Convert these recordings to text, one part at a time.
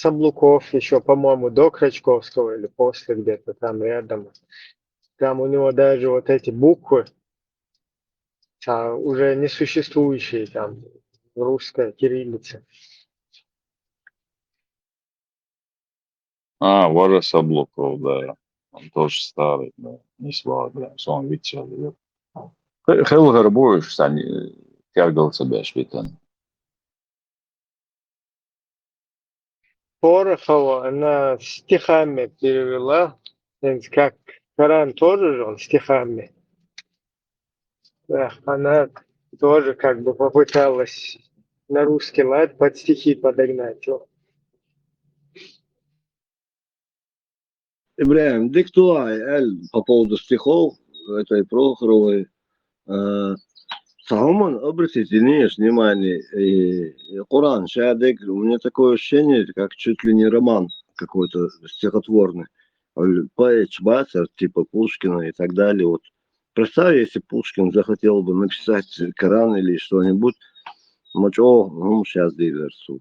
Саблуков еще, по-моему, до Крачковского или после где-то там рядом. Там у него даже вот эти буквы уже несуществующие там русская кириллица. Варя Саблуков, да. Он тоже старый, да. Не слабый, он видел. Хелгар будешь, Сань, тягал себя швитан. Порохова она стихами перевела. Как Коран тоже же он стихами. Да, она тоже как бы попыталась на русский лад под стихи подогнать. Ибраим, диктуй, по поводу стихов этой Прохоровой. Сауман, обратите внимание, и Коран, Шадек, у меня такое ощущение, как чуть ли не роман какой-то стихотворный. Поэт Бацер, типа Пушкина и так далее. Вот представь, если Пушкин захотел бы написать Коран или что-нибудь, сейчас диверсу.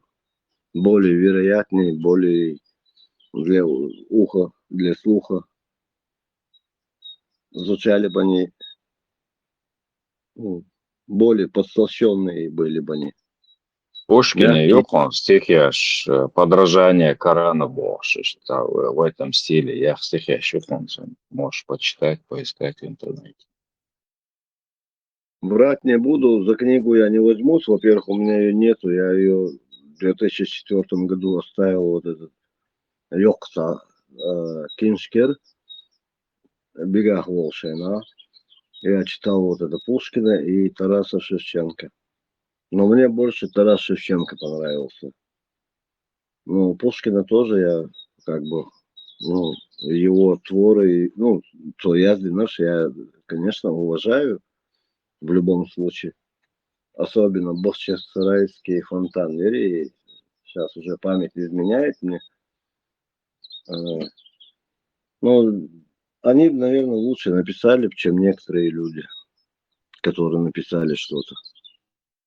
Более вероятнее, более для уха, для слуха. Звучали бы они, более посвященные были бы они. Пушкин и Мягкие. Юкон стихи аж подражание Корану больше, что в этом стиле. Я стихи Юкон можешь почитать, поискать в интернете. Брать не буду, за книгу я не возьмусь. Во-первых, у меня ее нету, я ее в 2004 году оставил, вот этот Йокса Киншкер, Бегах Волшина. Я читал вот это Пушкина и Тараса Шевченко. Но мне больше Тарас Шевченко понравился. Ну, Пушкина тоже я как бы, его творы, то я, конечно, уважаю в любом случае. Особенно Бахчисарайский фонтан. И сейчас уже память изменяет мне. Но они, наверное, лучше написали, чем некоторые люди, которые написали что-то.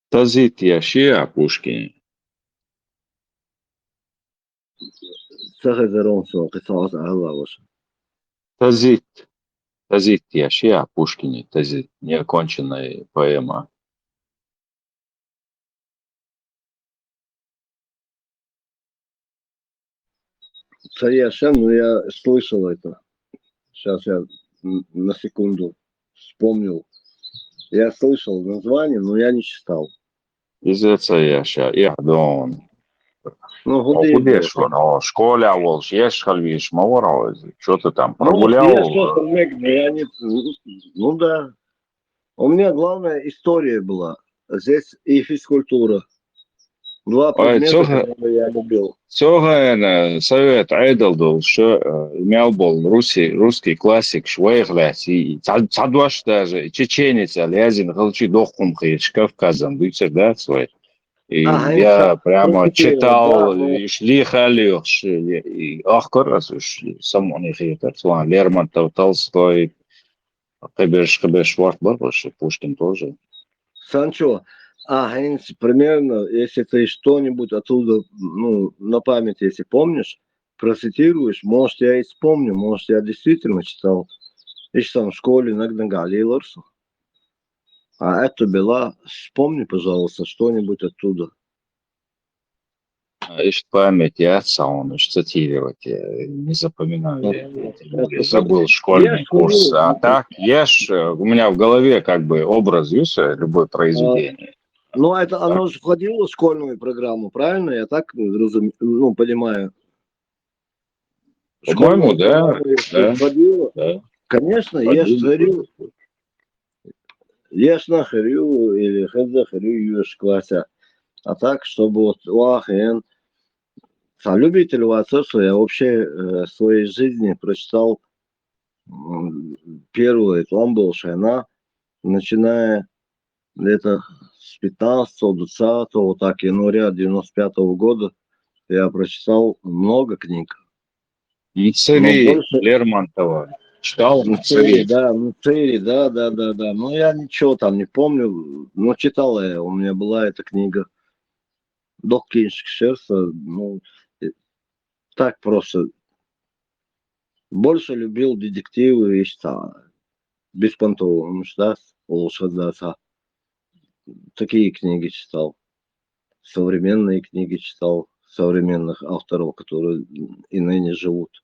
Тазит Яшия Пушкин. Тазит Яшия Пушкин. Тазит неоконченная поэма. Саяшен, я слышал это. Сейчас я на секунду вспомнил. Я слышал название, но я не читал. Изеца Яшия. Ихдон. Годин. Школе волш, ешхальвиш, мавара. Что ты там Я прогулял? слышал, но я не... Ну да. У меня главная история была. Здесь и физкультура. Два предмета, которые я любил. Цога совет айдл что имел был русский классик швейглас и цадваш даже чеченец алязин галчи дохкум хейш Кавказом выцер, да, свой. И я прямо читал шли халюш и ахкорас шли самони хейтер сван Лермонтов, Толстой, Хабеш Шварцбарбаш, Пушкин тоже. Санчо, Хейнс, примерно, если ты что-нибудь оттуда, на память, если помнишь, процитируешь, может, я и вспомню, может, я действительно читал. Еще там в школе иногда Галилорсу. А это была, вспомни, пожалуйста, что-нибудь оттуда. Ищет память, я он цитировать, я не запоминаю, я забыл школьный курс. А так, у меня в голове как бы образ, видишь, любое произведение. Ну, это оно же входило в школьную программу, правильно? Я так понимаю. По-моему, да. Входило. Да. Конечно, ешь на харю или хедza харю ешь класса. А так, чтобы вот любитель Вацеса, я вообще в своей жизни прочитал первую Ламболшина, начиная где-то с 15-20, вот так, января 95-го года я прочитал много книг. Мцери Лермонтова. Читал Мцери? Да, Мцери, да. Но я ничего там не помню, но читал я, у меня была эта книга. Док Киншк Шерса, Так просто. Больше любил детективы и что беспонтовым, да, волшебства. Такие книги читал. Современные книги читал современных авторов, которые и ныне живут.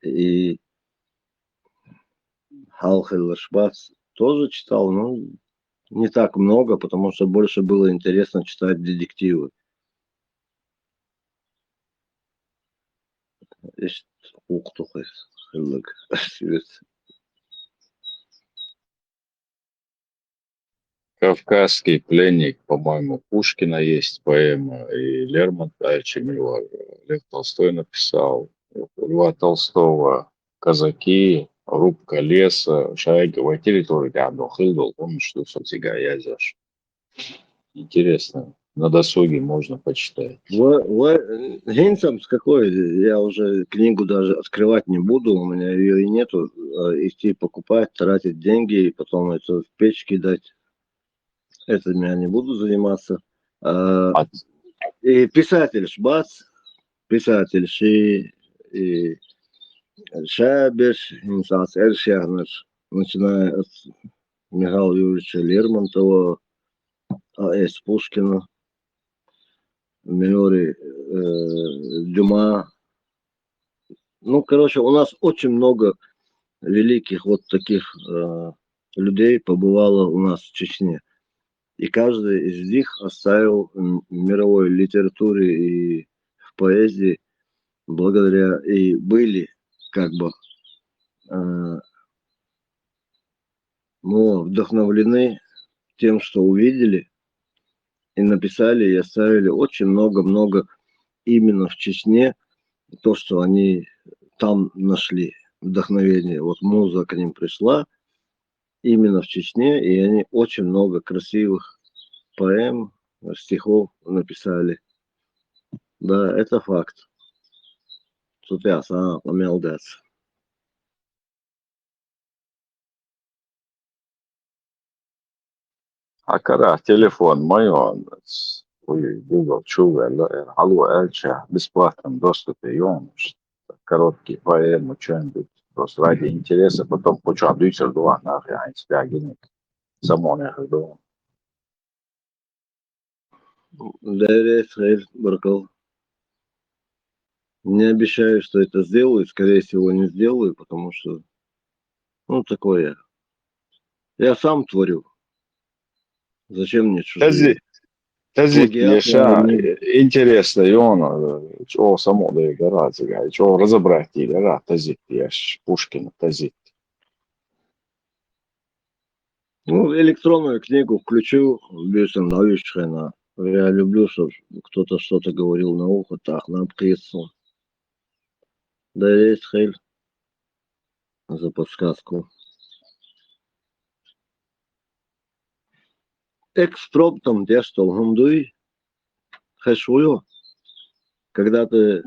И Халхель Шбац тоже читал, но не так много, потому что больше было интересно читать детективы. Есть уктухы, «Кавказский пленник», по-моему, Пушкина есть поэма, и Лермонтова, Чемилова, Лев Толстой написал, Льва Толстого «Казаки», «Рубка леса», «Шариковая территория», Габдул Хилдул, помнишь, что Салтига Язяш. Интересно, на досуге можно почитать. Гинсам с какой? Я уже книгу даже открывать не буду, у меня ее и нету. Идти покупать, тратить деньги, и потом это в печь кидать. Этим я не буду заниматься. А И писатель Шбац, писатель Ши, и Шабеш, Инсас Эршягнер, начиная от Михаила Юрьевича Лермонтова, А.С. Пушкина, Минори, Дюма. Ну, короче, у нас очень много великих вот таких людей побывало у нас в Чечне. И каждый из них оставил в мировой литературе и в поэзии благодаря и были как бы вдохновлены тем, что увидели, и написали, и оставили очень много-много именно в Чечне, то, что они там нашли вдохновение. Вот муза к ним пришла именно в Чечне, и они очень много красивых поэм, стихов написали. Да, это факт. Тут я сам помелдец. кара телефон мой, он Google Чувел, Алло Эльча, в бесплатном доступе, и он короткие поэмы, что-нибудь, просто ради интереса, потом хочу обдуться два нахуй, а себя гинек, само нахуй дома. Да, Баркал. Не обещаю, что это сделаю, скорее всего, не сделаю, потому что, ну, такое. Я сам творю. Зачем мне чужие? Тазик Плагиат я Яша, не... интересно, и он, чего само да играть, чего разобрать игра, Тазик Яш, Пушкин, Тазик. Ну, электронную книгу включу, бюсен научно. Я люблю, чтобы кто-то что-то говорил на ухо, так, на птицу. Да есть хель за подсказку. Экспромтом дестал гундуй, хэшую, когда ты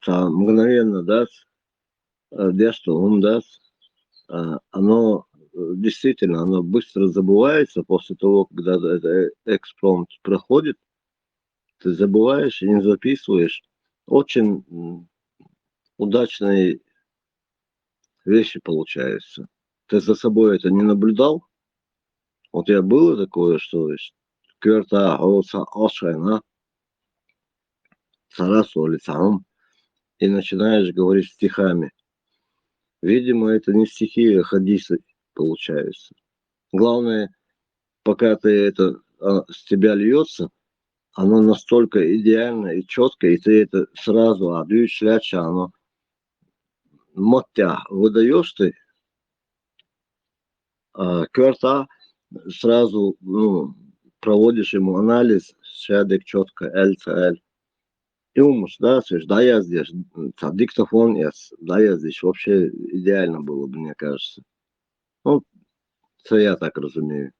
мгновенно даст, дестал гундаст, оно действительно, оно быстро забывается после того, когда это экспромт проходит, ты забываешь и не записываешь. Очень удачные вещи получаются. Ты за собой это не наблюдал? Вот я было такое, что кверта, ошайна, сарасу лицам, и начинаешь говорить стихами. Видимо, это не стихи, а хадисы получаются. Главное, пока ты это с тебя льется, оно настолько идеально и четко, и ты это сразу шляча, оно моття выдаешь ты, кверта сразу проводишь ему анализ, шадик четко, эль. И умуш, да, слышь, да, я здесь, диктофон, да, я здесь, вообще идеально было бы, мне кажется. Ну, це я так разумею.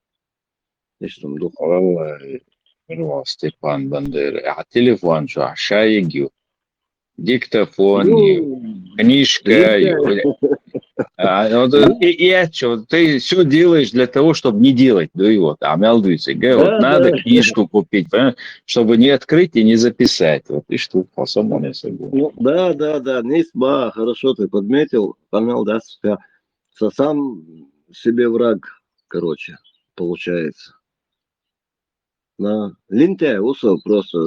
Есть там дух. والله مروة ستيفان بندير على التليفون شو شايق Ну, диктофон, книжка, есть, И что, ты все делаешь для того, чтобы не делать, да и вот, а мелдуется, вот Да, надо да. книжку купить, понимаешь, чтобы не открыть и не записать, вот, и что, особо не согласен. Ну, да, да, да, низба, хорошо ты подметил, помял, да, сам себе враг, короче, получается. Да. Лентяй, усо просто.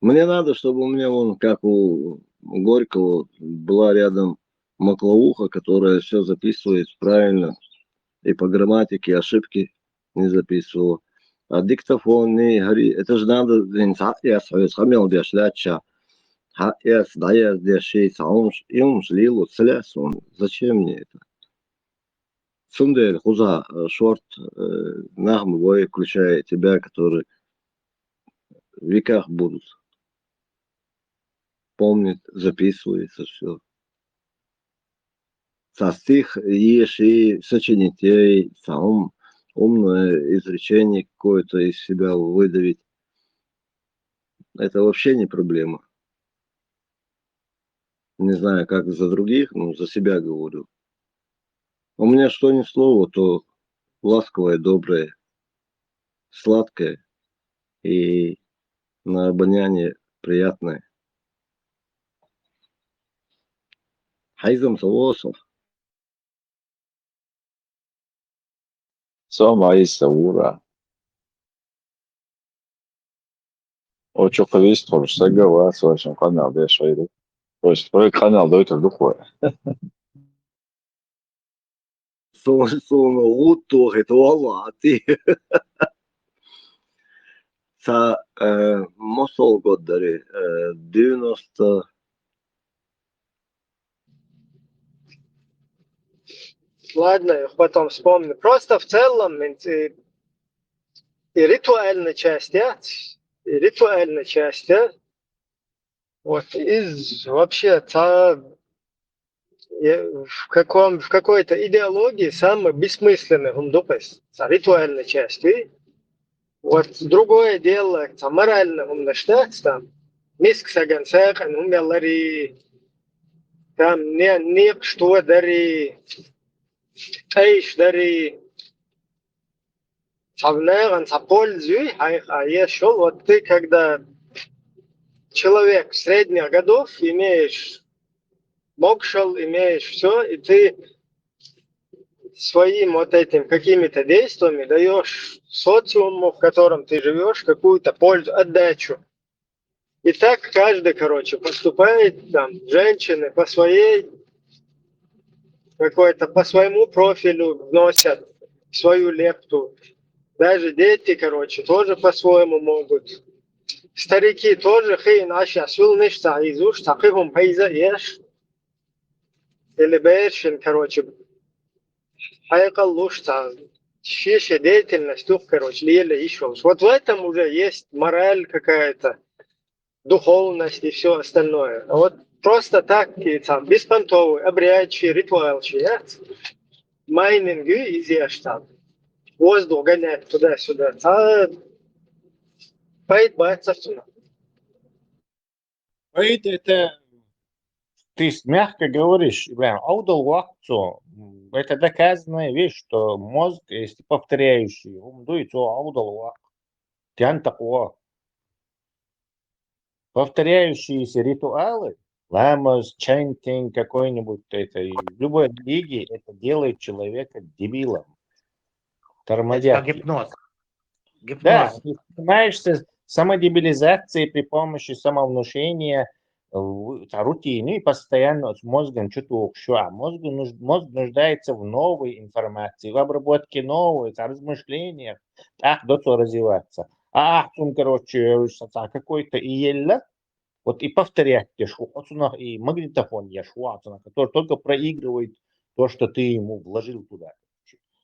Мне надо, чтобы у меня, вон, как у Горького, была рядом маклауха, которая все записывает правильно, и по грамматике ошибки не записывала. А диктофон не гори. Это же надо, я схамил дешляча. Я сдаю здесь он слил целяс он. Зачем мне это? Сундель, хуза, шорт, нахм бой, включая тебя, которые в веках будут. Помнит, записывается все. Со стих ешь и сочинителей, сам умное изречение какое-то из себя выдавить. Это вообще не проблема. Не знаю, как за других, но за себя говорю. У меня что ни слово, то ласковое, доброе, сладкое и на обоняние приятное. Хайзам соосов. Сома и Саура. Ocho visto por Sega was was un canal de Shaidu. Pues por el canal de otro dujo. Соно утто хетуалати. Са мосол годдари 90. Ладно, я потом вспомню. Просто в целом и ритуальная часть, да? И ритуальная часть, да? Вот из вообще в какой-то идеологии самый бессмысленный гумдупес, ритуальная часть. И вот другое дело, морально гумдаштац там, миск сагансак, умелари, там не что дари, эйш дари, савнеган сапользуй, а я шел, вот ты когда человек средних годов имеешь мокшал, имеешь все, и ты своим вот этим какими-то действиями даешь социуму, в котором ты живешь, какую-то пользу, отдачу. И так каждый, короче, поступает, там, женщины по своей, какой-то, по своему профилю вносят свою лепту. Даже дети, короче, тоже по-своему могут. Старики тоже, хей, наши асулныш, таизуш, такихум пейза еш. Или бешен, короче, хайкалуш, шише деятельность, тух, короче, леле еще. Вот в этом уже есть мораль какая-то, духовность и все остальное. А вот просто так, и там, беспонтовый, обрядчий, ритуалчий, майнинги изъешь там, воздух гонять туда-сюда, поет баться сюда. Это ты мягко говоришь, прям аудал вахцо. Это доказанная вещь, что мозг, если повторяющий, ум дует, аудал вах. Тян такого. Повторяющиеся ритуалы, ламас, чантинг какой-нибудь, это и в любой религии это делает человека дебилом, Это как тормозят. гипноз. Да, Гипноз. ты занимаешься самодебилизацией при помощи самовнушения, рутины, и постоянно с мозгом что-то общее. А мозг нуждается в новой информации, в обработке новой, в размышлениях, так, до того развиваться. Короче, какой-то иелла, вот и повторять те шуацунах, и магнитофон я шуацунах, который только проигрывает то, что ты ему вложил туда.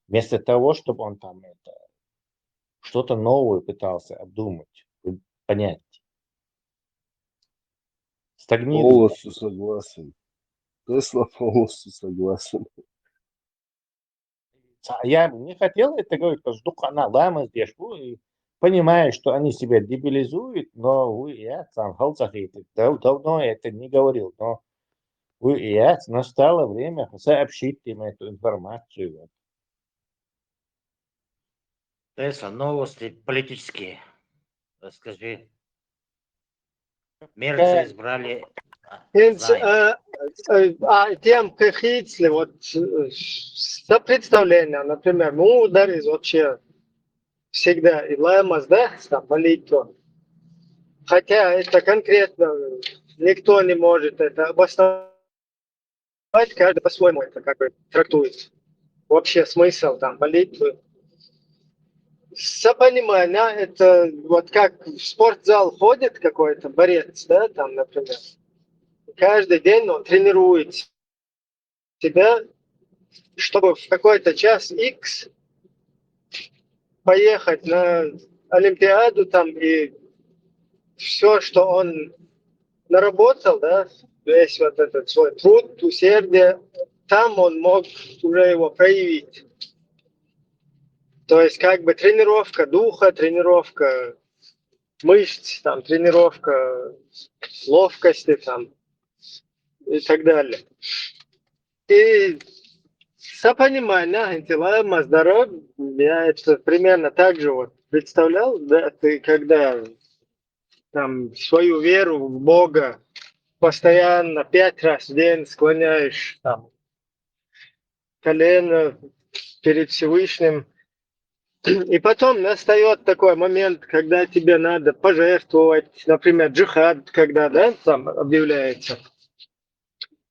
Вместо того, чтобы он там что-то новое пытался обдумать, понять. Стагнирует. Полностью согласен. Тесла полностью согласен. Я не хотел это говорить, потому что она лама здесь, и понимаю, что они себя дебилизуют, но я сам давно это не говорил, но Настало время сообщить им эту информацию. Тесла, новости политические. Расскажи. Мерца избрали. Знаем. Тем, как если вот представление, например, ну, ударить вообще всегда и лаймас, да, там, молитва. Хотя это конкретно никто не может это обосновать, каждый по-своему это как бы трактует. Вообще смысл там молитвы. Понимание, это вот как в спортзал ходит какой-то борец, да, там, например. Каждый день он тренирует себя, чтобы в какой-то час X поехать на Олимпиаду там и все, что он наработал, да, весь вот этот свой труд, усердие, там он мог уже его проявить. То есть как бы тренировка духа, тренировка мышц, там, тренировка ловкости там, и так далее. И сопонимание, интеллектуальное здоровье, я это примерно так же вот представлял, да, ты когда там свою веру в Бога постоянно 5 раз в день склоняешь там колено перед Всевышним, и потом настает такой момент, когда тебе надо пожертвовать, например, джихад, когда, да, там объявляется.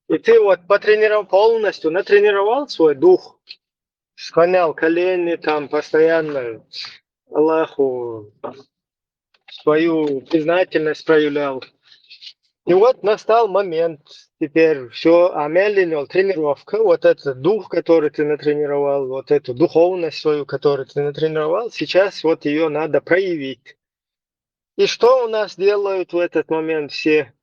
И ты вот потренировал полностью, натренировал свой дух, склонял колени там постоянно Аллаху, свою признательность проявлял. И вот настал момент, теперь все, медленно тренировка, вот этот дух, который ты натренировал, вот эту духовность свою, которую ты натренировал, сейчас вот ее надо проявить. И что у нас делают в этот момент все?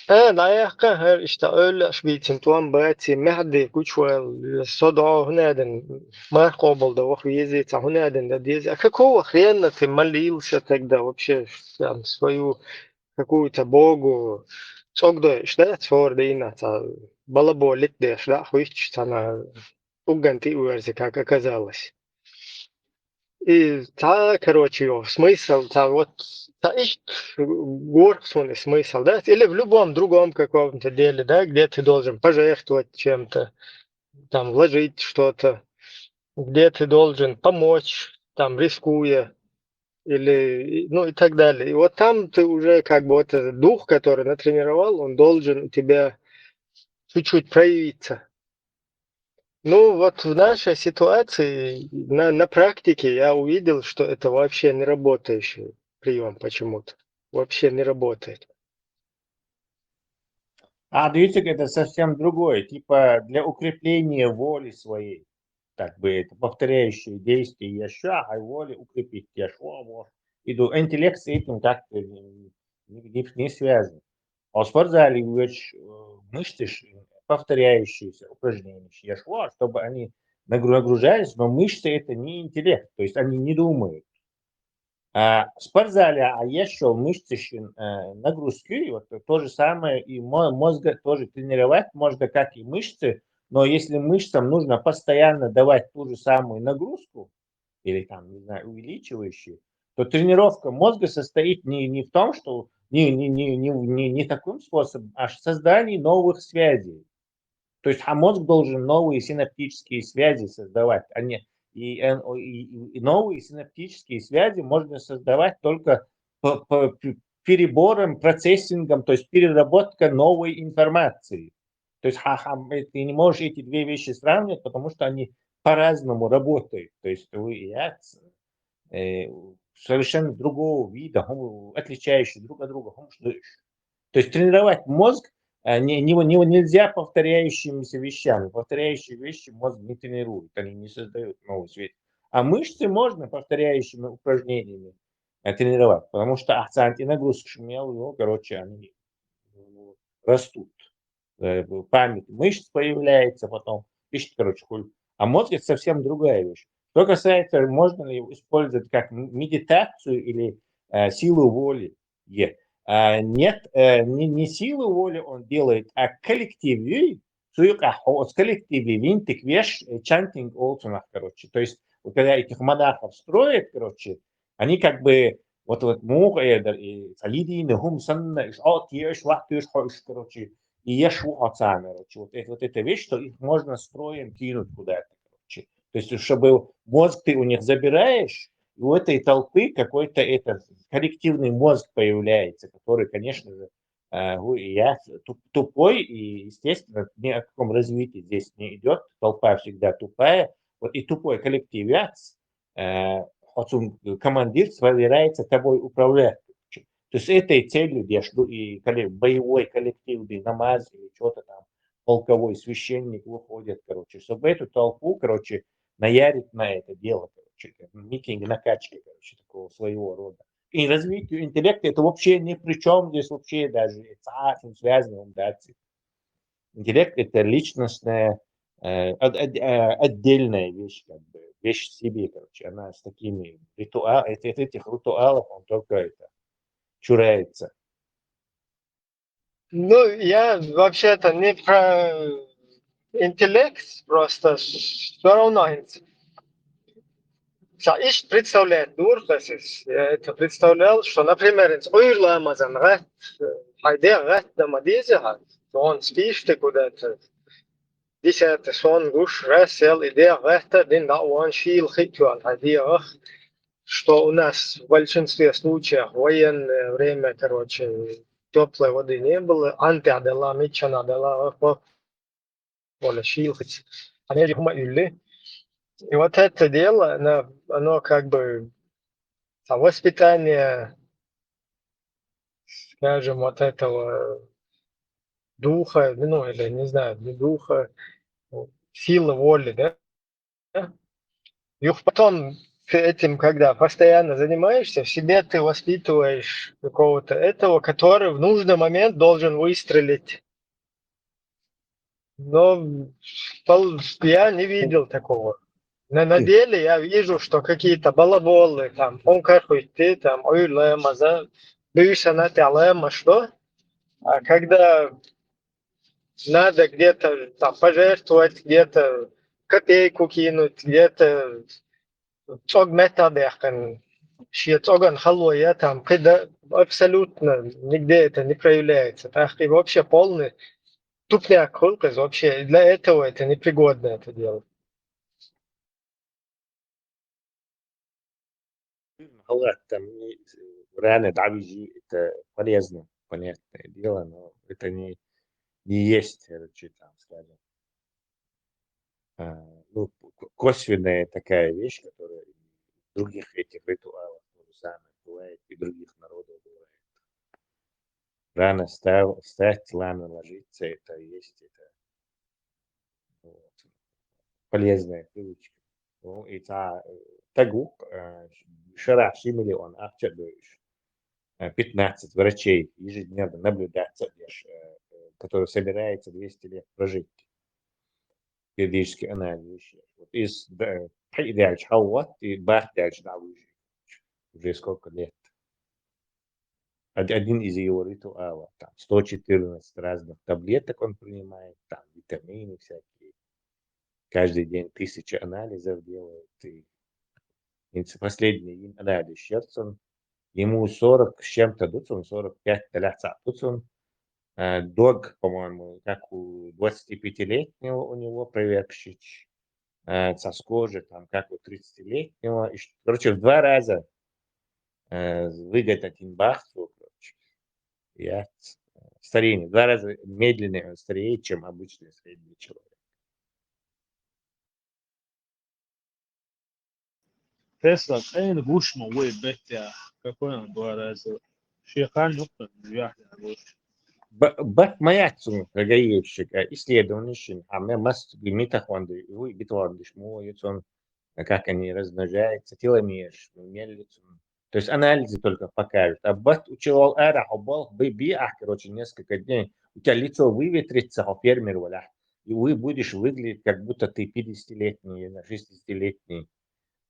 Наехка, işte öyle şbitin tuan bati mehdi kuchwal sodo hunaden ما قابل да вах ездить hunaden да дези. А какого хрена ты молился тогда вообще там свою какую-то богу цогдаешь, да, твордина, та балаболит дешь, да, хуич, она уганти уверзи, как оказалось. И та, короче, его смысл, та вот, та ищет горный смысл, да, или в любом другом каком-то деле, да, где ты должен пожертвовать чем-то, там, вложить что-то, где ты должен помочь, там, рискуя, или, ну, и так далее. И вот там ты уже, как бы, вот этот дух, который натренировал, он должен у тебя чуть-чуть проявиться. Ну, вот в нашей ситуации на практике я увидел, что это вообще не работающий прием почему-то. Вообще не работает. Дивіться, это совсем другое. Типа для укрепления воли своей. Так бы это повторяющие действия Яшуа, а воли укрепить Яшуа. Вот. Иду. Интеллект с этим как-то не связан. А в спортзале мышцы повторяющиеся упражнения Яшуа, чтобы они нагружались, но мышцы это не интеллект, то есть они не думают. В спортзале, еще мышцы нагрузки, вот то же самое и мозга тоже тренировать можно, как и мышцы, но если мышцам нужно постоянно давать ту же самую нагрузку, или там, не знаю, увеличивающую, то тренировка мозга состоит не в том, что не таким способом, а в создании новых связей. То есть, мозг должен новые синаптические связи создавать, а не и новые синаптические связи можно создавать только по переборам, процессингом, то есть переработка новой информации. То есть ты не можешь эти две вещи сравнивать, потому что они по-разному работают. То есть вы и я совершенно другого вида, отличающие друг от друга. То есть тренировать мозг нельзя повторяющимися вещами. Повторяющие вещи мозг не тренирует, они не создают новый свет. А мышцы можно повторяющими упражнениями тренировать, потому что антинагрузки шумел, короче, они растут. Память мышц появляется потом, пишет, короче, хуй. А мозг это совсем другая вещь. Что касается, можно ли использовать как медитацию или силу воли. Нет, не силы воли он делает, а коллективы, с коллективы винтик веш чантинг олцунах, короче. То есть, вот когда этих монахов строят, короче, они как бы вот мух и салидины хум санна иш еш вахтуш хош, короче, и еш уацан, короче. Вот эта вещь, что их можно строем кинуть куда-то, короче. То есть, чтобы мозг ты у них забираешь, и у этой толпы какой-то этот коллективный мозг появляется, который, конечно же, я тупой, и, естественно, ни о каком развитии здесь не идет. Толпа всегда тупая. Вот и тупой коллективец, командир собирается тобой управлять. То есть этой целью я жду и боевой коллективный намаз или что-то там, полковой священник выходит, короче, чтобы эту толпу, короче, наярить на это дело, короче, митинг накачки, короче, такого своего рода. И развитию интеллекта это вообще ни при чем здесь вообще даже с этим связано, да. Интеллект это личностная отдельная вещь, как бы, вещь в себе, короче, она с такими ритуалами, этих ритуалов он только это чурается. Ну, я вообще-то не про интеллект, просто все равно ich представляет durchlässig. Я это представлял, что, например, ins Uyghurlamazan recht, hayde recht namadize hat, so он спишь куда-то, десятый сон гуш рассел, идея рехта, дин да он шил хитюан, hayde что у нас в большинстве случаев в военное время, короче, теплой воды не было, антиадела, митчанадела, вона шил, они же хума. И вот это дело, оно как бы воспитание, скажем, вот этого духа, ну или не знаю, не духа, силы воли, да? И потом ты этим, когда постоянно занимаешься, в себе ты воспитываешь какого-то этого, который в нужный момент должен выстрелить. Но я не видел такого. На деле я вижу, что какие-то балаболы, там, он ты там, ой, лэмаза, бывшая на лэма, что? А когда надо где-то там пожертвовать, где-то копейку кинуть, где-то цог метадехен, цоган халуя, там, когда абсолютно нигде это не проявляется. Так и вообще полный тупняк, вообще для этого это непригодно это дело. Там рано давижи это полезно, понятное дело, но это не есть, короче, там, скажем, ну, косвенная такая вещь, которая в других этих ритуалах тоже самое бывает, и других народов бывает. Рано встать, рано ложиться, это есть, это вот, полезная привычка. Ну, и тагук, шараши миллион, ахчадуешь. 15 врачей ежедневно наблюдать, которые собираются 200 лет прожить. Периодический анализ. Вот из дальше хават и бах дальше уже сколько лет. Один из его ритуалов, там 114 разных таблеток он принимает, там витамины всякие. Каждый день 1000 анализов делает. И последний анализ сердца, ему 40 с чем-то дуцун, 45 таляца дуцун. Дог, по-моему, как у 25-летнего у него проверкщик, со кожи, там, как у 30-летнего. Короче, в 2 раза выгодать имбахту, короче. Я старение. В 2 раза медленнее он стареет, чем обычный средний человек. Тесла, أين غوش موي بيتيا كونا دوارازو شيخان نقطة واحدة غوش. Бат маяцун рагаевщик, исследование, а мы маст лимитах он и битвандыш моется, как они размножаются, теломер, меллицун. То есть анализы только покажут. А бат учил эра, обал, короче, несколько дней. У тебя лицо выветрится, а фермер валя. И вы будешь выглядеть, как будто ты 50-летний или 60-летний.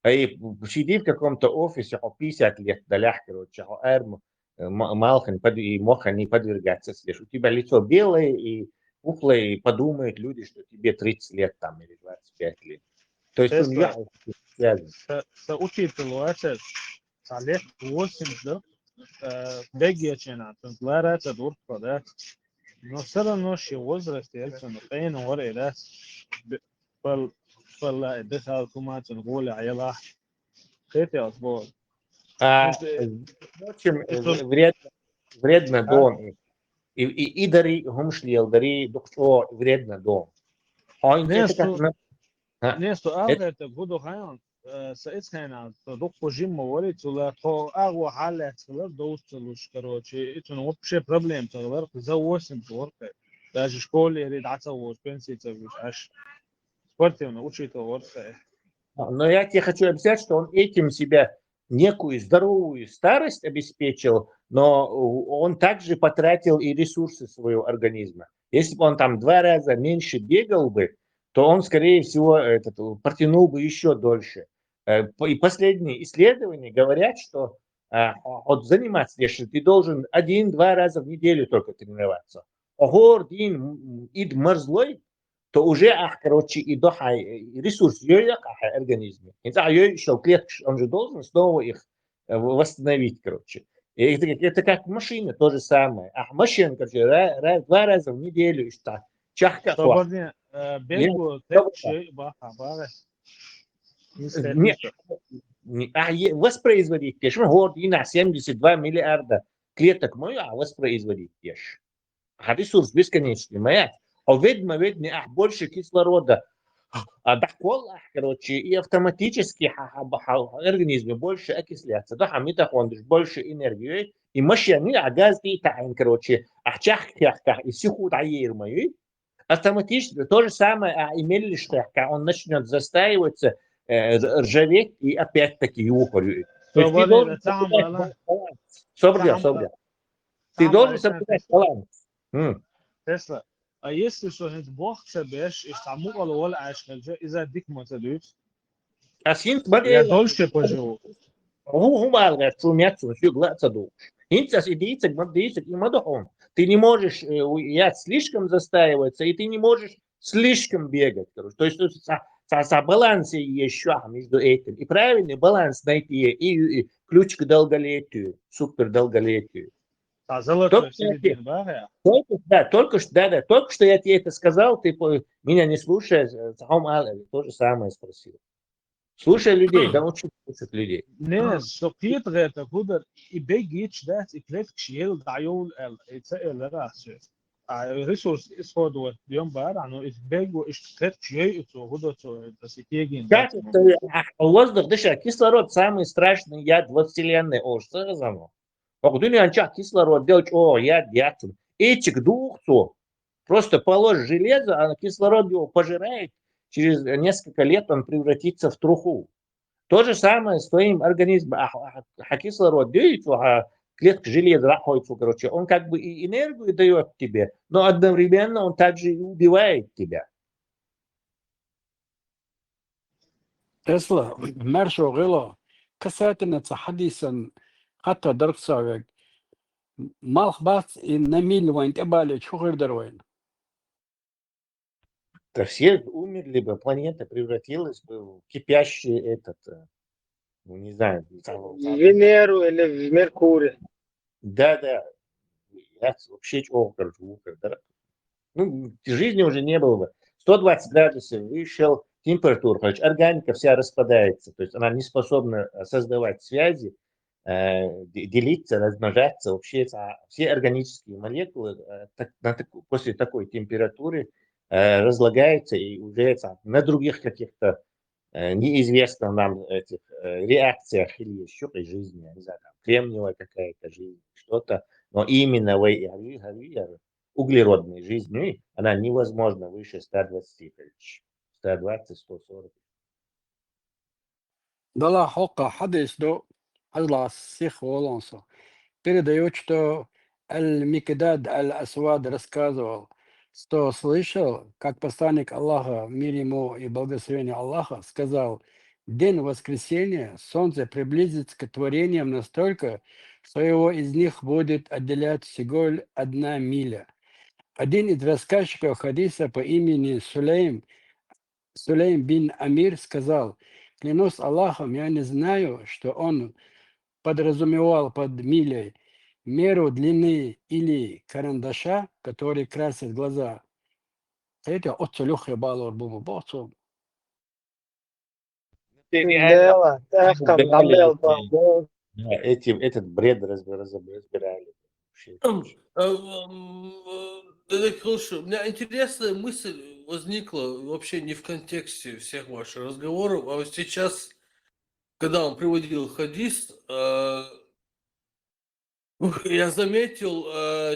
А и сиди в каком-то офисе, а 50 лет далях, короче, а эрму. и моха не подвергаться слежу. У тебя лицо белое и пухлое, и подумают люди, что тебе 30 лет там или 25 лет. То есть он Tesla. связан. Учитывая это, лет 80, бегичина, лараться дурка, но все равно ще возраст, ну, пейн ورق ده فلا اديتها كومات نقول عيالها خيتي اصبار انت В общем, انت вредно дом. И дари, гумшлил, дари, духшо, вредно дом. Это как... ناس ألغت بدو خيان سئس خيان تدق جيم موري تلا تو أغوى حالة تلا دوست تلوش كروتشي إتون وبشي بروبلم تغير تزوج تورك даже школе يريد عتزوج بنسي تزوج عش спортивно учить ورك. Но я тебе хочу объяснить, что он этим себя некую здоровую старость обеспечил, но он также потратил и ресурсы своего организма. Если бы он там 2 раза меньше бегал бы, то он, скорее всего, протянул бы еще дольше. И последние исследования говорят, что от заниматься, если ты должен 1-2 раза в неделю только тренироваться. Огор, дин, ид морзлой, то уже, короче, и ресурс организма. Он же должен снова их восстановить, короче. И это как машина, то же самое. Машина, короче, 2 раза в неделю, и что? Чахка. Свободнее бегу, течи, баха, воспроизводить пеш. Год и на 72 миллиарда клеток мою, воспроизводить пеш. А ресурс бесконечный, моя. Видно, больше кислорода. Короче, и автоматически в организме больше окисляться. Да, митохондрий, больше энергии. И машины, газ и тайн, короче, и сухут аирмой. Автоматически то же самое, имели штахка, он начнет застаиваться, ржаветь и опять-таки юхорю. То есть ты должен соблюдать баланс. Ты должен соблюдать баланс. Tesla. А если что انت بوقت سباش استعمل ولا عاش اذا ديك ما تدوس Assim, я дольше поживу. Ты не можешь слишком застаиваться, и ты не можешь слишком бегать. То есть баланс еще между этим. И правильный баланс найти, и ключ к долголетию, супер долголетию. Только что я тебе это сказал, ты меня не слушаешь, то же самое спросил. Слушай людей, да учи слушать людей. ناس سقيت غير تقدر يبيجيتش ده إكليف شيل دعيول إتسأل رأس ريسورس إسفاد اليوم بعد عنه إتباج وإشتكت شيء هذا تسيتيجين. Воздух дышать, кислород самый страшный яд во вселенной. Что это за мной? Кислород делать, яд. Этих двух, просто положь железо, а кислород его пожирает. Через несколько лет он превратится в труху. То же самое с твоим организмом. Кислород дает, клетка железа находится, короче, он как бы и энергию дает тебе, но одновременно он также и убивает тебя. تسلا مرشو غلا كساتنا تحديثا حتى درك ساوك مالخ بات إن نميل وين تبالي شو غير دروين. То все умерли бы, планета превратилась бы в кипящий не знаю. В Венеру или в Меркурий. Да. Вообще жизни уже не было бы. 120 градусов вышел, температура, органика вся распадается, то есть она не способна создавать связи, делиться, размножаться. Вообще все органические молекулы после такой температуры разлагаются и уже на других каких-то неизвестных нам этих реакциях или еще при жизни, я не знаю, там, кремниевая какая-то жизнь, что-то, но именно углеродной жизни она невозможна выше 120 тысяч, 120-140. Дала حلقة حدث دو على السيخ ولونسو передает, что Аль-Микдад Аль-Асвад рассказывал, что слышал, как посланник Аллаха, мир ему и благословение Аллаха, сказал: день воскресения солнце приблизится к творениям настолько, что его из них будет отделять всего 1 миля. Один из рассказчиков хадиса по имени Сулейм бин Амир сказал: «Клянусь Аллахом, я не знаю, что он подразумевал под милей меру длины или карандаша, который красит глаза». Это отцелюхи балор буму босу. Ты реально Дела, эхтам, разбирали дамел, этот бред разбирали. Вообще. Дядя Круша, у меня интересная мысль возникла вообще не в контексте всех ваших разговоров, а вот сейчас, когда он приводил хадис, я заметил,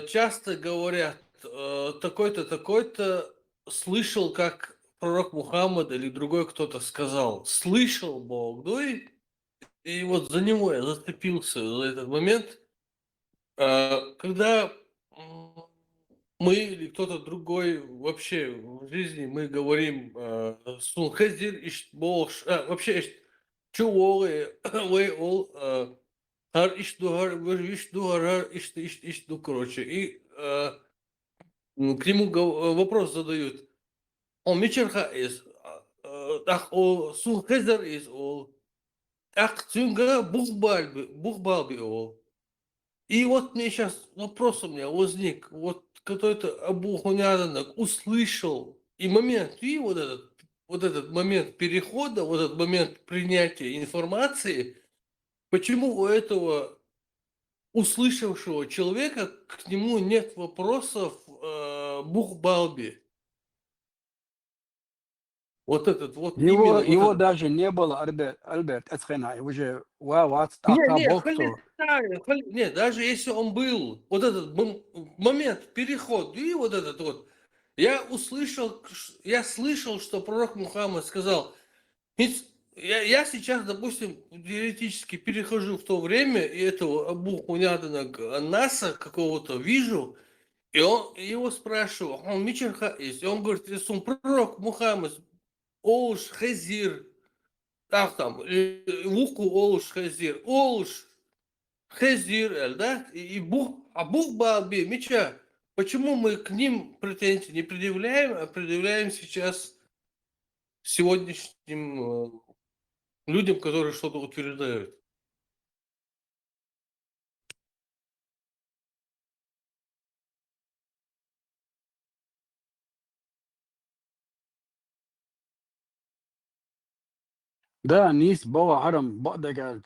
часто говорят, такой-то, такой-то слышал, как пророк Мухаммад или другой кто-то сказал, слышал Бог, ну и вот за него я зацепился за этот момент, когда мы или кто-то другой вообще в жизни мы говорим сунхазир иш Бог, вообще иш чуолы, вы ол Хар ишту, короче. И к нему вопрос задают. Он мичерха из, ах, о сухезер из, о ах, цюнга бухбалби, о. И вот мне сейчас вопрос у меня возник. Вот какой-то Абу Хунянок услышал, и момент, и вот этот момент перехода, вот этот момент принятия информации, почему у этого услышавшего человека к нему нет вопросов Бухбалби. Вот этот вот именно вот Его этот. даже не было, Альберт Эцхена, уже Не, боксу. не, даже если он был, вот этот момент, переход, и вот этот вот, я слышал, что пророк Мухаммад сказал, я сейчас, допустим, теоретически перехожу в то время, и этого Абу Хунядана Наса какого-то вижу, и его спрашиваю, он Мичерха есть, и он говорит, если он пророк Мухаммад, Олуш Хазир, так там, Луку Олуш Хазир, Олуш Хазир, да, и Бух Балби, Мича, почему мы к ним претензий не предъявляем, а предъявляем сейчас сегодняшним людям, которые что-то утверждают? Да, Нис Бова Харам Бадага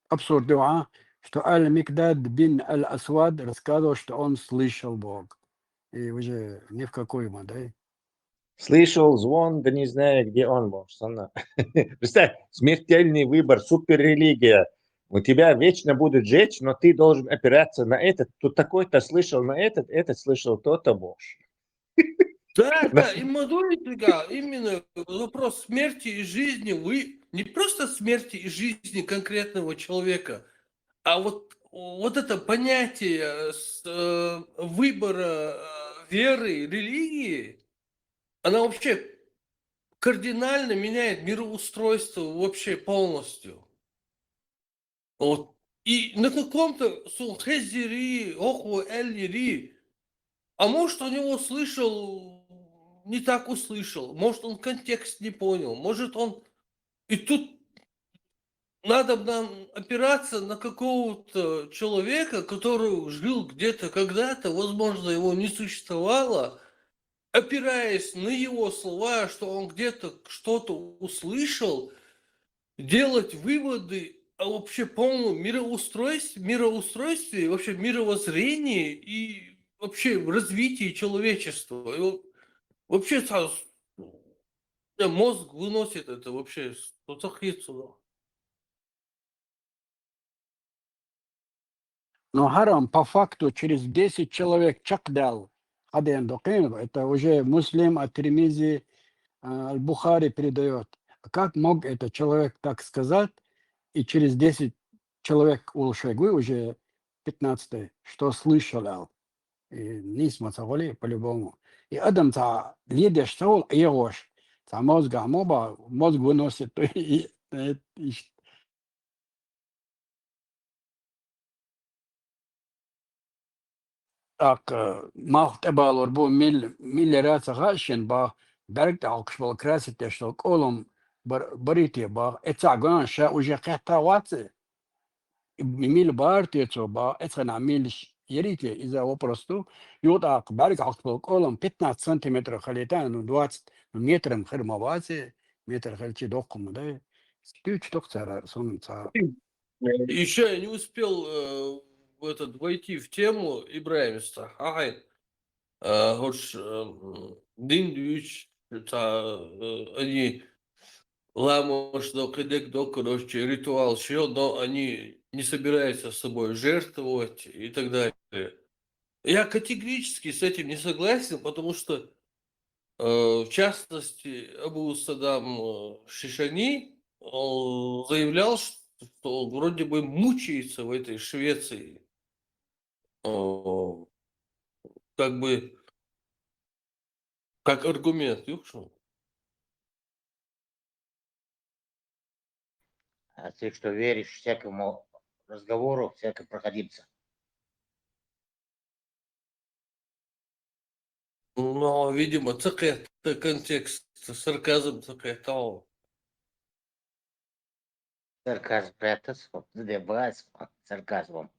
абсурд дела, что Аль-Микдад бин Аль-Асвад рассказывал, что он слышал Бог. И уже ни в какой модель. Слышал звон, да не знаю, где он, может, она. Представь, смертельный выбор, суперрелигия. У тебя вечно будет жечь, но ты должен опираться на этот. Тут такой-то слышал на этот слышал то-то, боже. Да, и Мадуритига, именно вопрос смерти и жизни, вы не просто смерти и жизни конкретного человека, а вот это понятие выбора веры, религии, она вообще кардинально меняет мироустройство вообще полностью. Вот. И на каком-то сулхезири, оху эльри, а может, он его слышал, не так услышал, может, он контекст не понял, может, он... И тут надо нам опираться на какого-то человека, который жил где-то когда-то, возможно, его не существовало, опираясь на его слова, что он где-то что-то услышал, делать выводы о вообще полном мироустройстве, вообще мировоззрении и вообще развитии человечества. И вообще мозг выносит это вообще. Но Харам по факту через 10 человек чакдал. Это уже Муслим от-Тирмизи, Аль-Бухари передает. Как мог этот человек так сказать, и через 10 человек улшегу уже 15, что слышал. И не смотрели по-любому. И Адам лидер стол ерош. Мозг выносит. Так, махт эбалор бу миллерация гашен ба берг алкш бол красите что колом барите ба эцаган ша уже хата ватse мил бартецо ба эцана мил ерите из-за вопросу юта берг алкш бол колом 15 сантиметров халета ну 20 метров хермавазе метр хальчи докум да стюч докцара сон ца. Еще я не успел войти в тему Ибраимиста. Ага. Хош Диндвич, они ламош до кедек до короче ритуал еще, но они не собираются с собой жертвовать и так далее. Я категорически с этим не согласен, потому что в частности Абу Саддам Шишани заявлял, что он вроде бы мучается в этой Швеции. Как бы как аргумент. Юхшо. А ты что, веришь всякому разговору, всякой проходимца? Но, видимо, это контекст, сарказм такой. Сарказм прятаться, задевать сарказмом.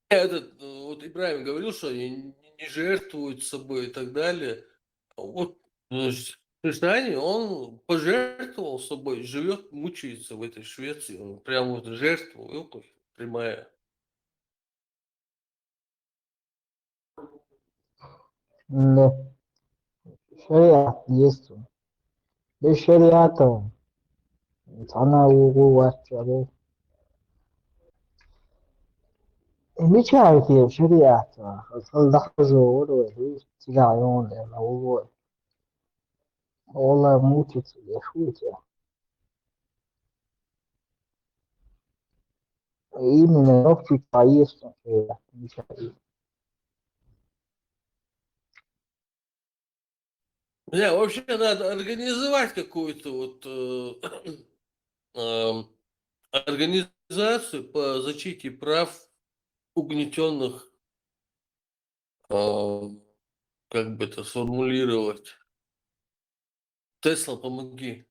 Этот, вот Ибраим говорил, что они не жертвуют собой и так далее. Вот Шишани, он пожертвовал собой, живет, мучается в этой Швеции. Он прям вот жертвовал, прямая. Да. Шариат есть. Без шариата она угу مشاعر شريعة لحظة ولا تقاعدون هو والله موتت يا شوية именно ногти поесть мешает. Не, вообще надо организовать какую-то вот организацию по защите прав угнетенных, как бы это сформулировать. Тесла, помоги.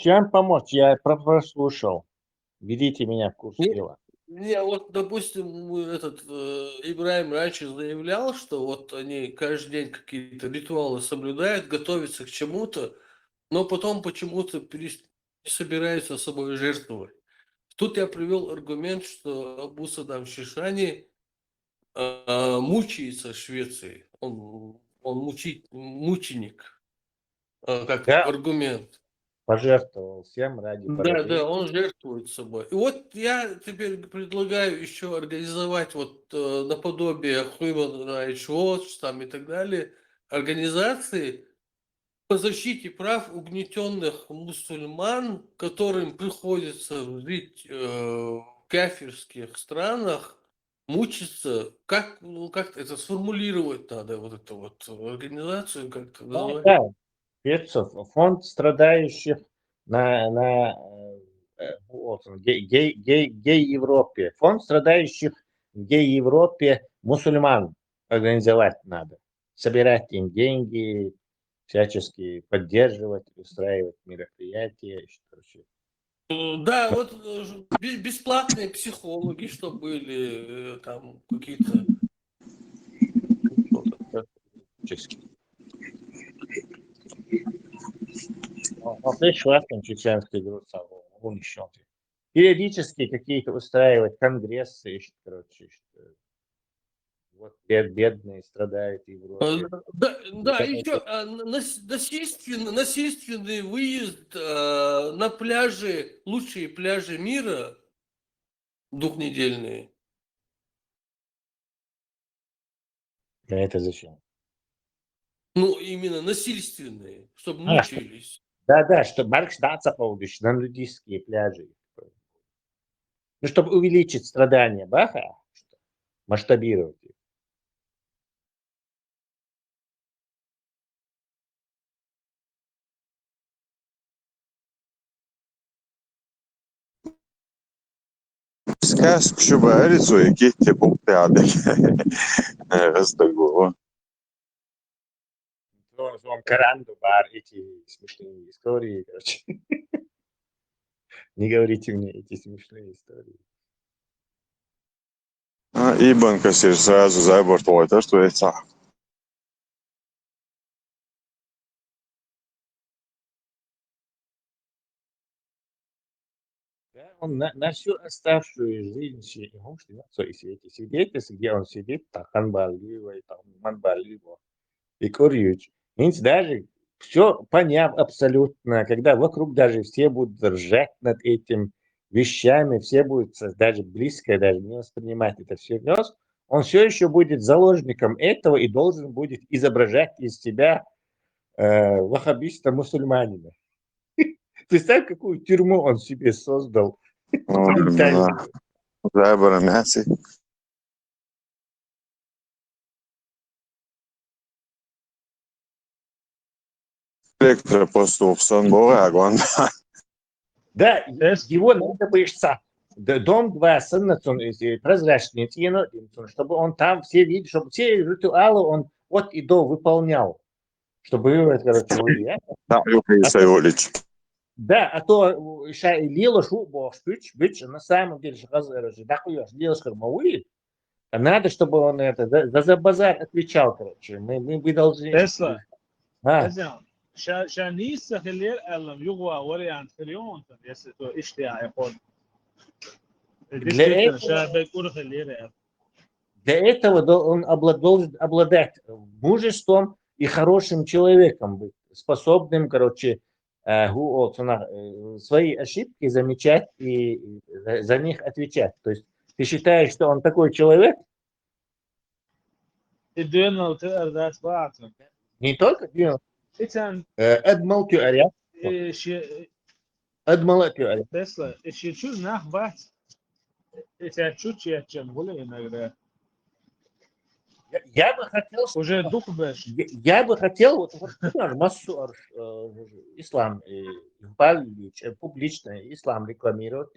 Чем помочь? Я прослушал. Ведите меня в курс дела. Не, вот, допустим, этот Ибраим раньше заявлял, что вот они каждый день какие-то ритуалы соблюдают, готовятся к чему-то, но потом почему-то не собираются собой жертвовать. Тут я привел аргумент, что Абу Саддам Шишани мучается в Швеции. Он мученик, как Да, аргумент. пожертвовал всем ради Да, порабощения. он жертвует собой. И вот я теперь предлагаю еще организовать вот наподобие Human Rights Watch там и так далее организации по защите прав угнетенных мусульман, которым приходится жить в кафирских странах, мучиться. Как, как это сформулировать надо, вот эту вот организацию как-то назвать? Да, Пецов, фонд страдающих на вот он, гей-Европе. Фонд страдающих в гей-Европе мусульман организовать надо. Собирать им деньги, всячески поддерживать, устраивать мероприятия. Короче. Да, вот бесплатные психологи, что были, там какие-то. Пришла чеченский груз, он еще. Периодически какие-то устраивать конгрессы, короче, что вот бедные страдают в Европе. Да, еще насильственный выезд на пляжи, лучшие пляжи мира двухнедельные. А это зачем? Ну, именно насильственные, чтобы мучились. Да, чтобы баркштаться полдыш на нудистские пляжи. Ну, чтобы увеличить страдания Баха, масштабировать их. Скажешь, что говорится, какие те пункты, раз такого. Вам Каранду бар эти смешные истории, короче. Не говорите мне эти смешные истории. Ибн Касир сразу забортовал то, что это. Да, он на всю оставшую жизнь сидеть, где он сидит, там Ханбалиева, там Манбалиева и Курьевич. Даже все поняв абсолютно, когда вокруг даже все будут ржать над этим вещами, все будут даже близко даже не воспринимать это всерьез, он все еще будет заложником этого и должен будет изображать из себя ваххабиста-мусульманина. Представь, какую тюрьму он себе создал. Забора мясо. Электропоступ сон Борагон. Да, его надо бы дом 2 прозрачный, чтобы он там все видели, чтобы все ритуалы он от и до выполнял. Чтобы, короче, да, а то лило шубо, на самом деле, лило шармауи, надо, чтобы он за базар отвечал, короче. Мы должны... Тесла. شانيس خليل ألم يغوى وري عن خليون يسيتو إشتيا يقول Для этого он должен обладать мужеством и хорошим человеком быть, способным, короче, свои ошибки замечать и за них отвечать. То есть ты считаешь, что он такой человек? Не только Эдмал Тюаря. Эдмал Тюаря. Тесла, если чуть нахват, если чуть я бы хотел... Уже дух бэш. Я бы хотел, вот массу ислам публично ислам рекламировать,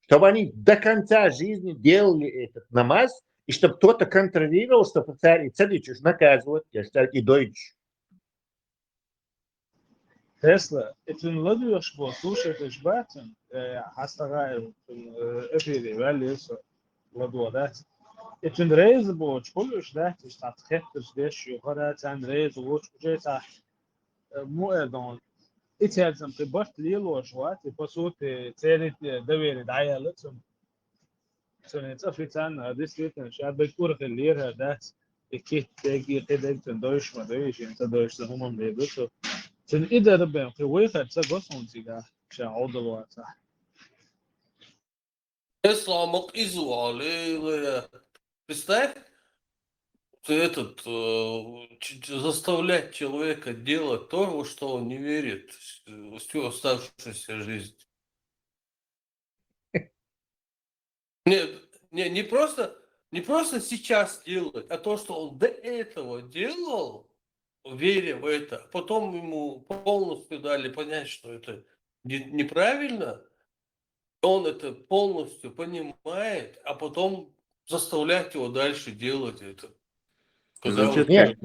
чтобы они до конца жизни делали этот намаз, и чтобы кто-то контролировал, чтобы царь и царич наказывают, и дойч. Тесла, это не что слушать жбатен, хастагай эфире, валиса, ладуадат. Это не рейз боч, полюш, да, то есть от хектор здесь, юхара, цан рейз, боч, уже это муэдон. Это я сам ты баш лило шват, и по сути целит доверие дайалетом. It's African, this written, Shabbat Kurkh Lira, that's a kit take it in Deutsch, Madrish, and Deutsch, the Human Baby. So, it's an either been the way that's a gospel cigar, all the water. Исламок изуал. Представь, этот заставлять человека делать то, во что он не верит всю оставшуюся жизнь. Не просто сейчас делать, а то, что он до этого делал, веря в это, потом ему полностью дали понять, что это неправильно, он это полностью понимает, а потом заставлять его дальше делать это. Нет,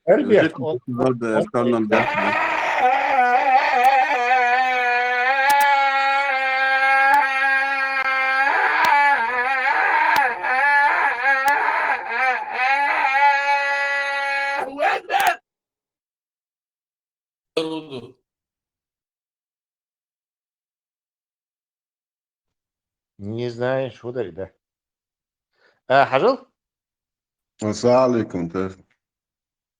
Альберт, не знаешь, ударь, да. Хажал? Ассалейкум.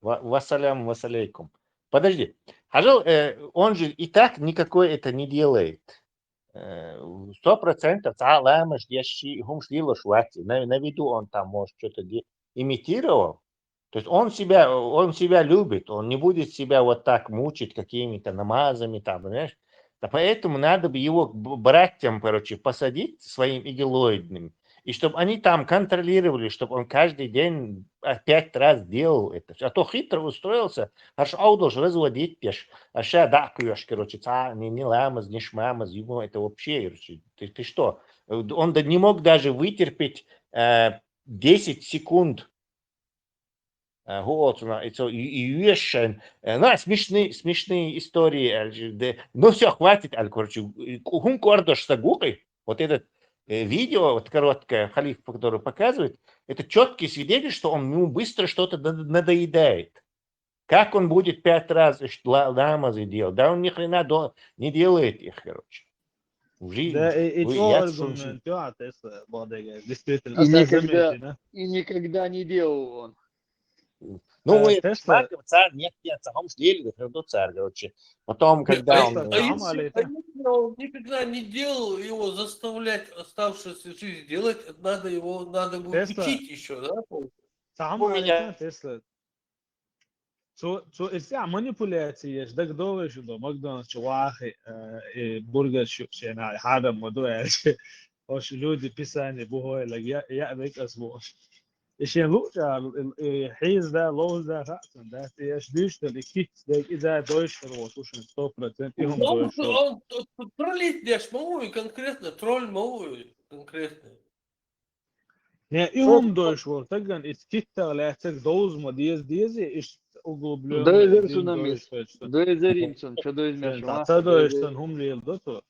Вассалям, вассалейкум. Подожди. Хажал, он же и так никакой это не делает. 100% цаламаш, ящи, гумшлила швати. На виду он там, может, что-то имитировал. То есть он себя любит, он не будет себя вот так мучить какими-то намазами, там, понимаешь? Да поэтому надо бы его братьям, короче, посадить своим игелоидным и чтобы они там контролировали, чтобы он каждый день 5 раз делал это. А то хитро устроился, аж аудош разводить пеш, а ща дакуешь, короче, не ламаз, не шмамаз, ему это вообще, короче, ты что? Он не мог даже вытерпеть 10 секунд. Вот, и вешен. Ну, смешные истории. Ну, все, хватит, короче. Хун кордош сагукой, вот этот видео, вот короткое, халиф, который показывает, это четкий свидетель, что он ему быстро что-то надоедает. Как он будет 5 раз ламазы делать? Да он ни хрена не делает их, короче. В жизни. ده it's all Я argument بتاع تسلا بعد действительно И أصلا никогда, زميلتي ده и никогда не делал он. Ну, تسلا царь нет, он сделал, это царь, короче. Потом, когда он... تسلا А طعم если عليه он никогда не делал, его заставлять оставшуюся жизнь делать, надо будет تسلا учить еще, да? طعم У меня عليه تسلا شو الساعة مانيبولاتي ايش دك دور شو دو ماكدونالدز شو واخي برجر شو يعني هذا موضوع يعني وش لودي بيساني بو هو لك يا بيك اسبوع ايش ينوجا حيز ده لوز ده رأسا ده ايش ديش ده لكيت ده اذا دوش روتوش 100% هم دوش Он троллить дешь, мовую конкретно, тролль мовую конкретно. يعني هم دوش ورتجن اسكيتا ولا تك دوز ما ديزي ايش Да углублен изерсу دين на دوش месте. فشتا Да изеримсон, что до измешиваса, да تعتدوا изерим. هم ليلدتو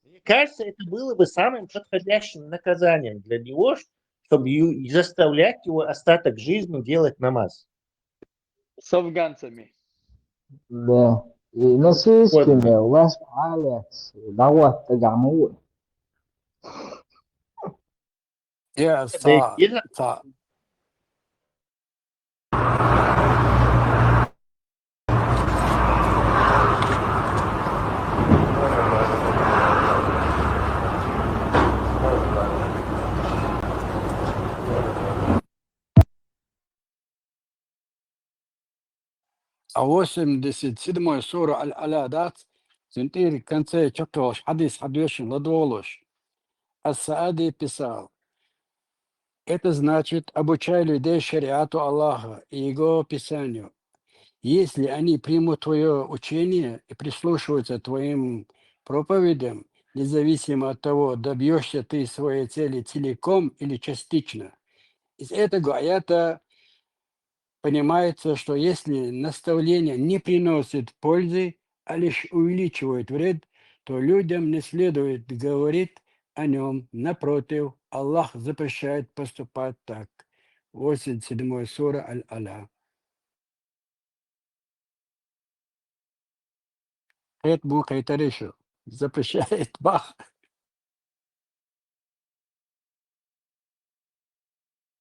Мне кажется, это было бы самым подходящим наказанием для него, чтобы заставлять его остаток жизни делать намаз. С афганцами. Да. И насильственные у вас палец, давай, тагаму. يا Да и صا А 87 сура Аль-Алядат в конце читаешь хадис хадишин ладволош. Ас-Саади писал, это значит обучай людей шариату Аллаха и его писанию. Если они примут твое учение и прислушиваются твоим проповедям, независимо от того, добьешься ты своей цели целиком или частично. Из этого аята понимается, что если наставление не приносит пользы, а лишь увеличивает вред, то людям не следует говорить о нем. Напротив, Аллах запрещает поступать так. 87 сура Аль-Аля. Это Бухайтаришу запрещает Бах.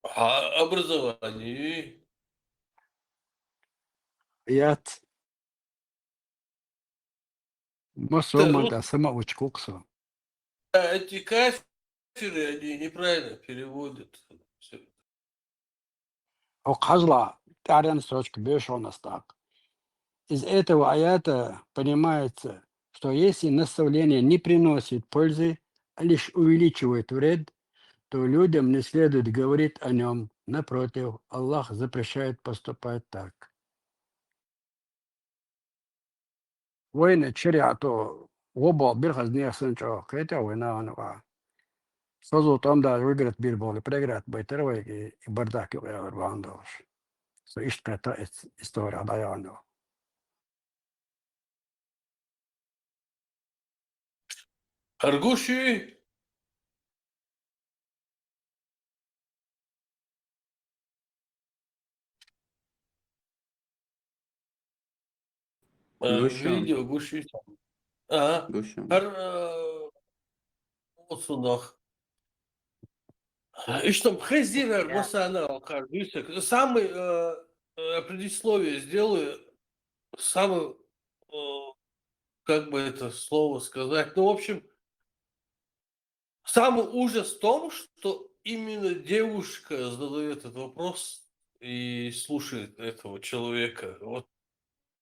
А образование. Яд Да, Мусумада самоучкуксу. эти кафиры, они неправильно переводят. Всё. Окхазла тарян сочка бешонастак. Из этого аята понимается, что если наставление не приносит пользы, а лишь увеличивает вред, то людям не следует говорить о нем. Напротив, Аллах запрещает поступать так. Войны шариату оба бирхазния сынчо, хотя война анва. Сразу там да выиграть бирбол и проиграть байтервай и бардак и вандош. Så isto je история Даяну. Аргуши. Гущон, Видео гуши. Ага. гущон. Olsunlar. İşte Хезивер Мусана, самый предисловие сделаю, самый, как бы это слово сказать, ну, в общем, самый ужас в том, что именно девушка задает этот вопрос и слушает этого человека. Вот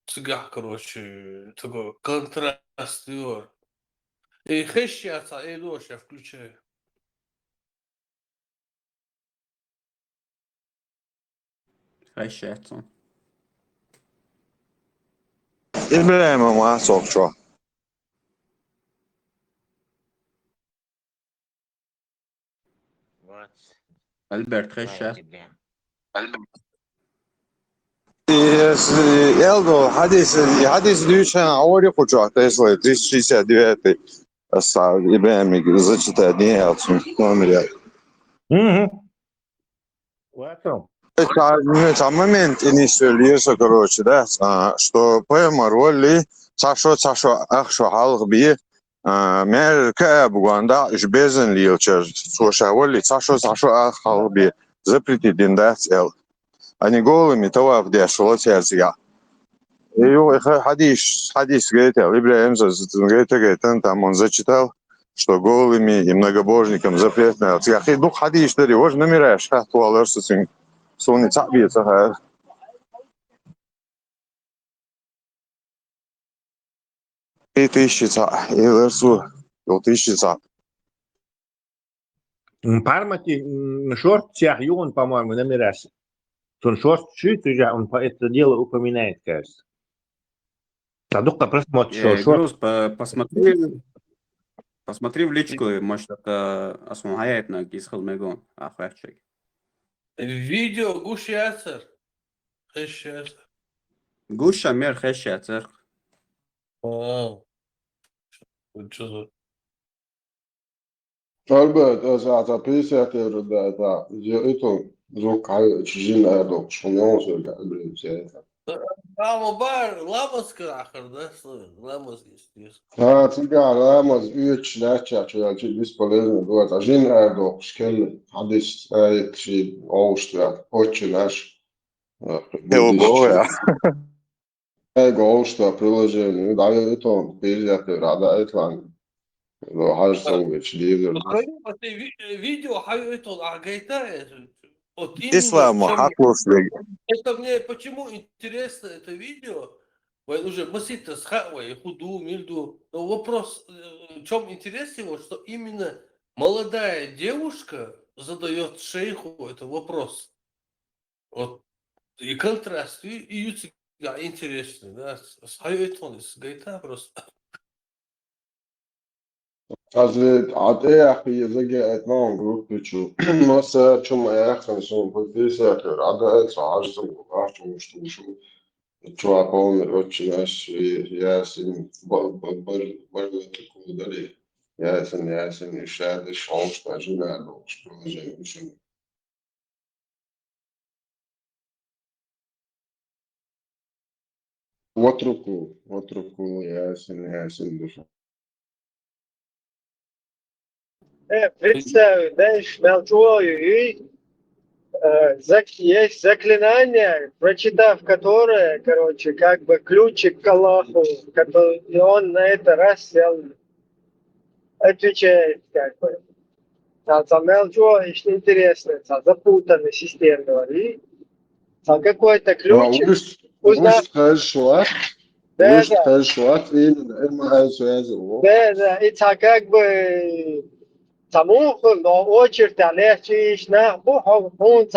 цыган, короче, такой контраст. И хэш сейчас, я включаю. Хай-щастя. İbrahim'e mahsok çok. Альберт, 2 хай-щастя. октября. Eldo, hadis дючен, аори хочу, Тесла, 369. Ибрahim зачитает, не я номер. В этом. В момент не söylüyorsa, короче, да, что поэма роли цашо ахшо халх би мер кэ буганда жбезен лилчер слушай роли цашо ах халх би запрети диндас эл они голыми того где шло сердце. И хадис говорит, Ибрахим говорит, там он зачитал, что голыми и многобожникам запретно. Я дух хадис, что его же намираешь, как туалерсы Сони цапица, ха. И тысячи ца, и лерсу, и тысячи ца. Пармати шорт тяхюн, по-моему, намерясь. Он шорт чуть уже, он по это дело упоминает, кажется. Садука просмотр Груз, шорт. посмотри в личку, может, это осмогает на Гисхалмегон, ахвачек. Видео Гуш Яцер. Хай-щастя. Гуша мер хай-щастя. Вау. Что за... Albert, ça 50 euro da. Это звук чужина, что не он же говорит. Там бар, ламас крахер, да? Ламас есть. Цыган, ламас, üç ляча, что бесполезно будет. А жин эрдо, шкель, хадис, чи оушта, очень наш. Evo goja. Ego oушта приложение, да, это 50 euro, да, это Хажсович, лидер. Видео, это агайта. Вот Ислам, хатлуслиг. это мне почему интересно это видео? Уже масита схавай, худу, мильду. Но вопрос, в чем интерес его, что именно молодая девушка задает шейху этот вопрос. Вот. И контраст, и интересный, да. Схавай, с гайта просто. Also, ADR yazıge non grup için. Mesela çuma yakın son pozisyonu yapıyor. Adı sağcı başlamıştı şu. Çuha polner öçünaş yasin barlık kulları. Yasin işlerde şanslar nerede olmuş projenin için. Отруку, ясен душа. Представь, знаешь, молчую, и есть заклинание, прочитав которое, короче, как бы ключик к Аллаху, и он на это раз отвечает, как бы. Молчу, что интересно, запутанная система, и какой-то ключик. Уж хорошо, Да, и как бы самуху, но очередь, легче, на буху, он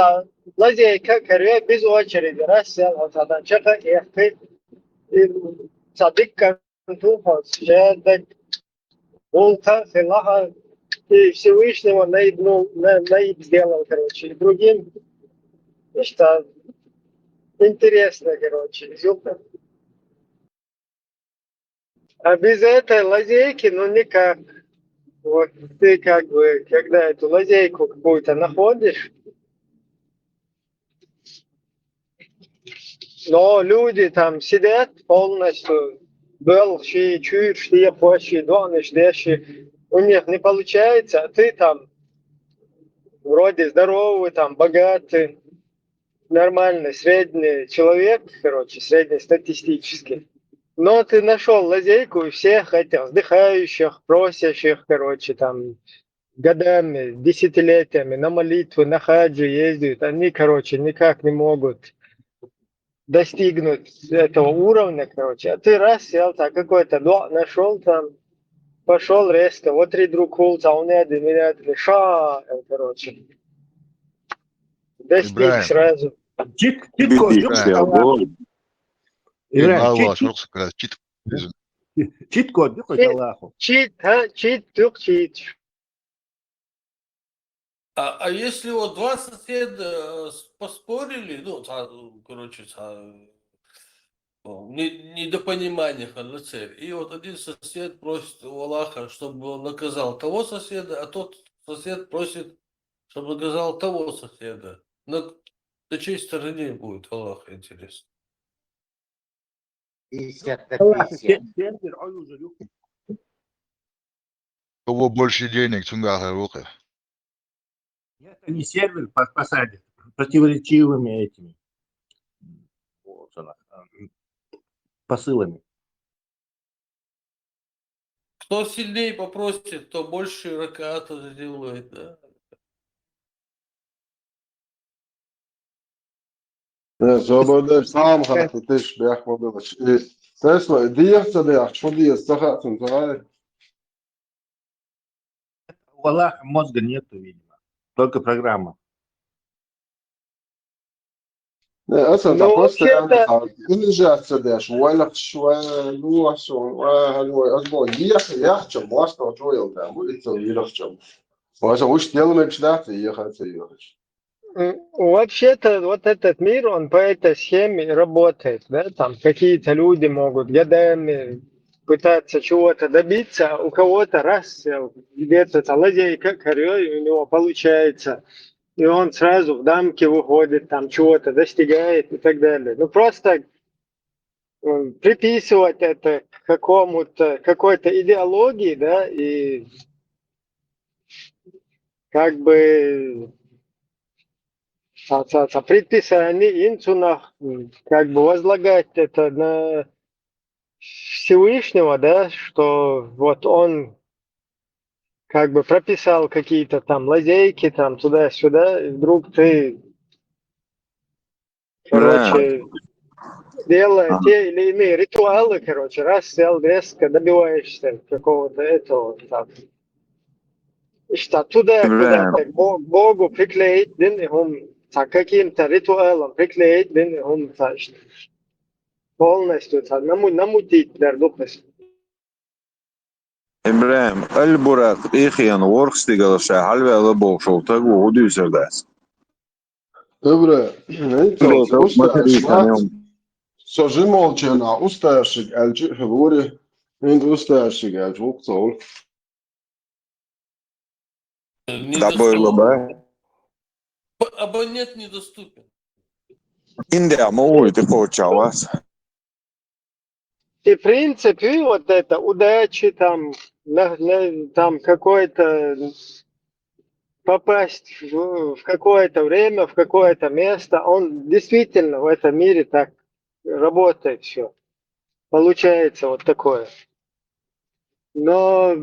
лазейка, коррек, без очереди, раз сел, вот тогда чека, и садик, контуха, шедек, волка, филаха, и Всевышнего наибнул, наиб сделал, короче, и другим, и что интересно, короче, зюка. А без этой лазейки, ну никак. Вот ты как бы, когда эту лазейку какую-то находишь, но люди там сидят полностью, белши, чуют, что я площадь, донышь, деши, у них не получается, а ты там вроде здоровый, там богатый, нормальный, средний человек, короче, среднестатистический. Но ты нашел лазейку и всех этих вздыхающих, просящих, короче, там, годами, десятилетиями на молитвы, на хаджи ездят. Они, короче, никак не могут достигнуть этого уровня, короче. А ты раз сел, так какой-то нашел там, пошел резко, вот три друг улица, он один, ша, короче. Достиг сразу. Чит, тук чит. А если вот два соседа поспорили, ну, короче, недопонимание, цель. И вот один сосед просит у Аллаха, чтобы он наказал того соседа, а тот сосед просит, чтобы наказал того соседа. На чьей стороне будет Аллах, интересно? 50 на 50. Кого больше денег, цунгаха рука. Это не сервер посадит противоречивыми этими посылами. Кто сильнее попросит, то больше раката сделает, да. Zoboda saam gaat het is bergmodel. Dat is wel die eerste dag, voor die is toch uit een draai. У Аллаха мозга нету, видимо. Только программа. أصلا تقصد أنا كل جات سداش ولا شوية لو شو هالو أسبوع يحكي مواصلة شوية وده مو يتصل يحكي وهذا وش ديال شلاتي يخاطر. Вообще-то вот этот мир, он по этой схеме работает, да, там какие-то люди могут годами пытаться чего-то добиться, у кого-то раз где-то лазейка, корёй у него получается, и он сразу в дамки выходит, там чего-то достигает и так далее. Ну просто приписывать это какому-то, какой-то идеологии, да, и как бы предписание инцунах, как бы возлагать это на Всевышнего, да, что вот он как бы прописал какие-то там лазейки, там туда-сюда, и вдруг ты, короче, делая те или иные ритуалы, короче, раз сел резко добиваешься какого-то этого, там, что туда куда-то Богу приклеить, каким-то ритуалом приклеить, полностью намутить для духовности. Ibrahim, البراق إخيان ورخستي قال شاحل ولا بوشل تقو ودي سرداس. Dobre, så žimolčena ustašik elči govori in ustašik elči ukcol. Абонент недоступен. Индия, могу ты получалось. И в принципе вот это удачи там, там какой-то попасть в какое-то время, в какое-то место, он действительно в этом мире так работает все. Получается вот такое. Но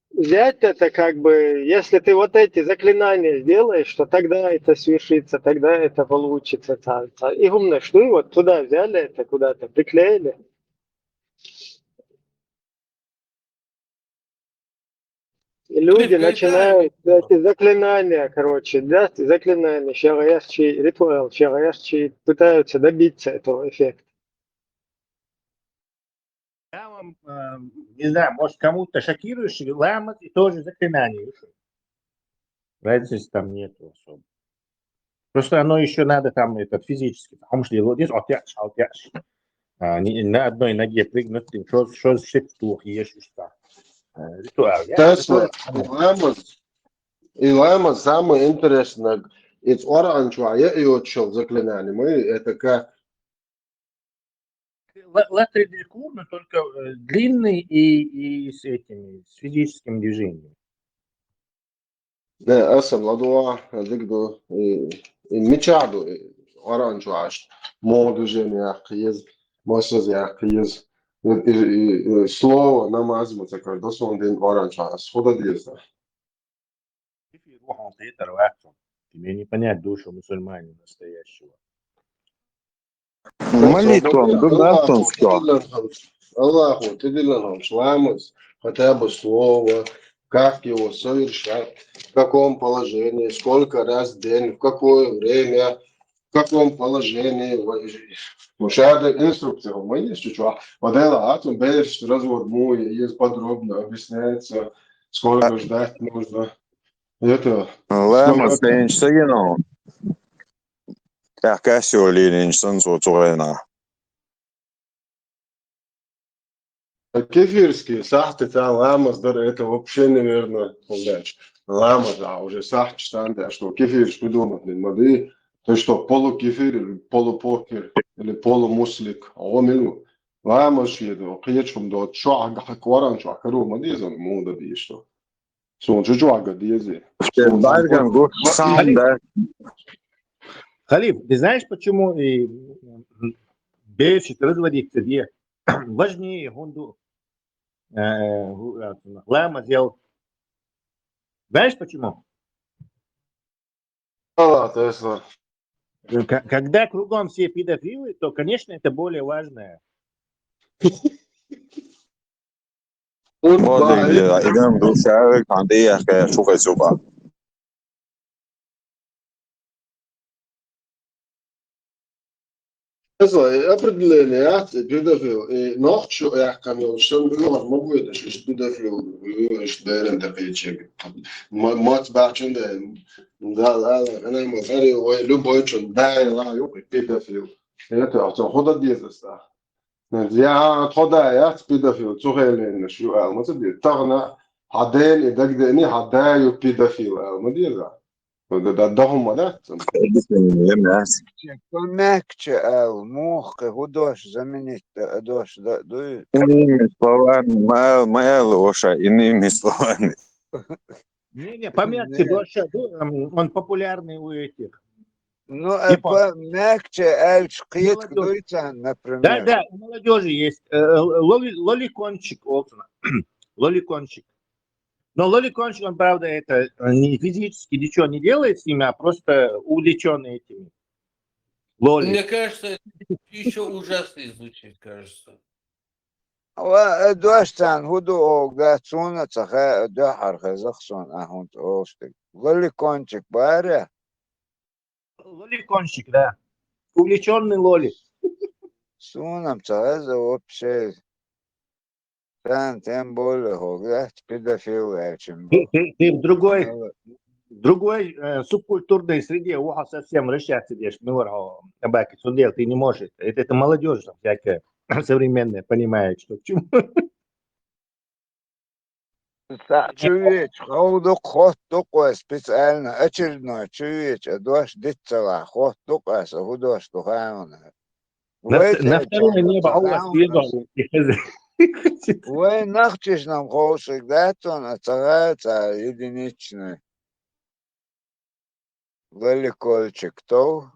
взять это как бы, если ты вот эти заклинания сделаешь, то тогда это свершится, тогда это получится. И умно, что и вот туда взяли это, куда-то приклеили. И люди начинают эти заклинания, короче, да, заклинания, шараящий ритуал, шараящий, пытаются добиться этого эффекта. Я вам, не знаю, может кому-то шокирующий ламат и тоже заклинание. Разницы там нету особо. Просто оно еще надо там этот физически. Потому что вот здесь на одной ноге прыгнуть, что плохо, есть что. Ритуал. Tesla, Илама самое интересное, это оранжевое и очень заклинание. Мы это как Латридикур, но только длинный и с этими, с физическим движением. Да, أصلا لدوا ذكره ميشادو أورانج واش موضوع جميع قيز مصر يا قيز слово намазма такое дословно оранж واش خدا ديزا. Рух это рваться. Тебе не понять душу мусульманина настоящего. Молитва, Аллаху, ты делаешь ламус, хотя бы слово, как его совершать, в каком положении, сколько раз в день, в какое время, в каком положении. Мушада инструкция, мы есть чуть-чуть. Вот это атом берешь развод мой, есть подробно объясняется, сколько ждать нужно. Это Lēma сколько... viņš sagino. Kas jau līniņš sansocojenā. Кефирские сахты, там ламас, это вообще, наверное, удача. Ламас, а уже сахт штанды, а что кефир, что думать, не моды, то что полукефир или полупокер или полумуслик, а он милу. Ламас, еду, киечком до чуага хакваран, чуакару, мадизан, муда бишту. Сон чуага диези. Халиф, ты знаешь, почему бешит разводиться где? Важнее гунду лама сделал. Знаешь почему? Когда кругом все педофилы, то, конечно, это более важное. Idem dušā, kā dijas, ka šūkai subā. Определение, педофил. И ночью я камил, что было, могу это, что педофил, что дерем такие мать бачен да, она ему говорит, любой чон, да, педофил. Это, а то хода дезеста. Я хода, я педофил, цухелен, что, ما تدري تغنى حدين يدقدقني حدايو بيدوفيل ما ديزا ده هم ده Мягче, мухи, гудош, заменить, дош, дуй. Иными словами, моя лоша, иными словами. Не, помягче, он популярный у этих. Ну, мягче, эльчкит, дуйцан, например. Да, у молодежи есть лоликончик, лоликончик. Но лоликончик, он, правда, это не физически ничего не делает с ними, а просто увлеченный этими. Лоли. Мне кажется, еще ужаснее звучит, кажется. دوشتن هدو اوگداتسون تخه دو حرخه زخصون اهونت اوستك лоликончик баря. Лоликончик, да. Увлеченный лоли. Сунам цаэза вообще. Тем более огдат педофил чем. Ты в другой субкультурной среде уха совсем расщаться сидишь, табаки, судел, ты не можешь. Это молодежь там всякая современная понимает, что к чему. Чуешь, ход только специально очередной чуешь, дождь дитцела, ход только худож тухаuna. На второе небо Аллах съездил. Вы нахчешь нам холшик, да, то нацарается единичный. Лоликольчик, кто?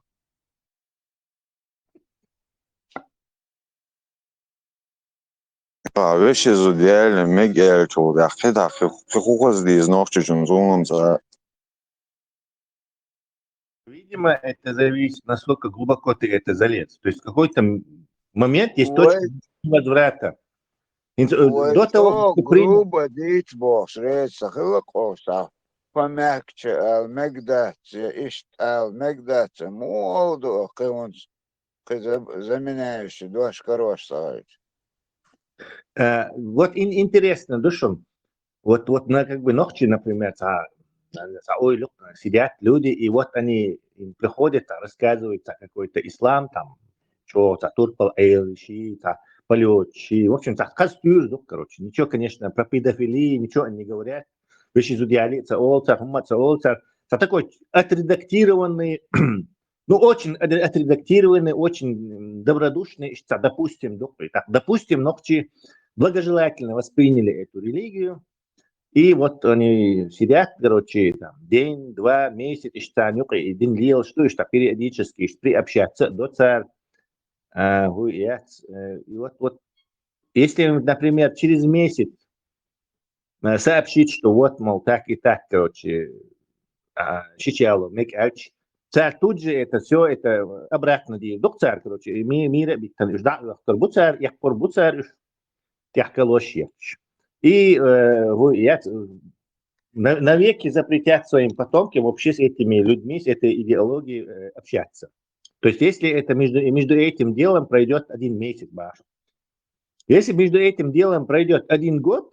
Вещи зудиально, мегель, чудо, хида, хухоз диз ночью чунзуном за. Видимо, это зависит, насколько глубоко ты это залез. То есть в какой-то момент есть точка возврата. До того, как ты грубо дичь бог, средства, хилокоса, помягче, мегдаться, мегдаться, молоду, заменяющий, дождь хорош ставить. Вот интересно, душом, вот на как бы ночи, например, сидят люди, и вот они им приходят, рассказывают какой-то ислам, там, что турпал эйлши, полетчи, в общем, кастюр, короче, ничего, конечно, про педофилию, ничего они не говорят, вещи зудиалица, олцар, хумаца, олцар, такой отредактированный, ну, очень отредактированный, очень добродушный, допустим, ногчи благожелательно восприняли эту религию, и вот они сидят, короче, там, день, два, месяц, и день лил, что периодически приобщаться до царь. И вот если, например, через месяц сообщить, что вот, мол, так и так, короче, щичало, мекач, царь тут же это все, это обратно делает. Док царь, короче, мира, ждал, царь, яхпор царь, тяхкалош. И навеки запретят своим потомкам вообще с этими людьми, с этой идеологией общаться. То есть, если это между этим делом пройдет 1 месяц, если между этим делом пройдет 1 год,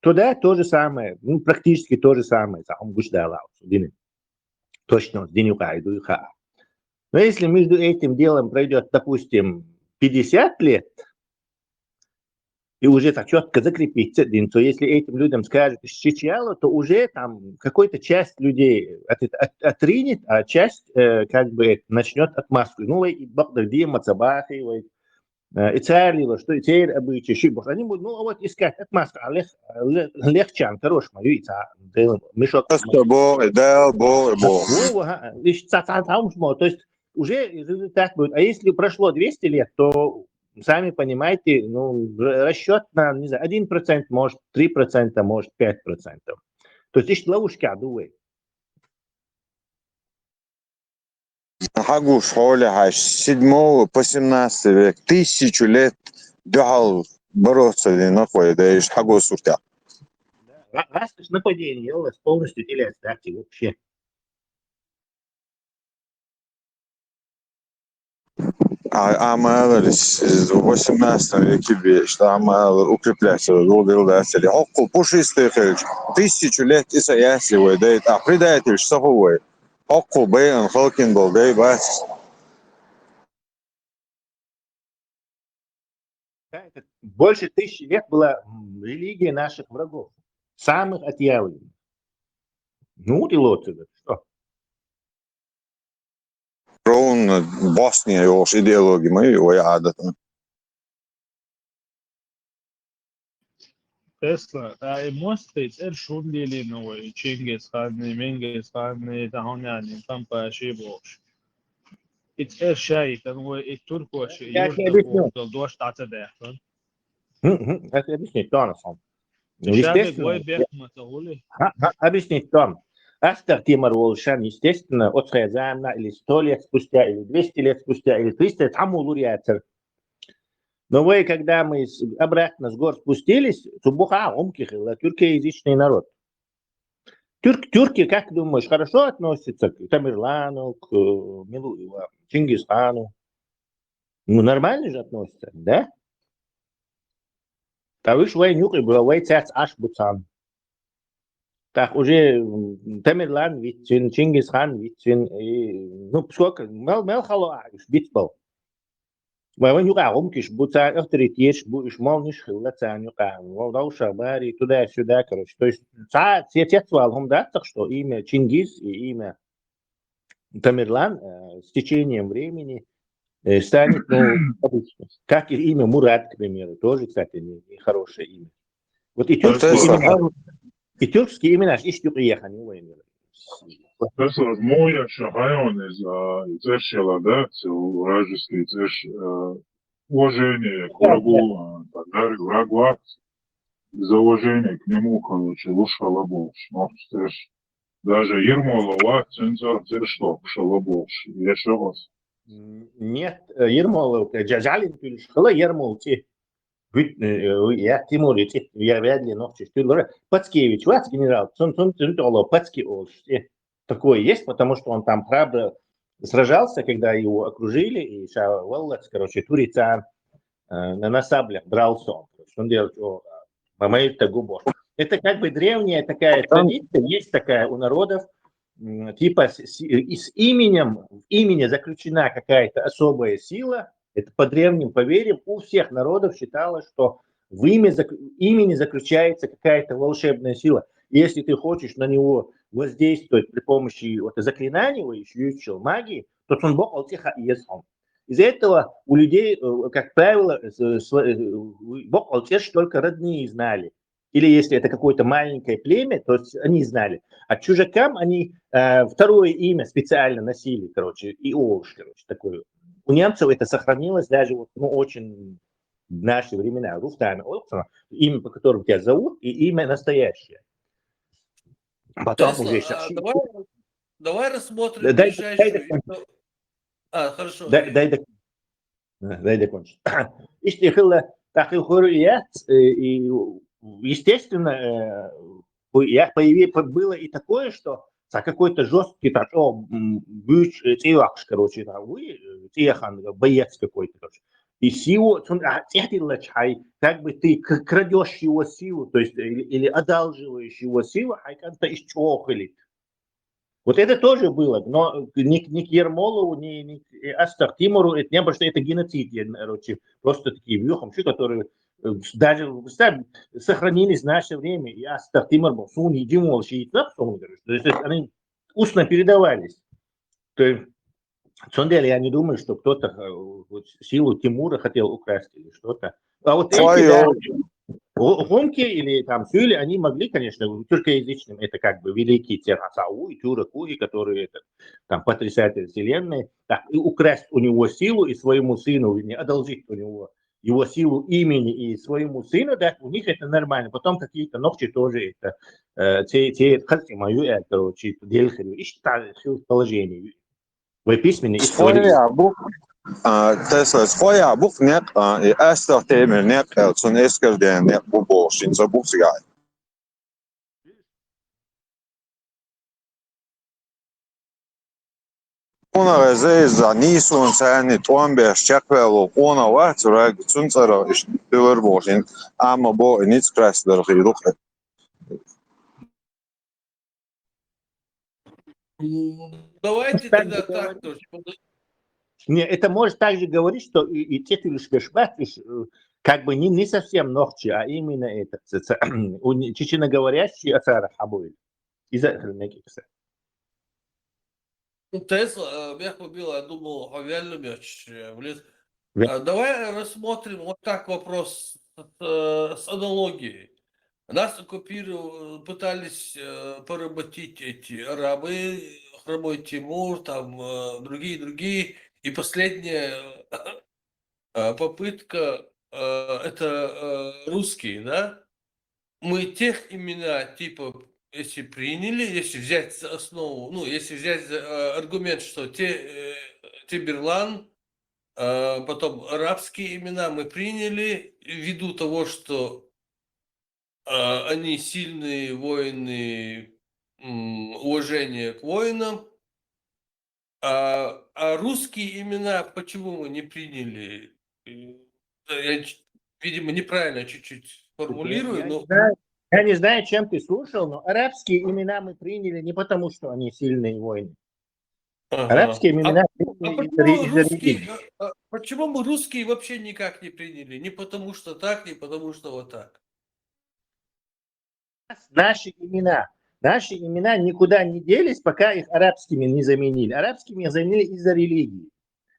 то да, то же самое, ну, практически то же самое. Точно, но если между этим делом пройдет, допустим, 50 лет, и уже так четко закрепится, то если этим людям скажут «щечало», то уже там какая-то часть людей отринет, а часть как бы начнет отмазку. Ну, и Багдадия, Мацабахи, и царь, что и теперь обычаи, они будут, ну, вот искать отмазку, а легче, хорош, мою, мешок. То есть уже результат будет. А если прошло 200 лет, то сами понимаете, ну, расчет на, не знаю, 1%, может 3%, может 5%. То есть есть ловушка, думаю. Хагу в школе, 7 по 17 век, 1000 лет дал бороться нахуй, да и хагу суртя. Раз нападение, у вас полностью теряется, так, вообще. Амалар в 18 веке, что амалар укрепляется, долгодатель. Около пушистых 1000 лет и саясливый, да и предатель, что хуй. Около бейн, холкин был, да и бас. Больше 1000 лет была религия наших врагов, самых отъявленных. Ну, и лоцевых, что? Ровно Босния его идеология, мы его ядатно. Tesla, most شغلی نوعی چینگز خانه منگز خانه دهانی تامپا شی باش. شاي تنو التركو شيء يرد دوش تعتدى. Это объяснить, то на самом. Объяснить, то. Астер Тимур Волшан, естественно, от Хазамна или 100 лет спустя, или 200 лет спустя, или 300, там улурятся. Но вы, когда мы обратно с гор спустились, то тюркоязычный народ. Тюрки, как думаешь, хорошо относятся к Тамерлану, к Чингисхану? Ну, нормально же относятся, да? А вы швейнюк и был царь Ашбуцан. Так уже Тамерлан Витчин, Чингисхан Витчин, ну, сколько, Мелхало Битбал. وين يقع كش بوتا اختريتيش بوش مالنش خلتان يقع ودوشة باري تدا سودا كروش то есть ساعات сетевалهم да так что имя Чингис и имя Тамерлан с течением времени станет, ну, обычно. Как и имя Мурат, к примеру, тоже, кстати, не хорошее имя. Вот и тюркские имена ищут ехать, не военные. Профессор, моя шахайон из Цершела, да, вражеский Церш, уважение к врагу, так далее, врагу, за уважение к нему, короче, лучше лобовш. Но Церш, даже Ермолова, Церш, шалобовш. Еще раз. Нет, Ермолов, Джалин, Шхала Ермолти. Я Тимур, я вряд ли ночью. Пацкевич, вас генерал, Пацкевич. Такое есть, потому что он там, правда, сражался, когда его окружили, и Шаваллац, короче, Турицан на саблях дрался он. Он делает, помоет губу. Это как бы древняя такая традиция, есть такая у народов, типа с именем, в имени заключена какая-то особая сила, это по древним поверьям у всех народов считалось, что в имени заключается какая-то волшебная сила. Если ты хочешь на него воздействовать при помощи заклинаний, еще магии, то он бог алтиха и есхом. Из-за этого у людей, как правило, бог алтиш только родные знали. Или если это какое-то маленькое племя, то они знали. А чужакам они второе имя специально носили, короче, Иош, короче, такое. У немцев это сохранилось даже вот, ну, очень в наши времена. Руфтами, имя, по которому тебя зовут, и имя настоящее. Потом Тесла, уже давай рассмотрим ближайшую. Хорошо. Дай докончить. Естественно, было и такое, что за какой-то жесткий, короче, боец какой-то, короче. И силу, как бы ты крадешь его силу, то есть или одалживаешь его силу, а как-то исчохали. Вот это тоже было, но ни к Ермолову, ни к Астар Тимуру это не было, что это геноцид, короче, просто такие вьюхомши, которые даже сохранились в наше время. И Астар Тимур был, суни, Димол, то есть они устно передавались. То есть, на самом деле, я не думаю, что кто-то силу Тимура хотел украсть или что-то. А вот эти, да, Гомки или там Сюли, они могли, конечно, тюркоязычным, это как бы великий Терасау и Тюракуи, которые это, там потрясатели вселенной, так, и украсть у него силу и своему сыну, не одолжить у него его силу имени и своему сыну, да, у них это нормально. Потом какие-то ногти тоже это, те мою, короче, дельхарю, и считали положение. Вы письменные истории. Tas skoja buknek i Ester Temelnek som eskeldenek bu borsin så buksigai. Ona rezey za nisun seni tombe şakvelo ona var rag tsuntsara iştiver borsin ama bu nits krasler khiduk. Давайте тогда так тоже. Не, это может также говорить, что и тетюшка как бы не совсем ногти, а именно это чеченоговорящие ацара хабуэль. Из-за Тесла, мягко убила, я думал, говяжий мяч влез. Давай рассмотрим вот так вопрос с аналогией. Нас оккупировали, пытались поработить эти арабы, Хромой Тимур, там другие. И последняя попытка это русские, да? Мы тех имена типа, если приняли, если взять за основу, ну, если взять за аргумент, что Тиберлан, потом арабские имена мы приняли ввиду того, что они сильные воины, уважение к воинам, а русские имена почему мы не приняли? Я, видимо, неправильно чуть-чуть формулирую, но... Я не знаю, чем ты слушал, но арабские имена мы приняли не потому, что они сильные воины. Ага. Арабские имена почему мы русские вообще никак не приняли? Не потому что так, не потому что вот так. Наши имена никуда не делись, пока их арабскими не заменили. Арабскими заменили из-за религии.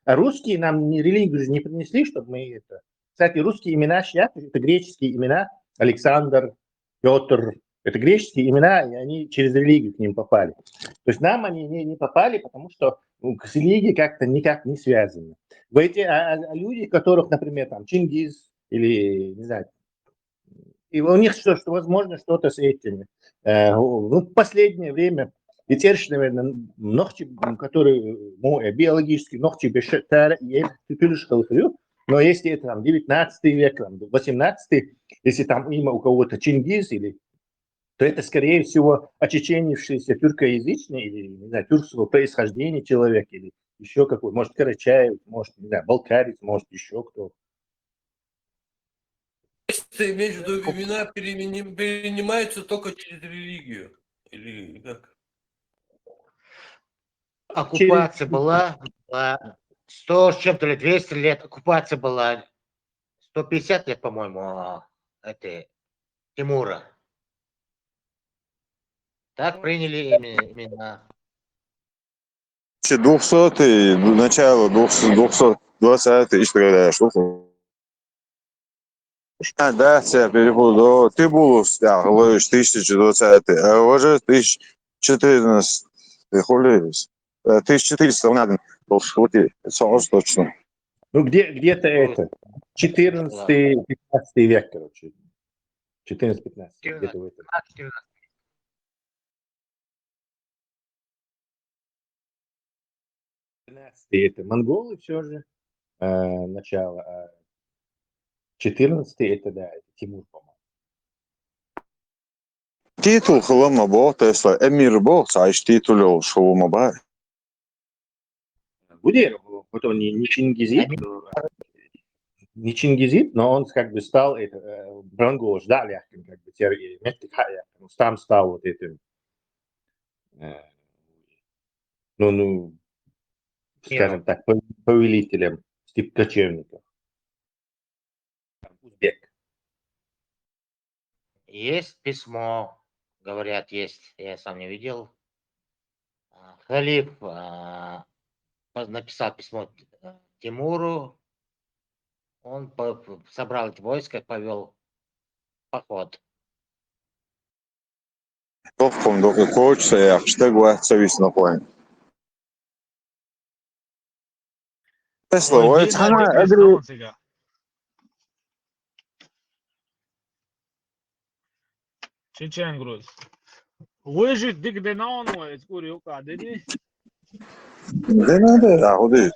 А русские нам религию же не принесли, чтобы мы это... Кстати, русские имена сейчас, это греческие имена. Александр, Петр. Это греческие имена, и они через религию к ним попали. То есть нам они не попали, потому что с религией как-то никак не связаны. Люди, которых, например, там Чингис или, не знаю, и у них возможно что-то с этими. В последнее время и теперь, наверное, ногти, которые биологические ногти бешетара, но если это там 19 век, 18, если там имя у кого-то Чингис, то это, скорее всего, очеченившийся тюркоязычный или, не знаю, тюркского происхождения человек, или еще какой, может, Карачаев, может, не знаю, балкарец, может, еще кто. Ты имеешь в виду, имена перенимаются только через религию? Или как? Оккупация была 100 с чем-то лет, 200 лет. Оккупация была 150 лет, по-моему, это Тимура. Так приняли имена. 200-й, начало 220-й, и тогда что? Да, я перепутал. Ты был, говоришь, 1020-й, а уже 1014, хулились. 1400 надо был шутить, это точно. Ну, где-то это, 14-15 век, короче. 14-15, где-то в этом. Это монголы все же, начало, а 14 это, да, это Тимур, по-моему. تيتول خلما بو تسلا أمير بو عايش تيتول شو ما بقى Будет, вот он не чингизит, но он как бы стал Бранго ждали, как бы теперь там стал вот этим, ну, скажем так, повелителем типа кочевников. Узбек. Есть письмо, говорят, есть, я сам не видел. Халиф написал письмо Тимуру, он собрал войско, повел поход. توقفهم دوك كوتش سيحشتاج واحد سويس نقوين تسلا وايد Войдина حما дикли أدري снова сега. Чечен груз. Выжить дик денон وايد كوري وقع ددي. ده أخذي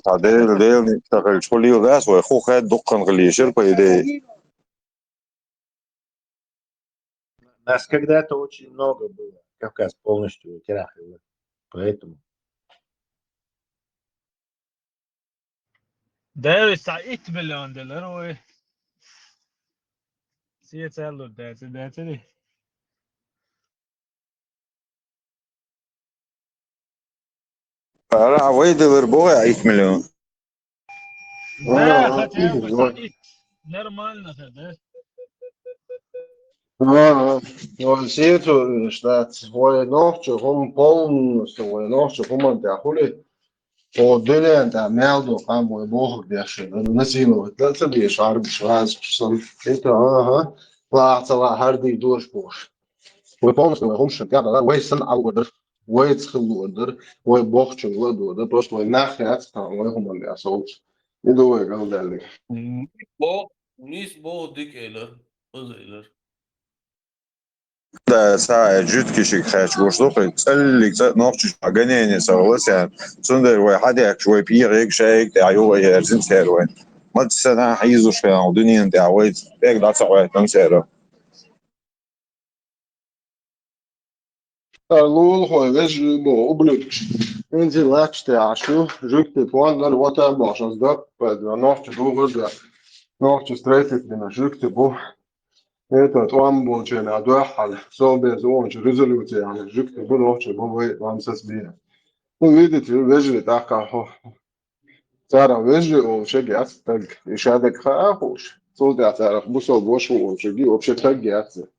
تعديل ديل تغير شولي وغاس ويخو خد دقن غليشر بيدي Нас когда-то очень много было. Кавказ полностью утеряхивал. Поэтому. ده ساعت بلون دلار و سيتالو داتي أنا ويد الربوع 8 مليون ده خاتم ساعت نورمال ده. Он сету, что свой ночь, он полный, свой ночь, он дохули. По деле это мелду, а мой бог бешен. Насилу, это беш арб шваз, что это ага. لا هردي دور بوش. ويبونس ما همش كذا ويسن أودر ويتخل ودر ويبوخش ودر بس ويناخيات كان ويهم اللي أصوت. يدوي قال ذلك. Nis bo dik eyler. Öz eyler. ده ساعة جد كشك خاش وشلوقي تسألك نوخش عجنين سوالس يعني سندر واحد يك شوي بيغيك شايك دعيوه يرزين سيروين ما تسنا حيزو شيء ودنيا دعويت بيك دعت سوالس تنسيرو لول هو ويج بو أبلغ. إنتي لاتش تعشوا جوكت بوان لر وتا باشز دب بعد نوخش دوغر نوخش ستريتت لنا جوكت بو. Это твам болче на дуахал, собе зон резолюция, يعني جوكت بو نوخش بو وام سسبيه. Ну видите, вежли така хо. Цара вежли о шегят так ишадек хахуш. Солда цара бусо бошу о шеги вообще так гяцы.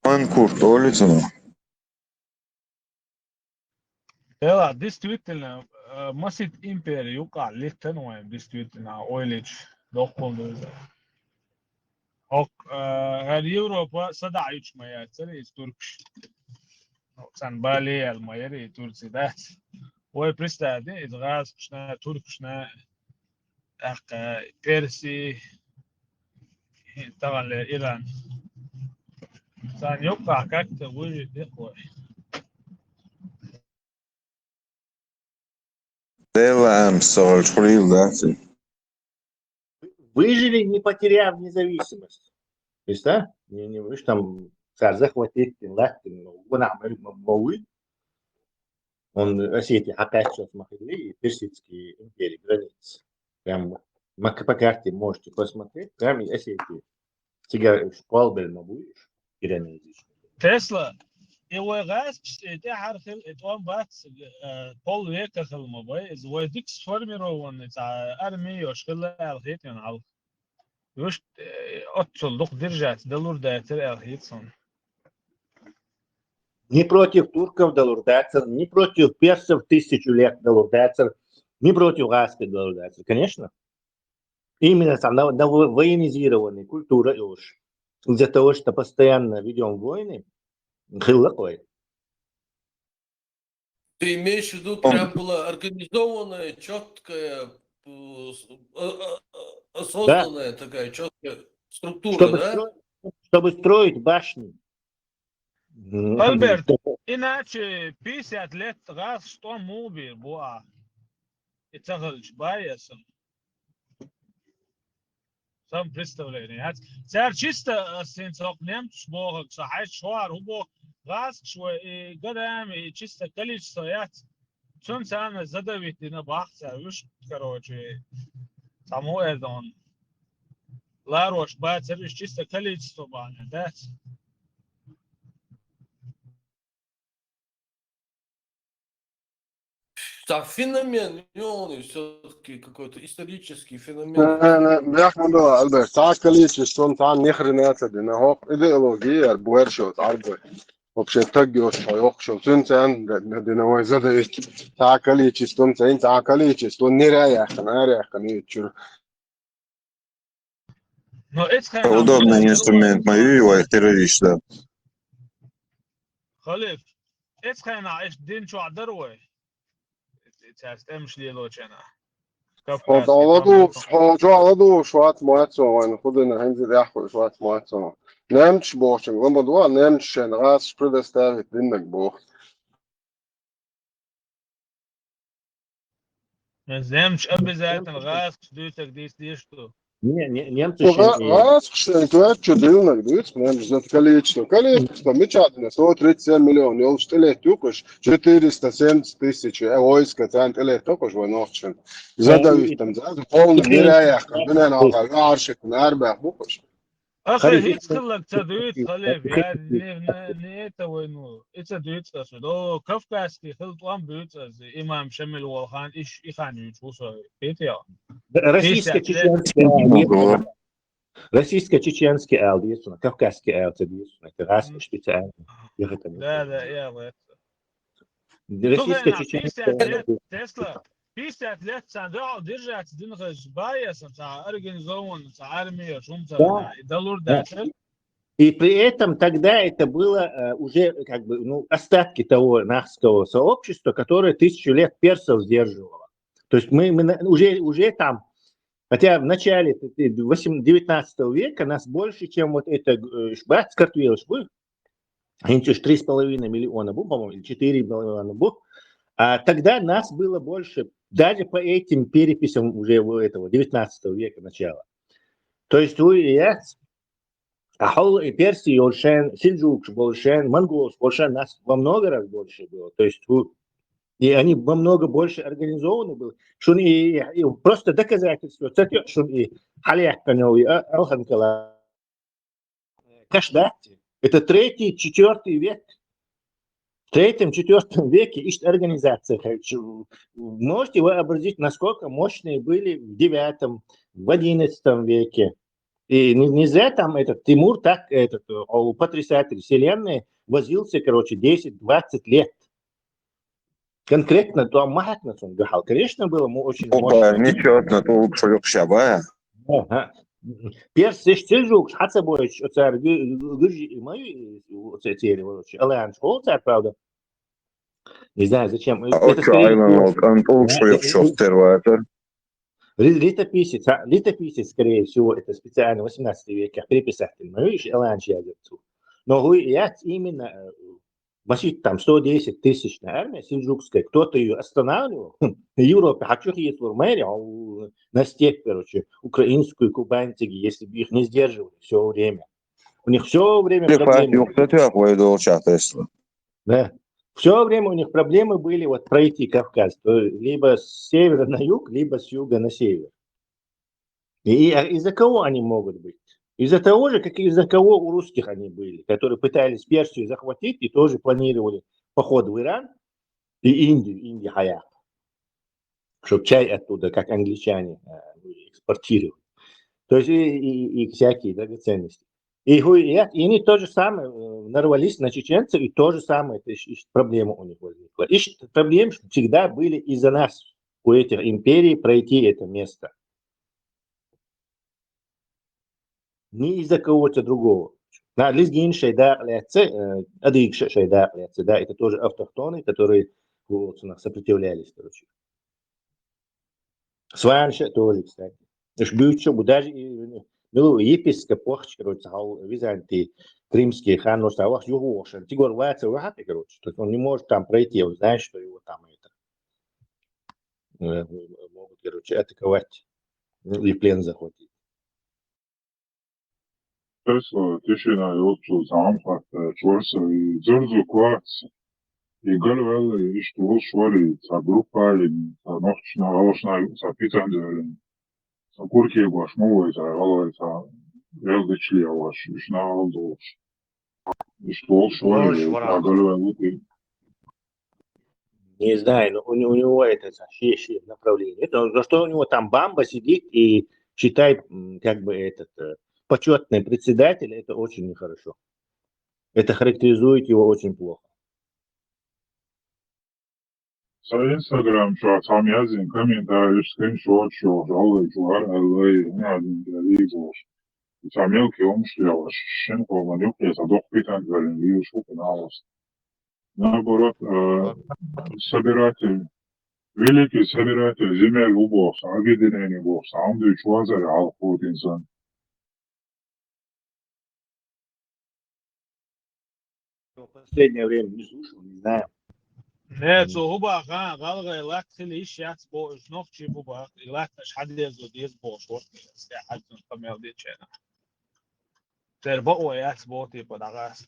Манкур толицу يلا действительно مسجد إمبيري يقع ليختنوين действительно أويليش دوقون och här i Europa صدع يجمعات سري تركش سان بالي الميري تركي ده وبريستا دي إدغاز شنا تركشنا أخ بيرسي طبعا لإيران سان يقع كاكتا وجد دقوة ديلا أم سوال شريل داتي Выжили, не потеряв независимость. То есть, да? Не вы там захватить Латин, он Мауи, он Осетия, Хакасия, Махали, Персидские империи, границы. Прям по карте можете посмотреть, прям Осетия. Сега Шпалбель, Мауи, границы. تسلا يوغاس تي حرخل اتوان بات بول ويكا خلمباي از ويديكس فورميرون تاع ارمي يوشكل الخيط ينعل يوش اتصلق درجات دلور داتر الخيطсон. Не против турков долурдаться, не против персов 1000 лет долурдаться, не против гаски долурдаться, конечно. Именно там на военизированной культуре уж. Из-за того, что постоянно ведем войны, хиллакой. Ты имеешь в виду, прям была организованная, четкая, осознанная такая четкая структура, да? Чтобы строить башни. Альберт, иначе 50 лет раз что муби буа. И цагалч байяса. сам представление. Цар чисто сенсок немц бог сахай швар убо газ швы и годам и чисто количество я чем сам задавить на бахца, уж короче само это он ларош бацер чисто количество баня, да? Да, феномен, он все-таки какой-то исторический феномен. بيحملوا Albert ساعات количество ساعات نخرنات دينا هو إيديولوجية بويرشوت عربي وبشتجوا شيوخ شو سنتين دينا ويزاد ساعات количество ساعات количество نرايح كنيتشر Но это Удобный инструмент моего и террориста. خليف это наш день что даруй. تستمش لي لو كنا على شوية مواتسو وين خدنا هنزل يحكوا شوية مواتسو نمتش بوش لما دوا نمتش نغاس شبرد استاذ دينك بوش زمش أبي ذات الغاز دوتك دي что Немцы غاس شنكوات شو دينك دوت نمتش ذات количество مечатно 137 миллионов يوم штеле тюкош 470 тысяч войска цент эле токош войновчен задавить там за полный нереях كنا ناقل عارشك ناربع بوكش أخي هيك خلك تدويت خليف يعني نيتا وينو إتا دويت كسودو كفكاسكي خلط وان بيوت إمام شمل والخان إيش إخاني يشوفه بيتيا Российско-чеченский эл, кавказский эл, это раз специально. Да, я вот. Российско-чеченский Тесла. 50 лет сандал держать динхаш байясом за организованную армию шумца далур дата. И при этом тогда это было уже как бы остатки того нахского сообщества, которое 1000 лет персов сдерживало. То есть мы уже там, хотя в начале 19 века нас больше, чем вот это шбат скартуелш был, они 3,5 миллиона был, по-моему, или 4 миллиона был, а тогда нас было больше, даже по этим переписям уже этого 19 века начала. То есть Персии, Олшен, Сельджук, Болшен, Монгол, Болшен, нас во много раз больше было. То есть и они во много больше организованы были. Что и просто доказательство. Что и Халяканов, и Алханкала, Кашдати. Это 3-4 век. В 3-4 веке есть организация. Можете вообразить, насколько мощные были в 9, в 11 веке. И не зря там этот Тимур так, потрясатель вселенной, возился, 10-20 лет. Конкретно то Махатнас он гахал. Конечно, было очень мощно. Ничего, на то лучше шабая. Перс Сельджук, Хацабович, царь Гыржи и мои цели, Алан Школ, царь, правда. Не знаю, зачем. Это Летописец, скорее всего, это специально 18 веке, приписатель. Алан Шиагерцу. Но именно там 110 тысячная армия сельджукская, кто-то ее останавливал. В Европе, хочу есть в Урмере, на степь, украинскую, кубанцики, если бы их не сдерживали все время. У них все время проблемы. Да. Все время у них проблемы были пройти Кавказ. Либо с севера на юг, либо с юга на север. И из-за кого они могут быть? Из-за того же, как и из-за кого у русских они были, которые пытались Персию захватить и тоже планировали поход в Иран и Индию Хаях, чтобы чай оттуда, как англичане, экспортировали. То есть и всякие драгоценности. И они то же самое нарвались на чеченцев, и то же самое проблема у них возникла. И проблемы всегда были из-за нас, у этих империй, пройти это место. Не из-за кого-то другого. Лезгин шейда ляцы, адик шейда ляцы, да, это тоже автохтоны, которые сопротивлялись, Сванша тоже, кстати. Шбючо, даже епископ, Византий, крымский хан, но стал Югошин. Тигор Ваца, он не может там пройти, он знает, что его там могут, атаковать и плен захватить. Tesla tiešām jūtu zāmpat čorsa i dzurdzu klāts. I galu vēl ištu švari sa grupāļi, sa nošķinā valšanā, sa pitandēļi, sa kurkiegoš mūvai, sa valai, sa елдичļievoš, iš naudoš. Ištu švari, sa galu vēl Не знаю, но у него это шире направление. Это за что у него там Бамба сидит и считает, как бы этот почетный председатель, это очень нехорошо. Это характеризует его очень плохо. Sa Instagram šo sam jāzina komentārus, screenshot šo žalīšu ar LA, jāzina rīzos. Sa milki umšļauš, šenko man jukies, a dok pitandēļi vīrus upinālas. Наоборот, собиратель, великий собиратель земель убов, объединений убов, Андреевич Лазарь Алпутинсон. В последнее время не слушал, не знаю. Нет, هو كان غلغة لا تخلي إيش يحسبه إيش نفسي هو لا مش حد يزود يزبط شو حد نقمر دي شيء. تربو يحسبه تبى دعاس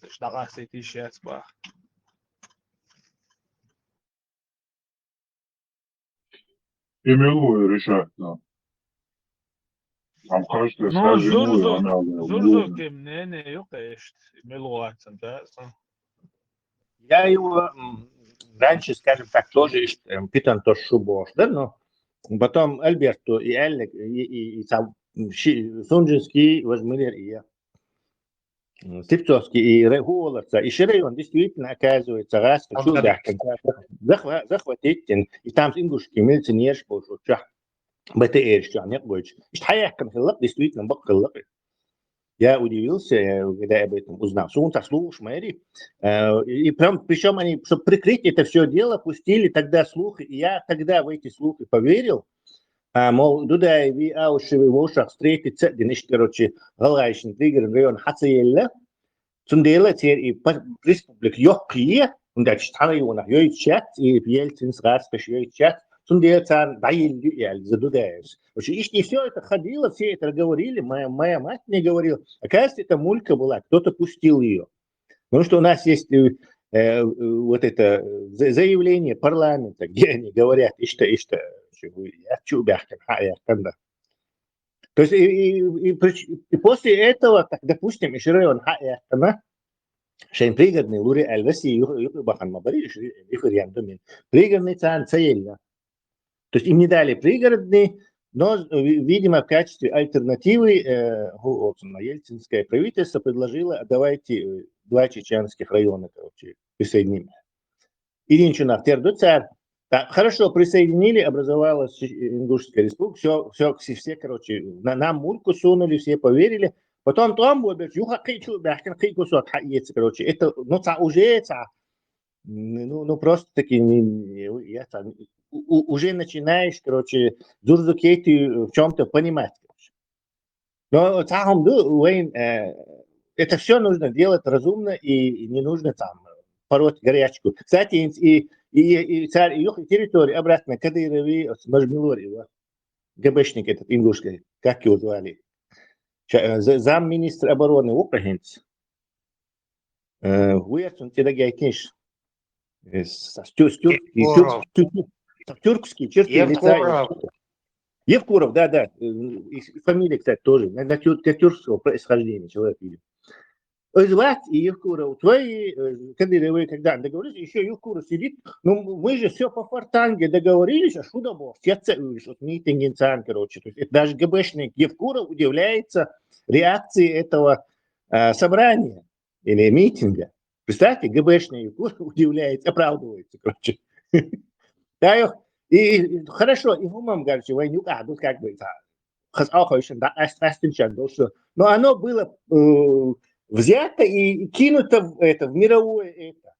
تيش يحسبه. И милую решать, да. Там каждый скажет, Зурзу кемнене юкешт милуат да. Я его раньше, скажем так, тоже питан то шубош, да, но потом Альберту и Эллик и Сунжинский возьмили и Степцовский и Регуловца. И Ширей, он действительно оказывается раз, захватить, и там ингушский милиционер, что БТР, что нет больше. Действительно, бокал. Я удивился, когда я об этом узнал. Сунта слух, мэри. И причем они, чтобы прикрыть это все дело, пустили тогда слухи. И я тогда в эти слухи поверил. Мол, туда ви аушевый в ушах встретиться, диниш, короче, галайшин триггер район Хацаелла. Цундела теперь и республик Йоккие, und der Stadion Jöitschat, и Ельцинс Распеш Jöitschat, Цундела цан даил Юэль, задудаешь. И не все это ходило, все это говорили, моя мать мне говорила. Оказывается, это мулька была, кто-то пустил ее. Потому что у нас есть вот это заявление парламента, где они говорят, то есть и после этого, так, допустим, еще район шейн пригодный лури Эльваси Юхбахан Мабариш, пригодный цан Цаельна. То есть им не дали пригородный, но, видимо, в качестве альтернативы ельцинское правительство предложило, давайте 2 чеченских района, короче, присоединим. И ничего на Тердуцар. Хорошо, присоединили, образовалась Ингушская республика, все, короче, нам мульку сунули, все поверили. Потом там будет, короче, это, ну, просто таки, уже начинаешь, короче, дурзукети в чем-то понимать. Но это все нужно делать разумно и не нужно там пороть горячку. Кстати, и территория обратно, Кадырови, Мажмилори, ГБшник этот ингушский, как его звали? Замминистра обороны Украинец. Уэртон Тедагайтниш. Тюркский, черты лица. Евкуров, да. Фамилия, кстати, тоже. На тюркского происхождения человек видит. Звать и Евкуров. Твои, Кадыровы, когда договорились, еще Евкуров сидит. Ну, мы же все по фортанге договорились, а что добро? Все митинги, короче. То есть, даже ГБшник Евкуров удивляется реакции этого собрания или митинга. Представьте, ГБшник Евкуров удивляется, оправдывается, короче. Да, и хорошо, и в умом, короче, войну, тут как бы, но оно было взято и кинуто в мировое это.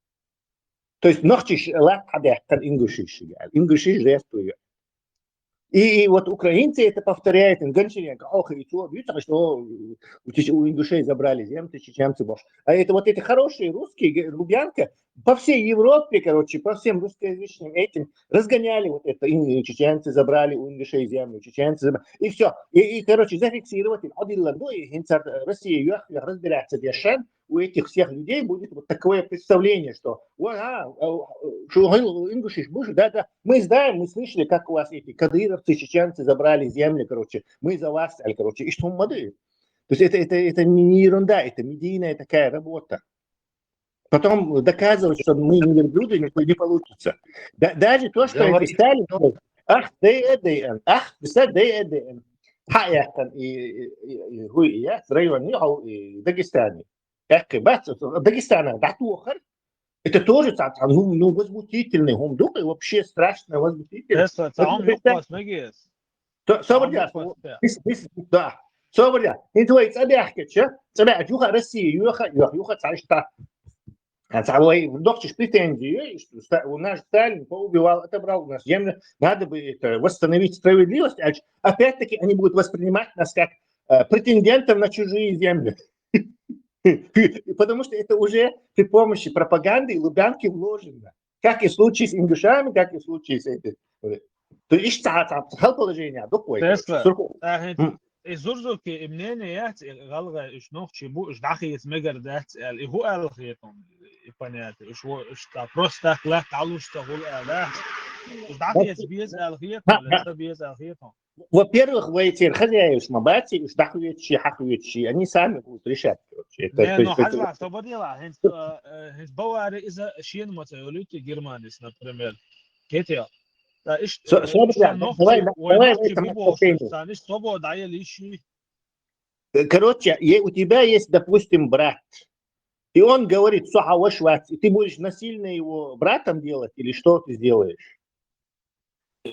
То есть, ночиш лак хадяхтан ингушиш, ингушиш жестует. И вот украинцы это повторяют, ингуши, ох, и что, видите, что у ингушей забрали землю, чеченцы больше. А это вот эти хорошие русские, Лубянка, по всей Европе, короче, по всем русскоязычным этим разгоняли вот это. И чеченцы забрали у ингушей землю, чеченцы забрали. И все. И короче, зафиксировать. Россия разбираться, дешен. У этих всех людей будет вот такое представление, что ингуши, да, мы знаем, мы слышали, как у вас эти кадыровцы, чеченцы забрали земли, короче, мы за вас, короче, и что мы. То есть это не ерунда, это медийная такая работа. Потом доказывать, что мы не верблюды, не получится. Даже то, что они писали, и Дагестане. Дагестана, это тоже ну, возмутительный гумдук, и вообще страшно возмутительный. Да. Собря. И твои царяхи, юха России, юха царьшта. А царой вдохчешь претензии, что наш Сталин поубивал, отобрал у нас землю, надо бы это восстановить справедливость. Опять-таки они будут воспринимать нас как претендентов на чужие земли. Потому что это уже при помощи пропаганды и Лубянки вложено. Как и в случае с ингушами, как и в случае с этим. То есть положение такое. Изурзуки мнение галга ишнох чебу ждахи мегардат هو الخيطون понятно что просто لا تعالوا اشتغل لا ждахи بيز الخيطون لا بيز الخيطون. Во-первых, вы эти хозяева мабати, ждахующие, хахующие, они сами будут решать. Ну, حاجة صبريلا هنس بواري إذا شيء ما تقوليت جرمانيس например كتير Короче, у тебя есть, допустим, брат, и он говорит, и ты будешь насильно его братом делать, или что ты сделаешь?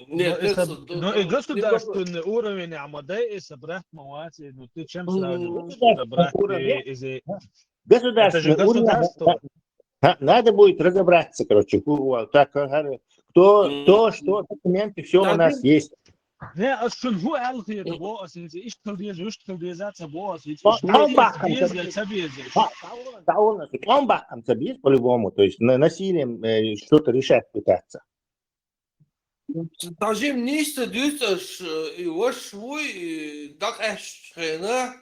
Нет, но и государственный уровень амадейс брат мавати, ну ты чем сравниваешь? Государственный уровень. Надо будет разобраться, короче, так, кто, что, документы, все у нас есть. Не, а что هو الخير هو أصلاً إيش توديه إيش توديه ذات سبوة Он бахом забьет по-любому, то есть насилием что-то решать пытаться. Тажим нiste düsters was свой так эшхена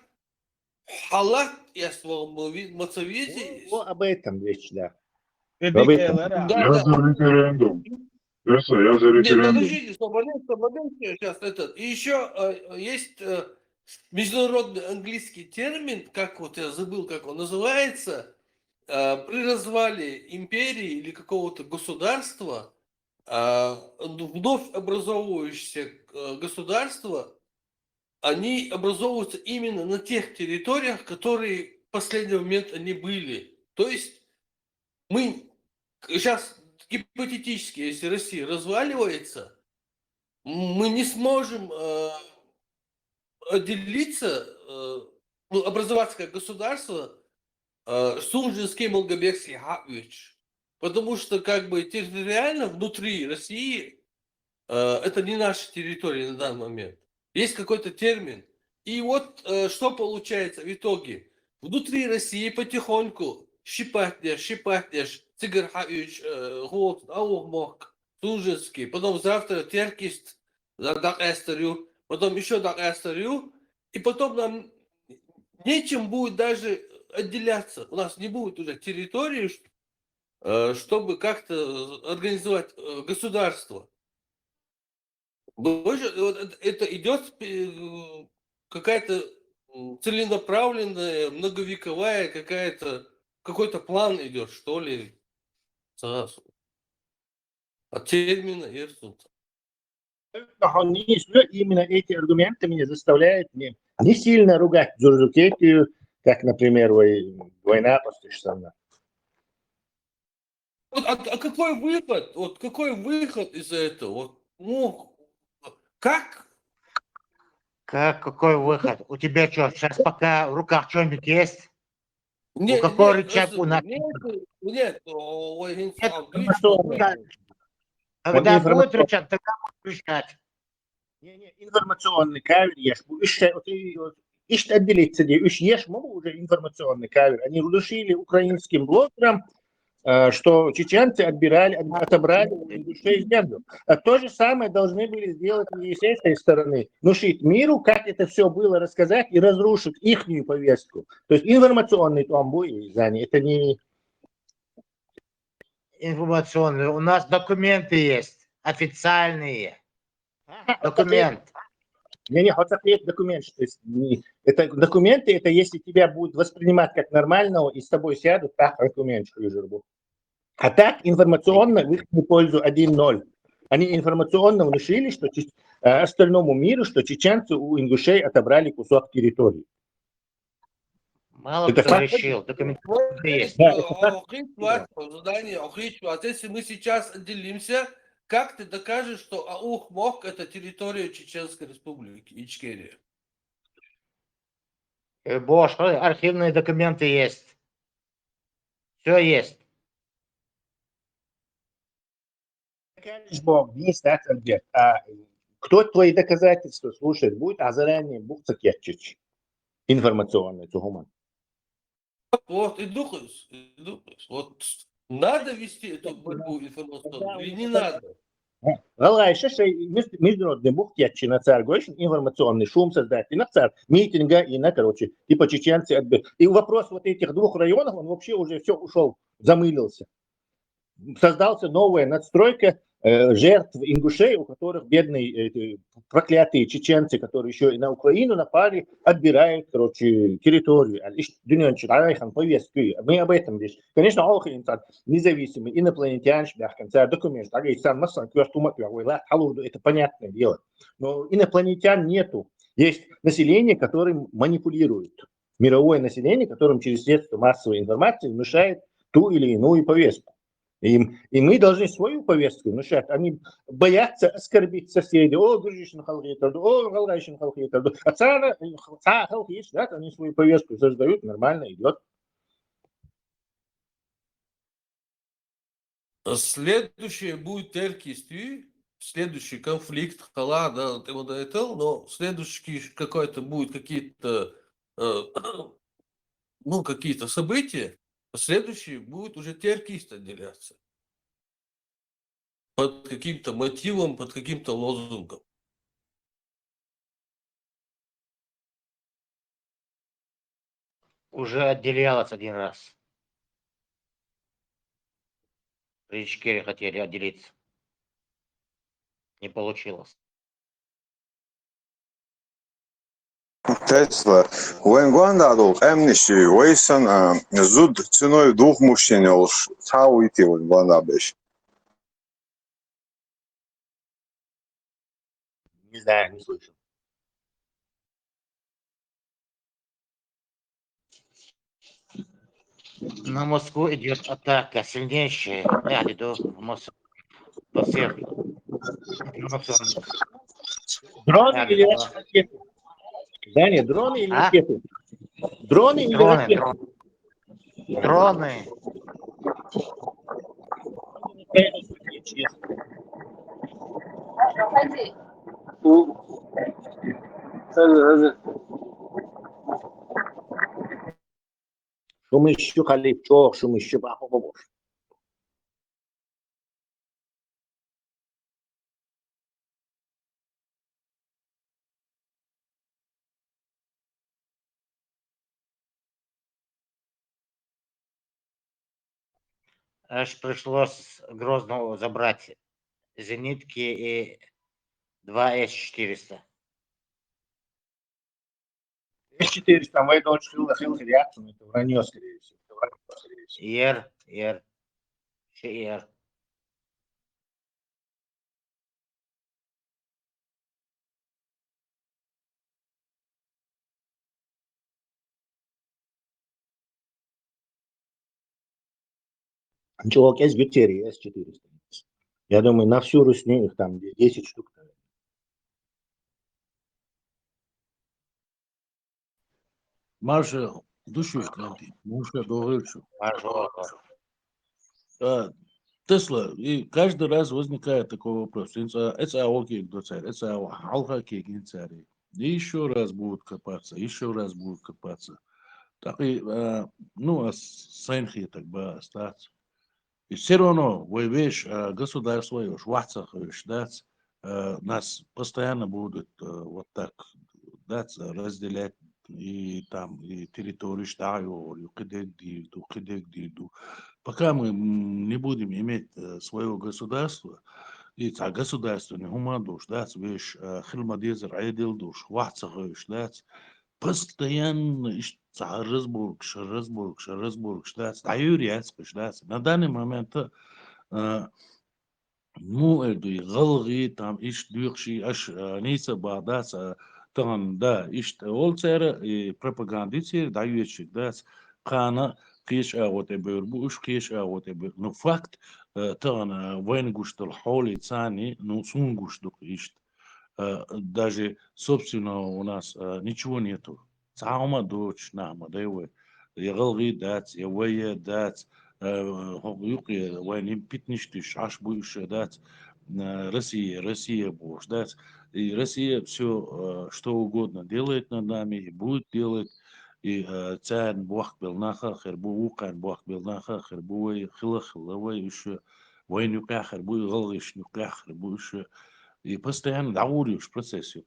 халат ясно мацавити. Об этом речь, да. Я за референдум. Я за референдум. Подождите, свободен сейчас этот. И еще есть международный английский термин, как вот я забыл, как он называется, при развале империи или какого-то государства, вновь образовывающиеся государства, они образовываются именно на тех территориях, которые в последний момент они были. То есть мы сейчас гипотетически, если Россия разваливается, мы не сможем отделиться, образоваться как государство Сунжинский, Молгобекский, Хавич. Потому что как бы территориально внутри России это не наша территория на данный момент. Есть какой-то термин. И вот что получается в итоге. Внутри России потихоньку Шипатнеш, Цигар Хавич, Голд, Аухмок, Сунжинский, потом завтра Теркист, Дак-Эстерю, потом еще Дак-Эстерю, и потом нам нечем будет даже отделяться. У нас не будет уже территории, чтобы как-то организовать государство. Это идет какая-то целенаправленная, многовековая какой-то план идет, что ли, от термина Ирсунца. Именно эти аргументы меня заставляют не сильно ругать Джурджукетию, как, например, война после А какой выход? Вот какой выход из этого? Как? Какой выход? У тебя что, сейчас пока в руках что-нибудь есть? Нет, какой рычаг у нас? Нет, когда будет рычаг, тогда будет кричать. Не, информационный кавер ешь. Ишь отделиться, ишь ешь, могу уже информационный кавер. Они внушили украинским блогерам, что чеченцы отобрали у ингушей землю. А то же самое должны были сделать и с этой стороны. Внушить миру, как это все было, рассказать и разрушить ихнюю повестку. То есть информационный там будет, это не... Информационный. У нас документы есть. Официальные. Документ. Не, хоть есть документ, что это документы, это если тебя будут воспринимать как нормального и с тобой сядут, так документ, что я живу. А так информационно в их пользу 1-0. Они информационно внушили, что остальному миру, что чеченцы у ингушей отобрали кусок территории. Мало Это кто факт. решил. Документы есть. Да, это факт. Вот если сейчас отделимся, как ты докажешь, что Аух-Мох это территория Чеченской Республики, Ичкерия? Бош, архивные документы есть. Все есть. Бог, есть ответ. А кто твои доказательства слушает, будет, а заранее будет закетчить информационный тугуман. Вот, и духаюсь. Вот надо вести эту борьбу информационную или не надо? Галайша, международный бухтячий на царь Гойшин, информационный шум создать и на царь митинга, и на, короче, типа чеченцы. И вопрос вот этих двух районов, он вообще уже все ушел, замылился. Создался новая надстройка жертв ингушей, у которых бедные проклятые чеченцы, которые еще и на Украину напали, отбирают, короче, территорию. Мы об этом здесь. Конечно, независимый инопланетян, документ, это понятное дело. Но инопланетян нету. Есть население, которым манипулируют. Мировое население, которым через средства массовой информации внушает ту или иную повестку. И мы должны свою повестку внушать. Они боятся оскорбить соседей. О, Гуржишин Халхитарду, о, Галайшин Халхитарду. А цара Халхич, да, они свою повестку создают, нормально идет. Следующее будет теркистый, следующий конфликт, хала, да, но следующий какой-то будет какие-то, какие-то события, следующий будет уже теркист отделяться. Под каким-то мотивом, под каким-то лозунгом. Уже отделялось один раз. При Ичкере хотели отделиться. Не получилось. Tesla. Уэнгуандадул эмниши уэйсон зуд ценой двух мужчин уж цау идти вот бландабеш. Не знаю, не слышал. На Москву идет атака сильнейшая. Я иду в Москву. По северу. Дроны или ракеты? Да, нет, дроны или ракеты? Дроны или ракеты? Дроны. Шум еще халипчок, шум еще бахобош. Аж пришлось Грозного забрать зенитки и 2 С-400. С-400, там война очень реакцию, это вранье, скорее всего. Ир. Чувак, есть Гютерии, С-400. Я думаю, на всю Русню их там 10 штук. Маршал, душу, Маша, говорил, что. Мажор. Да, Тесла, и каждый раз возникает такой вопрос. Это окей, доцарь, это алха кегинцари. И еще раз будут копаться, еще раз будут копаться. Так и, ну, а сайнхи так бы остаться. И все равно, вы видишь, государство, шварцах, нас постоянно будут вот так разделять и там и территорию штаю, и пока мы не будем иметь своего государства, и государство не гумандуш, видишь, хилмадезер, айдилдуш, вацахович, постоянно Разбург, на данный момент ну, это и галги, там, иш дюхши, аш ниса бадас, там, да, иш олцера, и пропагандиции, дающих, да, кана, киш вот эбербу, уж киш вот эбер. Ну, факт, там, войн гуштал холи цани, ну, сун гуштук иш. Даже, собственно, у нас ничего нету. Саума дочь, нама, да, его. Я галги дать, я вая дать, юки, войны питништиш, аж будешь дать. Россия будешь дать. И Россия все, что угодно делает над нами и будет делать. И царь бог был наха, хербу укан бог был наха, хербу хилах, лавай еще. Войну кахер, будет галгиш, нюкахер, будет еще. И постоянно дауришь в процессе.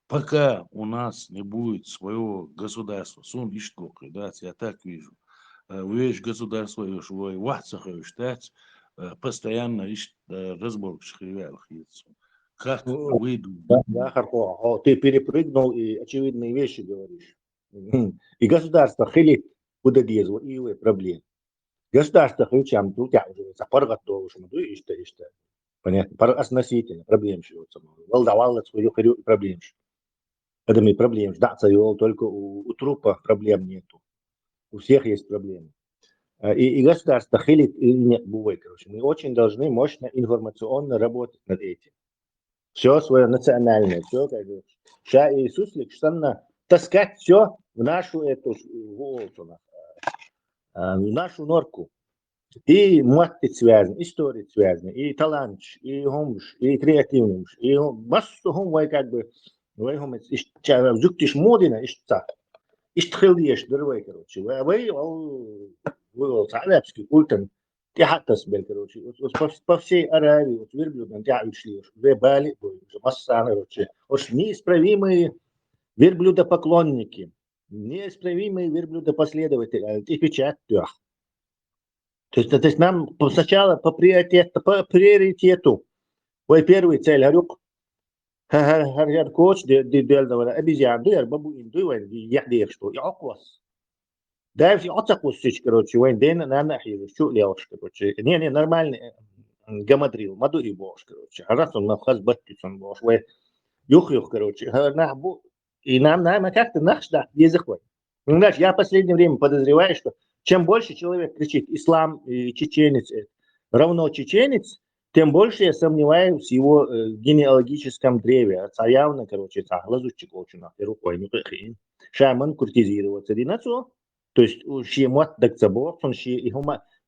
Пока у нас не будет своего государства, сон ишток, да, я так вижу. Вещь государство, вы вацахаешь, да, постоянно разбор шхривялых яйцо. Как вы думаете? Да, Харко, ты перепрыгнул и очевидные вещи говоришь. И государство хилит удадезу и вы проблем. Государство хилчам тут я уже запаргат должен, ну и что. Понятно. Относительно проблем чего волдовал свою проблем. Это мы проблем. Да, только у трупа проблем нету. У всех есть проблемы. И государство хилит или нет бывает, короче. Мы очень должны мощно информационно работать над этим. Все свое национальное, все как бы. Ша Иисус лично таскать все в нашу эту в нашу норку. И мотти связан, и история связана, и талант, и гомш, и креативность, и массу гомвай как бы, вы гомец, зуктиш модина, ишта, иштхилдеш, дорвай, короче, вы арабский культан, тяхатас бел, короче, по всей Аравии, вот верблюдам тяхушли, вы бали, уже масса, короче, уж неисправимые верблюдопоклонники, неисправимые верблюдопоследователи, их печать тях. То есть нам сначала по приоритету, первый цель, говорю, коч, обезьян, бабу инду, я что, я оквас. Да, все отцакусич, короче, войн день на нахер, что левш, короче, не нормальный гамадрил, мадури бош, короче, а раз он на вхаз баттицон бош, вы юх, короче, нахбу, и нам как-то наш, да, язык. Знаешь, я в последнее время подозреваю, что чем больше человек кричит «ислам» и «чеченец» равно «чеченец», тем больше я сомневаюсь в его генеалогическом древе. Отца явно, короче, лазутчик очень рукой не прихин. Шаман куртизироваться. То есть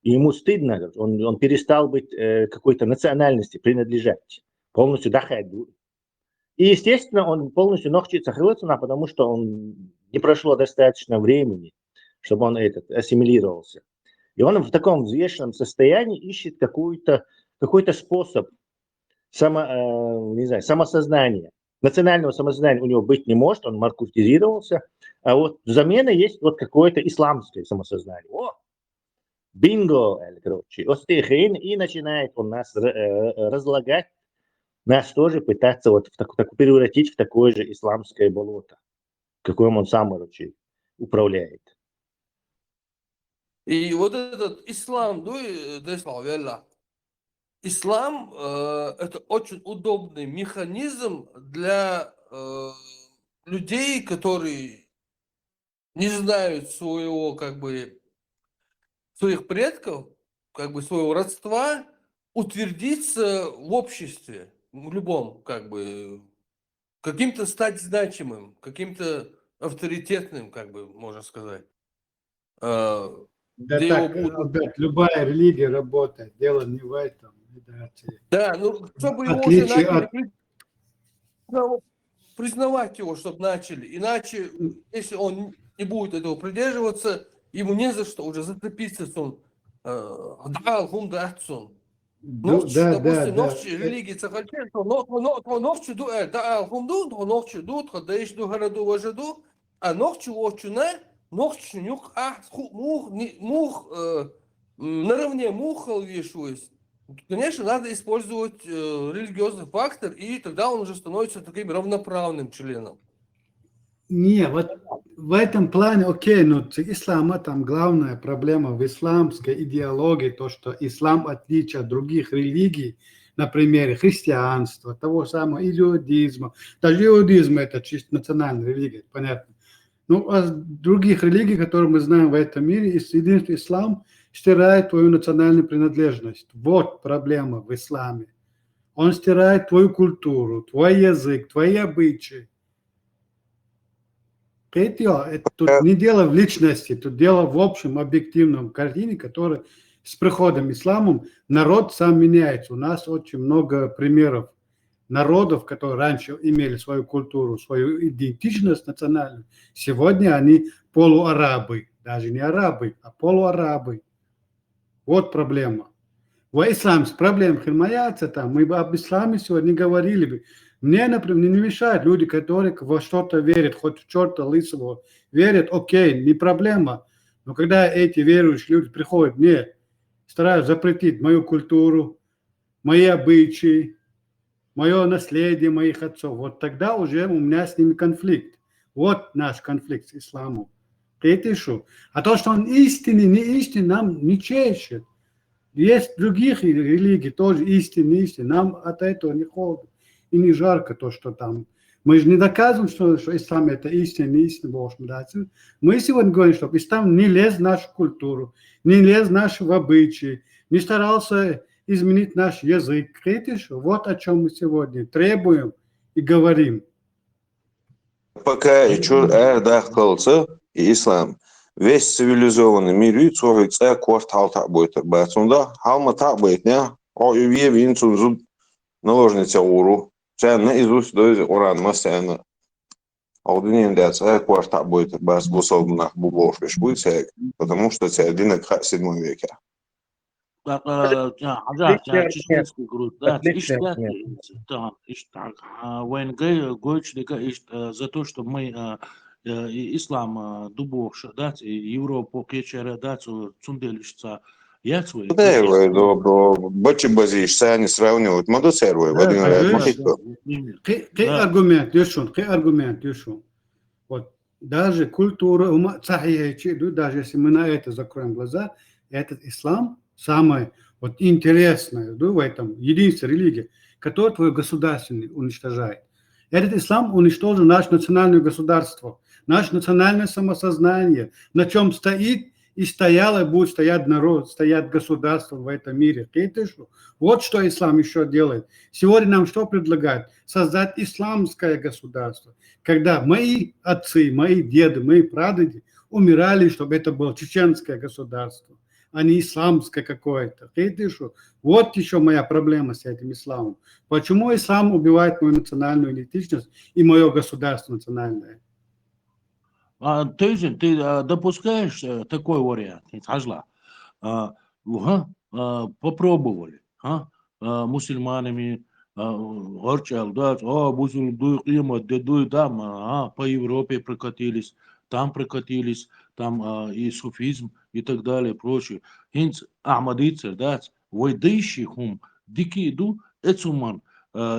ему стыдно, он перестал быть какой-то национальности принадлежать, полностью дахать. И, естественно, он полностью ногчится хлыцуна, потому что он не прошло достаточно времени, чтобы он ассимилировался. И он в таком взвешенном состоянии ищет какой-то способ самосознания. Национального самосознания у него быть не может, он маркутизировался. А вот замена есть вот какое-то исламское самосознание. О, бинго, короче. И начинает он нас разлагать, нас тоже пытаться вот превратить в такое же исламское болото, каким он сам, короче, управляет. И вот этот ислам, ислам это очень удобный механизм для людей, которые не знают своего, как бы, своих предков, как бы своего родства, утвердиться в обществе, в любом, как бы, каким-то стать значимым, каким-то авторитетным, как бы, можно сказать. Да где так, его будут... Альберт, любая религия работает. Дело не в этом. Да, ну, чтобы В его уже отличие начали от... признавать его, чтобы начали. Иначе, если он не будет этого придерживаться, ему не за что уже зацепиться. Да, Да, допустим, да. религии цахальчен, то ногчу ду да алхумду, то ногчу ду, то даиш ду городу вожаду, а ногчу очуна, ногчу нюк, мух наравне мухал вешусь. Конечно, надо использовать религиозный фактор, и тогда он уже становится таким равноправным членом. Не, вот в этом плане, окей, но ислама там главная проблема в исламской идеологии, то, что ислам, в отличие от других религий, например, христианства, того самого иудизма, даже иудизм это чисто национальная религия, понятно. Ну, а других религий, которые мы знаем в этом мире, единственный ислам стирает твою национальную принадлежность. Вот проблема в исламе. Он стирает твою культуру, твой язык, твои обычаи. Тут не дело в личности, тут дело в общем объективном картине, которая с приходом ислама народ сам меняется. У нас очень много примеров народов, которые раньше имели свою культуру, свою идентичность национальную. Сегодня они полуарабы, даже не арабы, а полуарабы. Вот проблема. В исламе проблема химаяться там. Мы бы об исламе сегодня говорили бы. Мне, например, не мешают люди, которые во что-то верят, хоть в черта лысого верят, окей, не проблема. Но когда эти верующие люди приходят мне, стараются запретить мою культуру, мои обычаи, мое наследие моих отцов, вот тогда уже у меня с ними конфликт. Вот наш конфликт с исламом. Это что? А то, что он истинный, не истинный, нам не чешет. Есть других религий, тоже истинные. Нам от этого не холодно и не жарко то, что там. Мы же не доказываем, что ислам это истинный Бог. Мы сегодня говорим, что ислам не лез в нашу культуру, не лез в наши обычаи, не старался изменить наш язык. Вот о чем мы сегодня требуем и говорим. Пока еще эрдах кылса и ислам. Весь цивилизованный мир цоится квартал так будет. Бацунда халма так будет, не? О юве винцун наложница уру. Sen наизусть дойдет уран масяна. А у дней дается квартал будет бас бусовна бубошвиш будет, потому что это 7 веке. Чеченский груд, да, войн гойчлика за то, что мы ислам дубовша, да, Европу кечера, да, цунделишца, яцвы. Да, его бачи базиш, сани сравнивают, модоцервы, в один раз. Аргумент, Юшун. Вот даже культура, даже если мы на это закроем глаза, этот ислам самое вот интересное, да, в этом единственная религия, которая твое государство уничтожает. Этот ислам уничтожил наше национальное государство, наше национальное самосознание, на чем стоит и стояло, и будет стоять народ, стоят государства в этом мире. Вот что ислам еще делает. Сегодня нам что предлагают? Создать исламское государство. Когда мои отцы, мои деды, мои прадеды умирали, чтобы это было чеченское государство, а не исламское какое-то. Вот еще моя проблема с этим исламом. Почему ислам убивает мою национальную идентичность и мое государство национальное? То есть ты допускаешь такой вариант, попробовали мусульманами, по Европе прокатились, там и суфизм и так далее, прочее. Хинц Ахмадицер, да, войдыщи хум, дики иду, эцуман,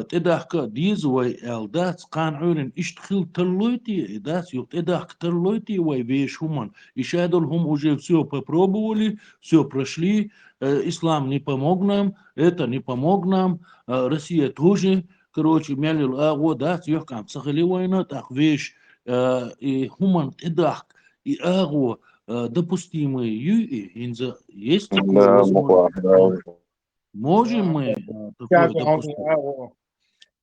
تداخل ديزوي الدات قان عورن اشتخل تلويتي دات يوت تداخل تلويتي وي بيش همان ишадолхум уже все попробовали, все прошли, ислам не помог нам, это не помог нам, Россия тоже, короче, мялил, вот дат ёхкам сахали война, так вещь и хуман тедах и аго допустимые юи, инза есть такое возможность. Можем мы такое допустить?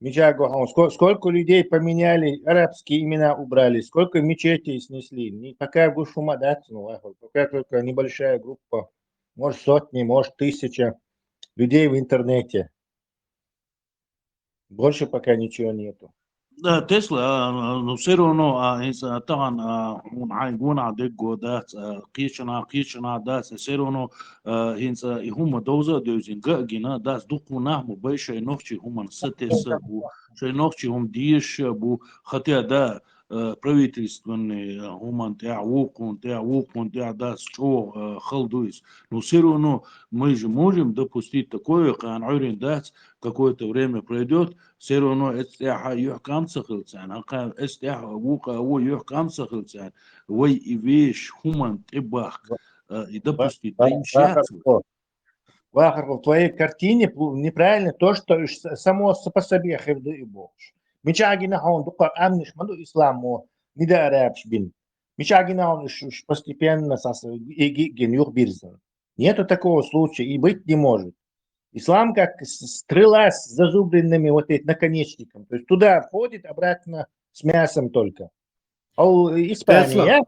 Мичаго, сколько людей поменяли, арабские имена убрали, сколько мечетей снесли. Такая шума дать, какая только небольшая группа, может сотни, может 1000 людей в интернете. Больше пока ничего нету. Да, Тесла, ну все равно, طبعا هيكون عندك دات قيشنا دات все равно هم دوزة دوزين جنا دات دقنا مباشر نوختي هم ستة بو شيء نوختي هم ديش بو خطيا دا правительственные هم تعوقون دات شو خلدويس но все равно мы же можем допустить такое, كان عورين دات какое-то время пройдет, все равно это يحكم سخلتان это هو يحكم سخلتان وي إيش هم تباخ и допустить инициацию. В твоей картине неправильно то, что само по себе хевду и бог. Мичагина он дукар амниш маду исламу не да арабш бин. Мичагина он постепенно генюх бирзан. Нету такого случая и быть не может. Ислам как стрела с зазубренными вот этим наконечником. То есть туда входит, обратно с мясом только. А Испания...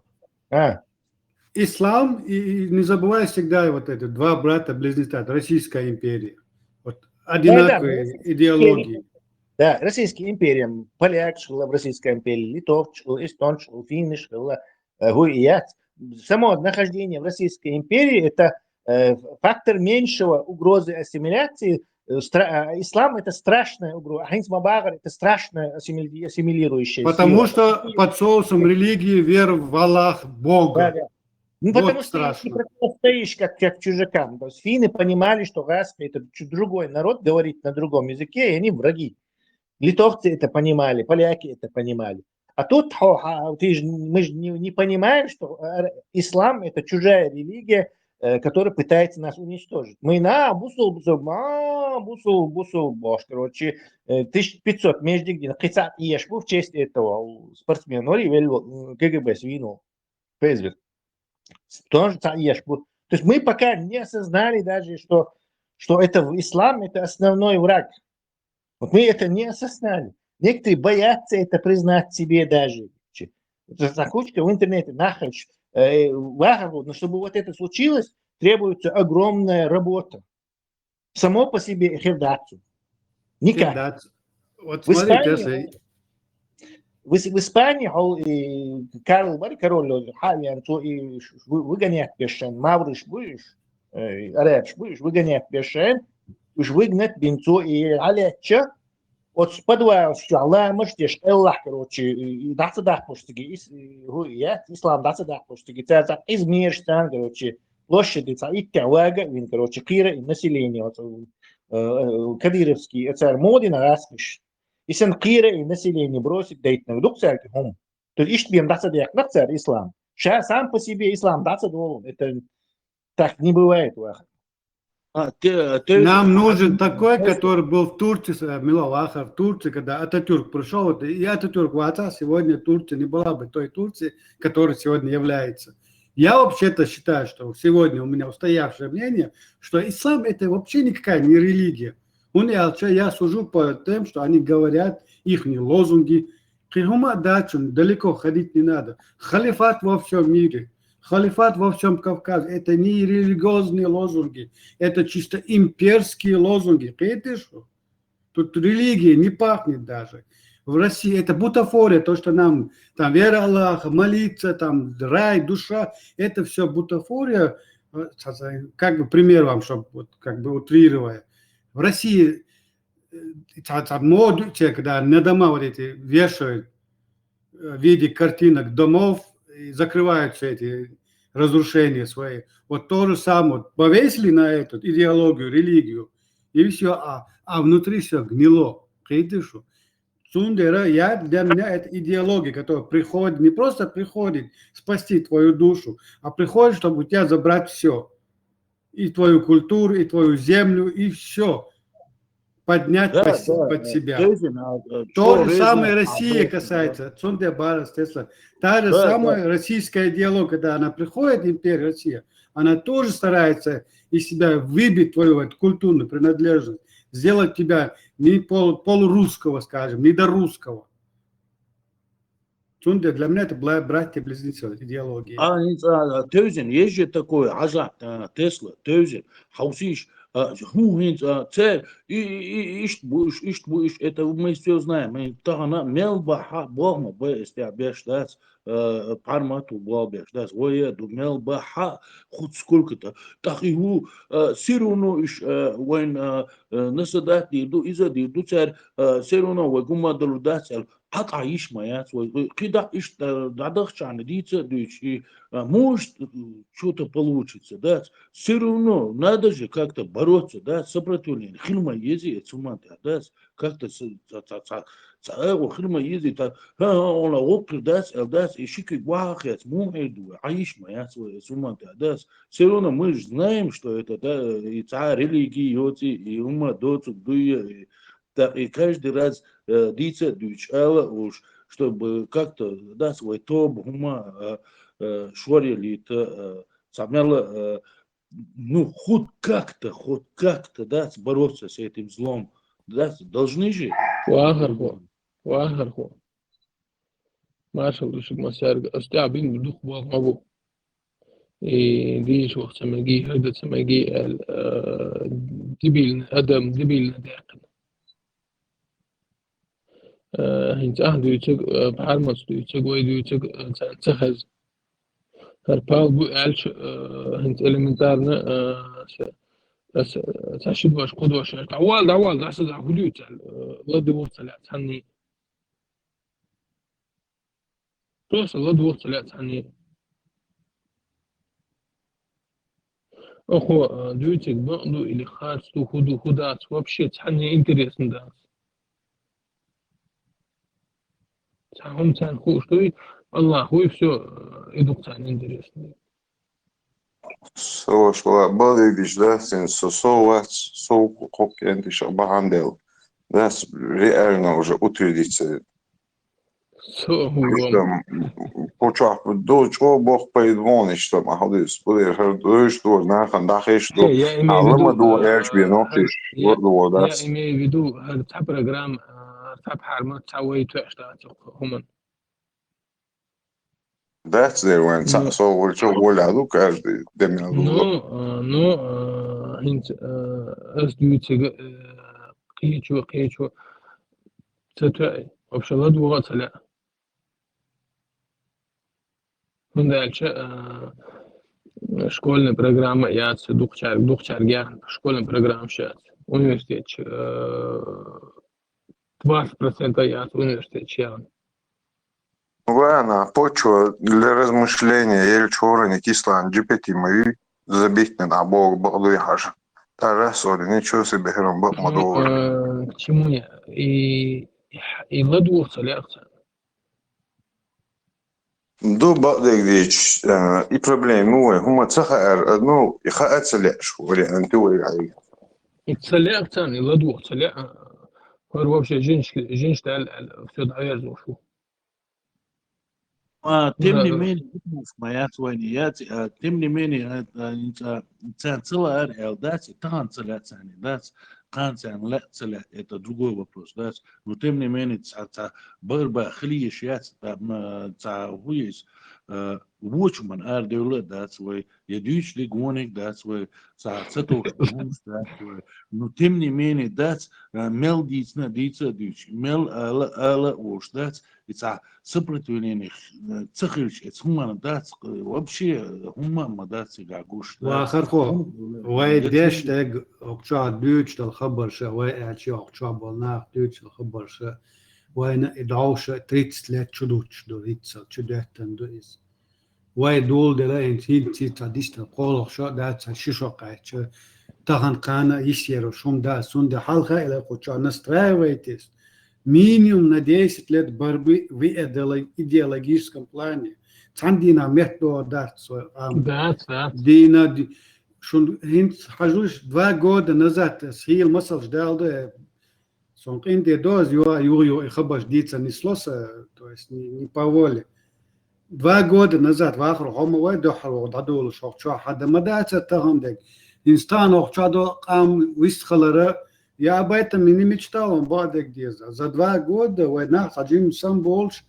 Ислам, и не забывай всегда вот это, два брата-близнеца, Российская империя. Вот одинаковые идеологии. Да, Российская империя. Поляк жила в Российской империи, Литов жил, Эстон жил, Финны жила, Гуият. Само нахождение в Российской империи – это фактор меньшего угрозы ассимиляции. Ислам – это страшная угроза. Ахинс Мабагар – это страшная ассимилирующая Потому сила. что под соусом религии вера в Аллах, Бога. Да. Ну, вот потому страшно. что ты противостоишь как чужакам. То есть финны понимали, что Гаска – это другой народ, говорит на другом языке, и они враги. Литовцы это понимали, поляки это понимали. А тут мы же не понимаем, что ислам – это чужая религия, которая пытается нас уничтожить. Мы бусул, короче, 1500 между где 30 ешбу в честь этого спортсмена КГБ свинул. Тоже ешбу. То есть мы пока не осознали даже, что это ислам – это основной враг. Вот мы это не осознали. Некоторые боятся это признать себе даже. Закучка в интернете, нахач, но чтобы вот это случилось, требуется огромная работа. Само по себе хевдацию. Никак. Вот в Испании Карл король выгонять пешен, мавриш будешь, арабш будешь, выгонять пешен, уж выгнать бенцо и аляча, от подвал, что Аллах можешь, Аллах, короче, даст пуштиги, ислам даст пуштиги, это измерштан, короче, площади, и тявага, вин, короче, кира и население, Кадыровский, это Модина распиш. Если кира и население бросит, дает на дух церкви, то ищет бьем даст на церковь ислам. Сейчас сам по себе ислам даст должен, это так не бывает, Вахар. Нам нужен такой, который был в Турции, Миловаха, в Турции, когда Ататюрк пришел, и Ататюрк в отца, сегодня Турция не была бы той Турции, которая сегодня является. Я вообще-то считаю, что сегодня у меня устоявшее мнение, что ислам это вообще никакая не религия. Я сужу по тем, что они говорят, их лозунги. Далеко ходить не надо. Халифат во всем мире. Халифат во всем Кавказе. Это не религиозные лозунги. Это чисто имперские лозунги. Тут религия не пахнет даже. В России это бутафория. То, что нам там вера Аллаха, молиться, там рай, душа. Это все бутафория. Как бы пример вам, чтобы вот, как бы утрируя. В России когда на дома вот эти вешают в виде картинок домов и закрывают все эти разрушения свои. Вот то же самое. Вот повесили на эту идеологию, религию, и все, а внутри все гнило. Цундера, для меня это идеология, которая приходит, не просто приходит спасти твою душу, а приходит, чтобы у тебя забрать все. И твою культуру, и твою землю, и все. Поднять под себя. То же самое Россия касается. Та же самая российская идеология, когда она приходит, империя Россия, она тоже старается из себя выбить твою культурную принадлежность, сделать тебя не полурусского, скажем, не до русского. Для меня это братья-близнецы, идеология. Тözün езжи такое, аза, Тесла, тözün, хаусиш, хухинц, цер, ишт буш, это мы все знаем. Мы тахана мелбаха, богма, бэстя, бештац, пармату, бэштац, воеду, мелбаха, хоть сколько-то. Так его все равно иш, войн насадат, иду, изади, цер, все равно, вайгумадалу дацел, عايش ما كده إيش дадахчан диться дичь может что-то получится, да, все равно надо же как-то бороться, да, сопротивление. Хильма ези, цуманта, да, как-то хильма ези, он окр, да, и шики гвахец, муэду, аиш моя цуманта, да, все равно мы же знаем, что это, да, и царь религии, и ума доцук, дуя, и каждый раз дица дючала уж, чтобы как-то, да, свой тоб, ума, шорили, самела, ну, хоть как-то, да, бороться с этим злом, да, должны же. واخر ما شاء الله شو ما سارق استعبين بدوخ بابو دي شو سمجي هذا سمجي دبيل ادم دبيل داقن هنت أهدو يتق بحرمت يتق ويدو يتق تخز هالبال بو ألش هنت إلمنتارنا بس تشيد واش قد واش عوال ده أسد عقولي تعال لا دور طلعت هني بس لا دور طلعت هني أخو دويتك بقدو اللي خارج تو خدو خدات وبشيت هني إنتريس نداس هم تان خوش توي الله هو все идут тан интересно. Сош ла балдиш да сен соwas со копент еще бахандел. Да реально уже утвердится. Почав до чего Бог поедвон что маходис будет что на хандахе что алма до эрч бинохиш вот да. Я имею в виду та программа та хармат тауи туэштат хуман. That's there when so we're so well каждый демил. Ну инт أسدويتك قيچو تتاي вообще لا دوغات لا من дальше школьная программа я двухчар я школьная программа сейчас университет 20% я университет я Ладно, почва для размышления еле чего не кислан GPT мои забить на бог богу яж. Та раз ничего себе храм бог мадовар. К чему я и ладу целяться. До багдич и проблемы هما تخير ну и خاطر ولا انت ولا и целяться и ладу целя. вообще женщина все дает шо. تم не менее моя твоя тем не менее целая элдати тан целяться не да канцан لا целя это другой вопрос да но тем не менее борьба хлеешь я хуис Watchman devlet that's way je duitslik woning that's way zato но тем не менее that's mel dies na dietsa duits mel ala уж that's это сопротивление цехилч это хуман that's вообще хуман that's гагуш واخر خو واي ديش تاج اقطع دوتش الخبر شا واي اتشي اقطع بالنا دوتش الخبر شا واي ادعوش تريتس لا تشدوتش دو ريتس تشدتن دو is واي دول دلا انت تاديست قول شو دا شيشو قاچ تهان قانا يسيرو شوم دا سون حلقه الى قطع настраивайтесь минимум на 10 лет борьбы в идеологическом плане. Цандина метод да. Дина шун хинт хажуш 2 года назад схил масал ждал да сон инде доз ю хабаш дица не слоса, то есть не по воле. 2 года назад واخر هم ويدو حرو ضدول شو حدا ما دات تهم دك انسان وقعدوا قام ويستخلره Я об этом и не мечтал, он баде где. За 2 года война хаджим сам больше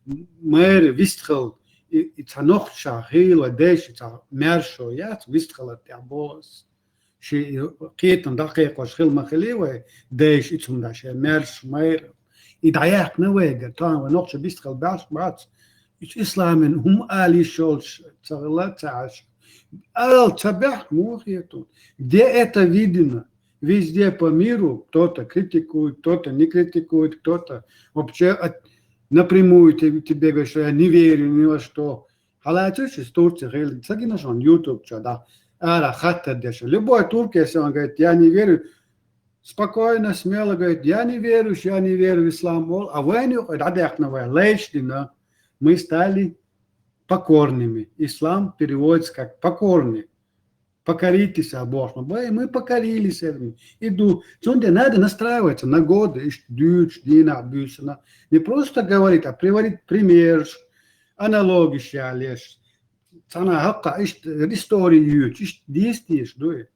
мэр вистхал и цанох шахила деш ца мершо я вистхал от абос شيء قيتن دقيقة وشخيل مخليوه ديش إتهم دا شيء مرش مير إدعياق نويقة طان ونقش بيستخل بعض إيش إسلامين هم آلي شولش تغلط تعش آل تبع موخيتون где это видно везде по миру кто-то критикует, кто-то не критикует, кто-то вообще напрямую тебе говорит, что я не верю ни во что. Халатыш из Турции, сагина что он YouTube да. Любой турк, если он говорит, я не верю, спокойно, смело говорит, я не верю в ислам. А мы стали покорными. Ислам переводится как покорный. Покоритесь Богу. Мы покорились этому. Иду. Надо настраиваться на годы. Не просто говорить, а приводить пример, аналогии. Sana hakka историю, действуешь, дует.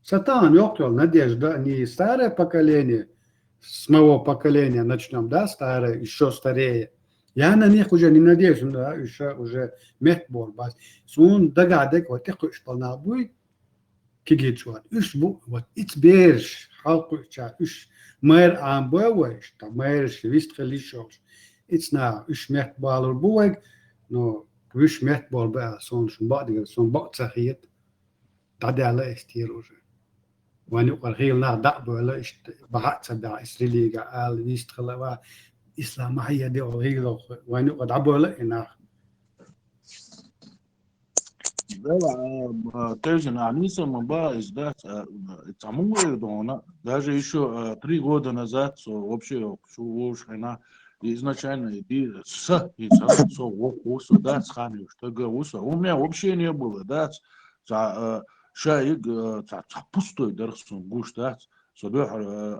Сатан ёктал надежда, не старое поколение, с моего поколения начнем, да, старое, еще старее. Я на них уже не надеюсь, да, еще уже мехбор, бас. Сун дагадек, вот их шпалнабуй, кигичуат. Вот ицберш, халкуча, мэр амбуэш, там мэрш, вистхалишош. Ицна, мехбалур буэг, но وش مهتبول بقى صون بقى تسخيت تعدي على استير وجه وانو قرغيل نا دعبو على بحق تبع إسرائيل قال يستخلوا إسلامية دي وغيل وانو قد عبو على إنا Тезин Аниса Маба издать тому дона даже еще 3 года назад вообще шуушена изначально иди с и со вокусу да сханю что гауса у меня вообще не было да за шаиг за пустой дарсун гуш да собех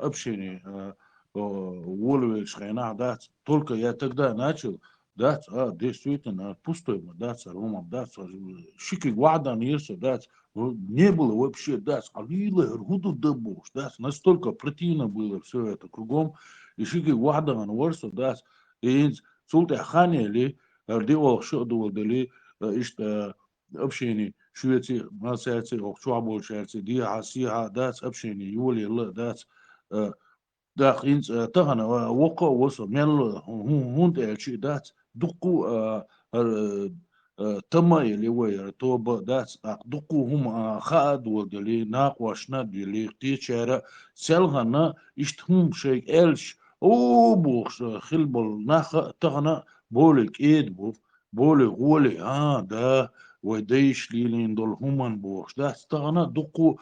общение волве шхена да только я тогда начал да действительно пустой да рома да шики гвада нерсо да не было вообще да алила руду дабуш да настолько противно было все это кругом и шики гвада нерсо да и султа хане ли дио что дулдали ишта общение швеции масяци окчуабол шерци ди хасиha да общение юли да да инц тагана воко восо мел хунт элчи да дуку тама или вайр тоба да дуку хум хад ودلي ناقوشنا دلي تيچرا سلغنا اشتهم شيء элш او بوخ خلبل ناخ تغنا بولك ايد بولك ولي да وديش ليلين دول همان بوخ да تغنا дуку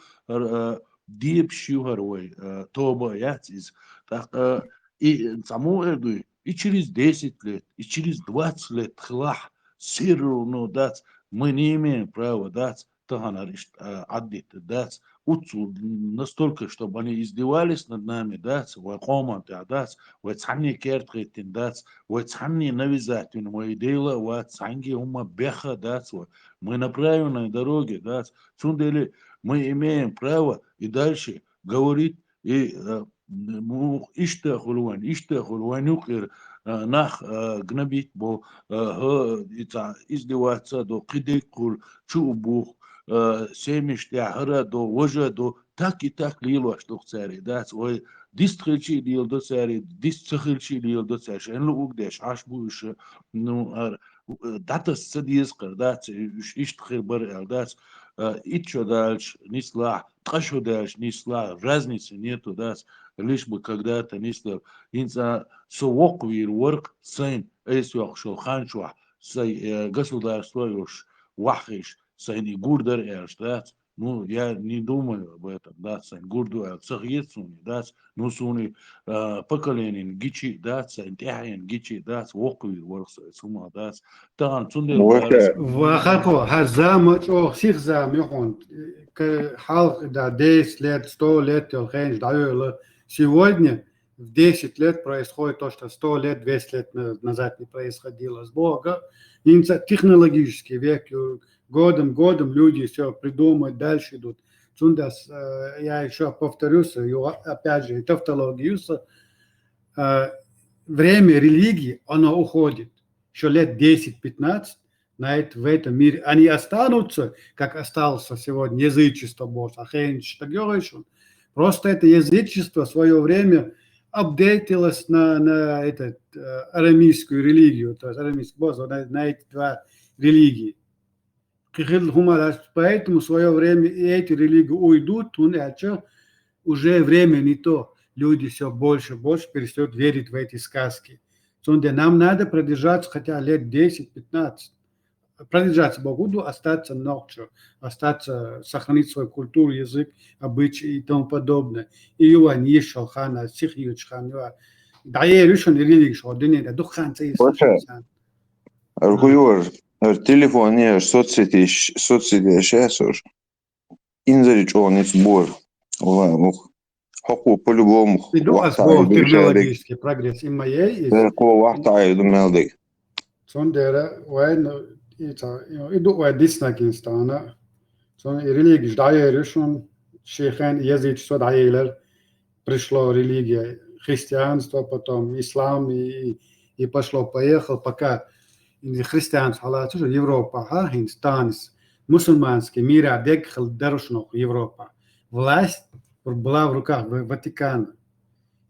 ديب شيوهر وي тоба яциз так и само эду и через 10 лет, и через 20 лет хлах сиру, ну, дать, мы не имеем права дать, таганаришт, аддит, дать, уцу настолько, чтобы они издевались над нами, дать, вакомат, дать, вацанни керткитин, дать, вацанни навязательн, мои дела, вацанги ума беха, дать, мы на правильной дороге, дать, сундели, мы имеем право и дальше говорить и اشتغلوان يقر ناخ جنبيت بو ازدواج دو قدي كل شو بو سيمش تاعها دو وجه دو تاكي تاك ليلو اشتو ساري داس وي ديستخلشي ديال دو ساري ديستخلشي ديال دو ساري شان لو قداش عاش بوش نو داتا سديس قردات اشتخير بر داس итчо дальше, не сла, трашу дальше, не сла, разницы нету, да, лишь бы когда-то не сла, инца совоквир ворк сын, эсвях шелханчуа, сай государство уж вахиш, сай не гурдер эрш, да, ну, я не думаю об этом, да, сай гурду эр, сахьецуни, да, ну, суни поколение гичи, да, сай тяхен гичи, да, совоквир ворк сай сума, да, таган цундел дальше. وخلقوا هالزام أو سيخ زام يخون كحال دا 10 лет, 100 лет, الخينج دعوه сегодня в 10 лет происходит то, что 100 лет, 200 лет назад не происходило с Бога. Технологический век, годом люди все придумают, дальше идут. Цундас, я еще повторюсь, опять же, тавтологию, время религии, оно уходит. Еще лет 10-15 в этом мире. Они останутся, как остался сегодня язычество, просто это язычество в свое время апдейтилось на арамейскую религию, то есть арамейский бог, на эти два религии. Поэтому в свое время и эти религии уйдут, уже время не то. Люди все больше и больше перестают верить в эти сказки. Нам надо продержаться хотя лет 10-15. Продержаться Богу, остаться ночью, остаться, сохранить свою культуру, язык, обычаи и тому подобное. И его не шалхана, сихьючхан, да я решил религию, что дней духан цей слышал. Аргуyor, телефон не соцсети сейчас уж. Инзарич он из бор. Хоку по-любому. Иду технологический прогресс. И моей из. Сондера, иду Disney-Кинстана. Религия дає решен, шейхан язычество дає пришло религия, христианство, потом ислам и пошло-поехал, пока христианство, Европа, Хинстанс, мусульманский мир, декхал дерушнох Европа. Власть была в руках Ватикана.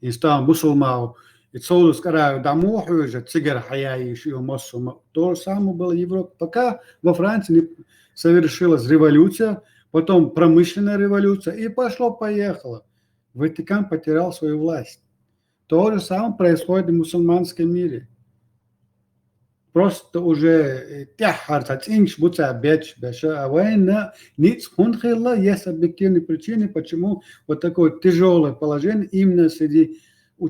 И стал мусульман. И целую скораю домой уже, цигар хаяиш и мусульман. То же самое было в Европе. Пока во Франции не совершилась революция, потом промышленная революция, и пошло-поехало. Ватикан потерял свою власть. То же самое происходит в мусульманском мире. Просто уже есть объективные причины, почему вот такое тяжелое положение именно среди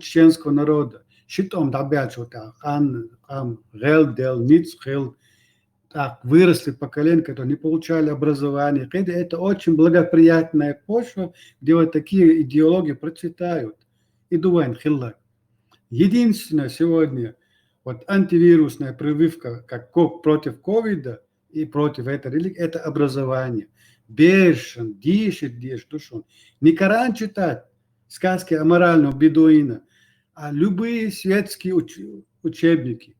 чеченского народа. Щитом добавить, что так выросли поколения, которые не получали образование. Это очень благоприятная почва, где вот такие идеологии процветают. И думаем, единственное сегодня вот антивирусная прививка, как против ковида и против этой религии, это образование. Бешен, дышит душой. Не Коран читать, сказки о моральном бедуина, а любые светские учебники.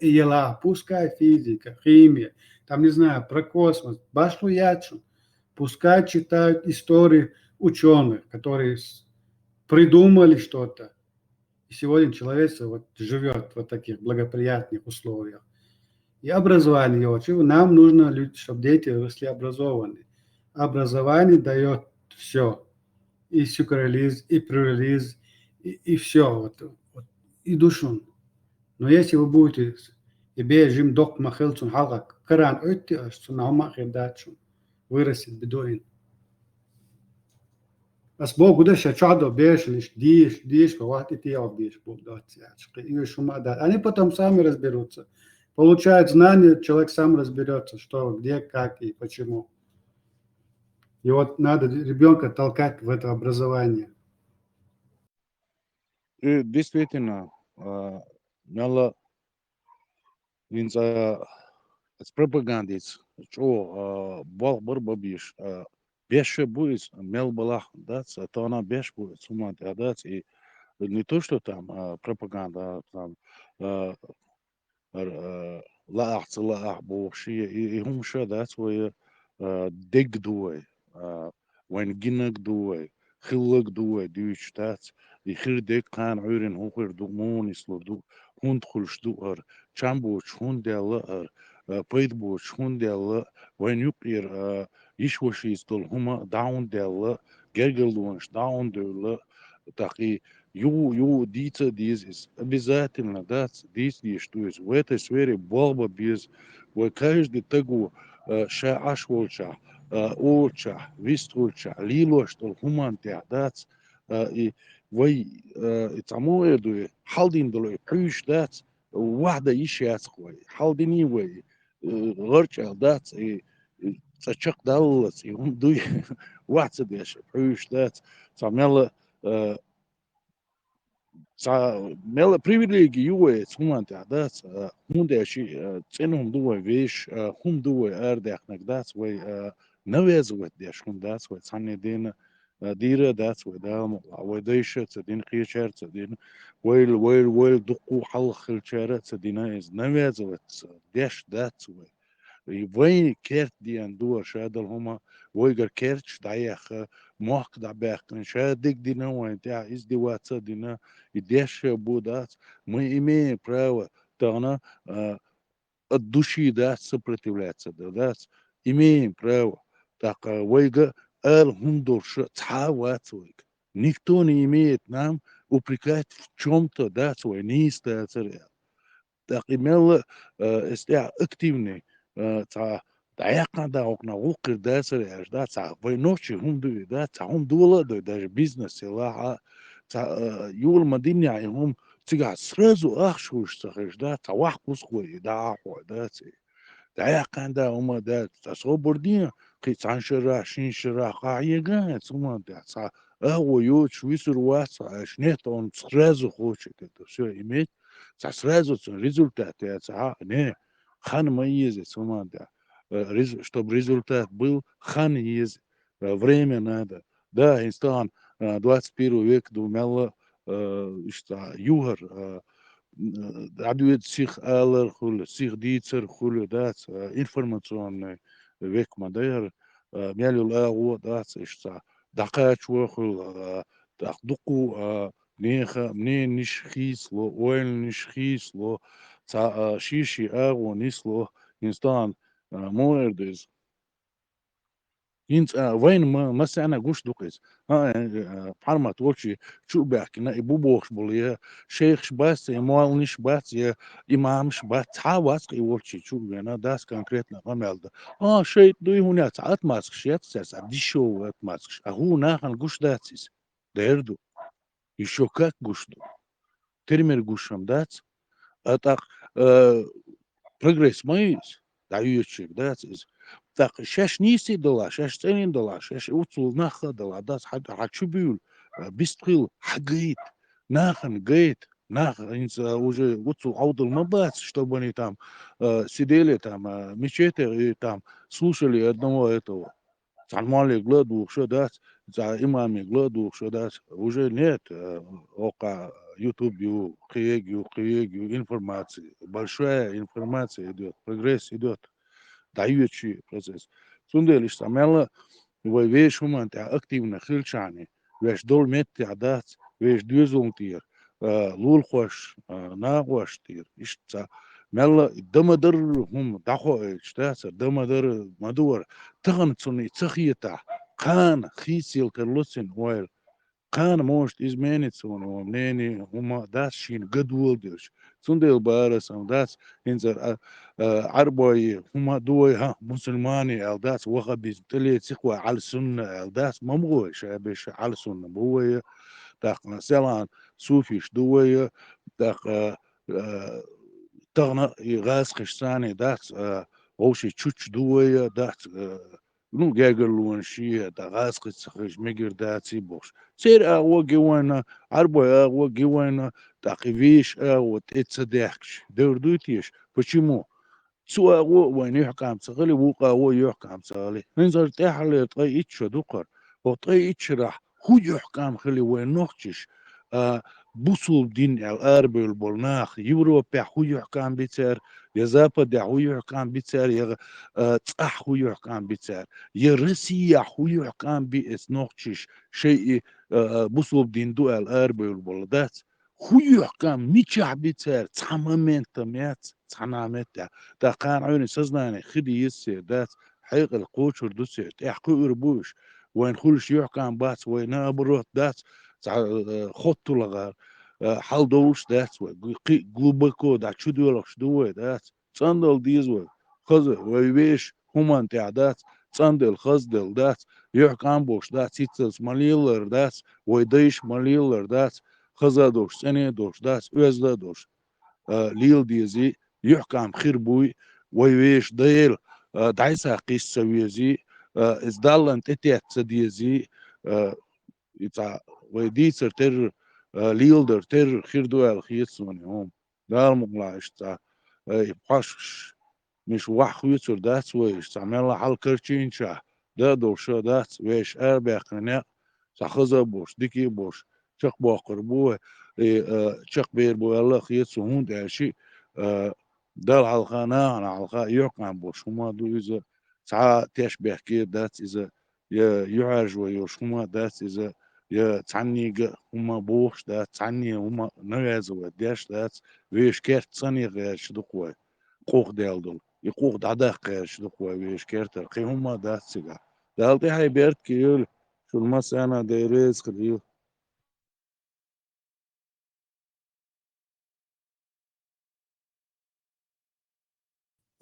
И ела, пускай физика, химия, там не знаю, про космос, башлу ячу. Пускай читают истории ученых, которые придумали что-то. И сегодня человечество вот живет в таких благоприятных условиях. И образование очень. Нам нужно, чтобы дети росли образованные. Образование дает все. И секуляризм, и плюрализм, и все. И душу. Но если вы будете жим док махелцун халка кран ötti вырастет бедуин. بس بو قدش شعده بيش ديش بوقت تياب диш будут. И шума да. Они потом сами разберутся. Получают знания, человек сам разберется, что, где, как и почему. И вот надо ребенка толкать в это образование. И действительно, мяла винца с пропагандиц, что бал барбабиш, беше будет, мел балах, да, то она беш будет, сумат, да, и не то, что там пропаганда, там ла боши, и хум ша, да, свой дег дуй, вен гинак дуй, хиллак дуй, дюч, да, и хирдек кан уйрен хухер думон исло хунд хулш дуар чамбуч хундела пейдбуч хундела вен юпир ишваши стол хума даундела гергелдуанш даундела таки ю дица диз is обязательно да действие что есть в этой сфере болба без в каждый тагу ша ашволча олча вистулча лило что хуман теадац и وي تعمو يدو حالدين دلو كوش دات واحدة يشيات خوي حالديني وي غرچ دات تشق دالت يوم دوي واحد ديش كوش دات تعمل تعمل привилегии وي تمن دات هم داشي تنهم دو ويش هم دو اردخنك دات وي نوازوت ديشكم داس وتصني دين ديرة داس ودام وديشة تدين قيشار تدين ويل دقو حلخ الشارع تدين إز نوازوت ديش داس وين كيرت دي اندور شادل هما ويجر كيرتش دايخ موك دا باقن شادك دينا وين تاع إز دي واتسا دينا يديش بودات ما إيمي براوة تانا الدوشي دات سبرتيولاتا دات إيمين براوة تاق ويجا هندور شو تحاوات ويج نيكتوني إيميت نام وبريكات في چومتا دات وينيس دات ريال تاق إيميل استيع اكتيفني تا دعيقنا دا وقنا وقر دات ريال دات تا وينوشي هندو دات تا هم دولا دا بيزنس يلا تا يول مدينة هم تيجا سرزو أخشوش تخش دا تا وحقوس خوي دا عقو دا دعيا كان دا هما دا تصو بردين قيت عن شراح شين شراح قاعية قاعد ثم دا صا هو يوت شويسر واسع شنيت اون سرزو خوش كده شو إيميت سرزو ريزولتات يا صح نه خان ميز ثم دا чтобы результат был хан есть время надо да инстан 21 век думала что югар عدوية سيخ آلر خل سيخ ديتر خل دات إنفورماسيون ويك مدير ميالو لاغو دات إشتا دقات وخل دقو نيخا منين نشخيص لو وين نشخيص لو تا شيشي آغو نسلو إنستان موردز انت وين ما انا قوش دقيس حرمة تقولش شو بحكي نا ابو بوخش بوليه شيخ شباس موال نش باس يا امام شباس تحاواس قولش شو انا داس конкретно قمالده شيء دوي هنا ساعات ماسك شيت ساس دي شو ماسك هو ناخن قوش داتس ديردو еще как قوش دو ترمر قوشم دات اتاق прогресс моис дающих датс так шаш ниси дала шаш ценин дала шаш уцул наха дала дас хачубил бистрил хагит нахан гейт нах уже уцул аудал мабац чтобы они там сидели там мечети и там слушали одного этого Сальмали гладу что дас за имами гладу что дас уже нет ока YouTube киегю информации большая информация идет прогресс идет дающий процесс. Сундели самела вы веш момент активно хилчани веш дол метти дат веш дюзунтир лул خوش ناقوش تير إشتا ملا دمدر هم دخو إشتا دمدر مدور تغن تصني تخيتا قان خيسيل ترلسن ويل قان موشت إزمانت سون ومنيني هما داس شين قدول ديرش سندل بارسم داس إنزر عربي هما دوي ها مسلماني أو داس وغبي تلي تقوى على السنة أو داس ممغوي شابش على السنة بوي تاق سلان صوفيش دوي تاق تغنا يغاس خشتاني داس غوشي تشوش دوي داس نو جاجلون شيء تغاس خش مجر داتي بوش سير أو جوانا عربي أو جوانا تقيفيش أو تتصدقش دردوتيش почему سواء وين يحكم صغلي وقا هو يحكم صغلي ننزل تحل طي إتش دقر وطي إتش راح هو يحكم خلي وين نختش بوصل دين الأربع البرناخ يوروبا هو يحكم بيتر يزابا هو يحكم بيتر يا تصح هو يحكم بيتر يا روسيا هو يحكم بيس نختش شيء بوصل دين دو الأربع البلدات هو يحكم ميتشع بيتر تماما تمات تنامت دا كان عيوني سزناني خدي يسير دات حيق القوش وردوسي تحقو إربوش وين خلش يحكم بات وين أبروت دات خطو لغار حال دوش دات глубоко دا شو دولش دوي دات صندل ديزوي خزر ويبيش همان تعدات صندل خزدل دات يحكم بوش دات سيتس مليلر دات ويديش مليلر دات خزا دوش سنة دوش دات ويزدا دوش ليل ديزي يحكم خير بوي ويويش ديل دايسا قيس سويزي ازدالن تتيات سديزي يتا ويديسر تر ليلدر تر خير دوال خيسوني هم دار مقلاش تا يبقاش مش واحد يسر داس ويش تعمل حال كرتشينشا ده دوشة ده ويش أربعة سخزة بوش ديكي بوش شق باقر بوه شق بير بوه الله خيط سهون ده شيء دال على الخانة أنا على الخا يقع بوش هما دو إذا ساعة تشبه كير دات إذا يعرج ويوش هما دات إذا تعني هما بوش دات تعني هما نغاز وداش دات ويش كيرت صني غاش دقوة قوق دالدل يقوق دعداق غاش دقوة ويش كيرت القي هما دات سيجا دالتي هاي بيرت كيل شو المسألة دايريز خليل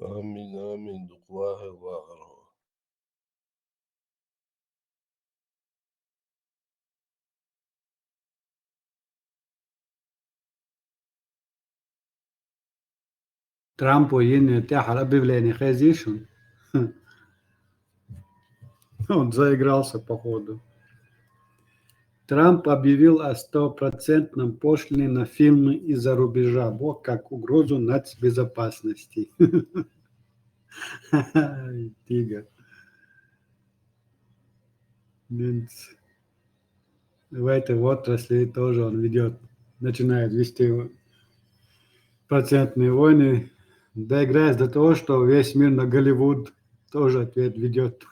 آمين آمين دقواه واغره. Трампу yin тяхал объявление хазишун. Он заигрался, походу. Трамп объявил о 100% пошлине на фильмы из-за рубежа, вот как угрозу нацбезопасности. Тигр. В этой отрасли тоже он ведет, начинает вести процентные войны, доиграясь до того, что весь мир на Голливуд тоже ответ ведет.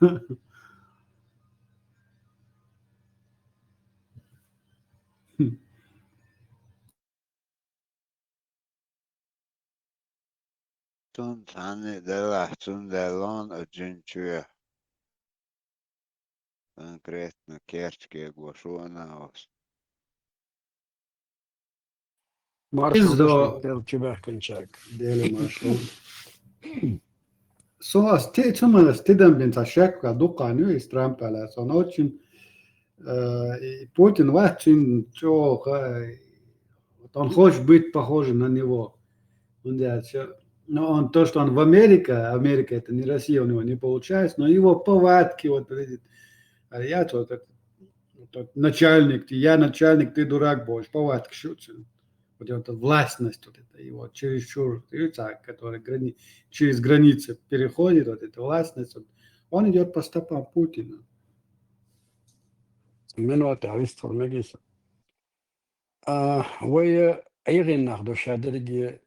Tun tani dela tun delon agенчуя конкретно керчки оглашена. Маршал Изо Дашвител Чебахкинчак. Дели маршал. Сuma стидам бин ташек дукану из Трампа ла сон очень Путин очень он хочет быть похожим на него. Но он то, что он в Америке, Америка это не Россия, у него не получается, но его повадки, вот видите, а я тот начальник, я начальник, ты дурак будешь, повадки шутся. Вот эта властность, вот это его чересчур, который через границы переходит, вот эта властность, он идет по стопам Путина. من وقت عريست المجلس ويا أيغن ناخدو شادر دي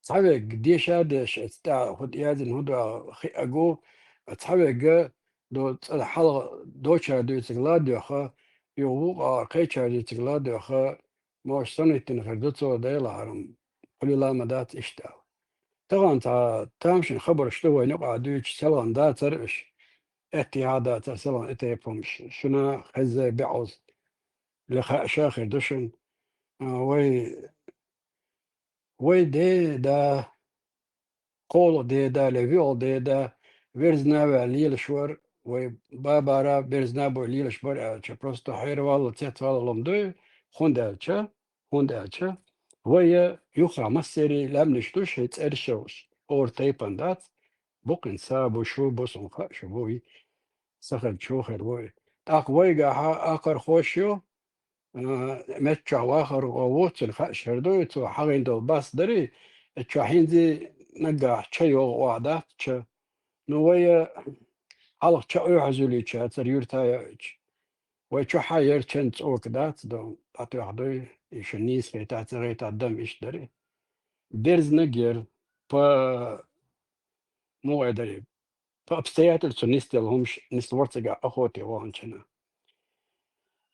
صحابي دي شادش استع خد يازن هدو خي أجو صحابي دو الحلقة دو شادو تغلاد يخا يوقع قي شادو تغلاد يخا موش سنة تنفردتو ديلا عرم كل لا مدات اشتاو طبعا تامشن خبر شتوى نقع دوش سلان دا ترقش اتحادات سلان اتيبهمش شنا خزة بعوز لخاء شاخر دشن وي دي دا قولو دي دا لفيول دي دا вирзнава лилшвар وي بابارا вирзнабо лилшвар ча просто хайрвал цетвал ломдой хондача وي يخرى مسيري لامنشتوش هيتسرشوش اورتي باندات بوكن سابو شو بوسون خاشو وي سخر شوخر وي تاق وي قاها اخر خوشيو متشا واخر ووت الخاش هردو تو حاجين دو باس دري تشاحين دي نقع تشيو وعدا تش نويا حلق تشاو عزولي تشا تريورتا ويتشو حاير تشنت اوك دات دو اتو عدوي يشنيس في تاعتريت الدم ايش دري بيرز نجر با مو ادري فابستياتل سنستل همش نستورتجا اخوتي وانشنا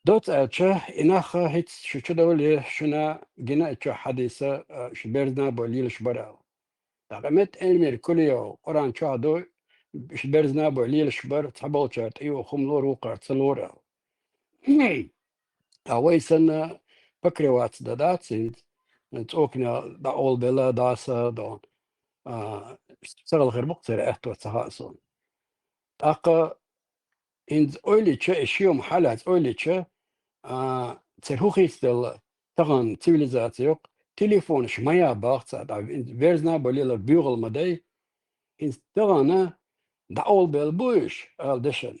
دوت اتشا اناخا هيت شو تدولي شنا جنا اتشا حديثة شبرنا بوليل شبراو تقمت المير كليو قران شادو شبرنا بوليل شبر تحبول شات ايو خملور وقار تلورا اوي سنة بكريوات دادات سنت نتوكنا دا اول بلا داسا دون سرال غير مقتر اهتو تهاسون تاقا إنز أولي تشا إشيوم حالات أولي تشا ترهوخيستل تغن تيفيليزاتيوك تليفون شمايا باغت فيرزنا بوليلا بيغل مدي إنز تغانا دعول بالبوش الدشن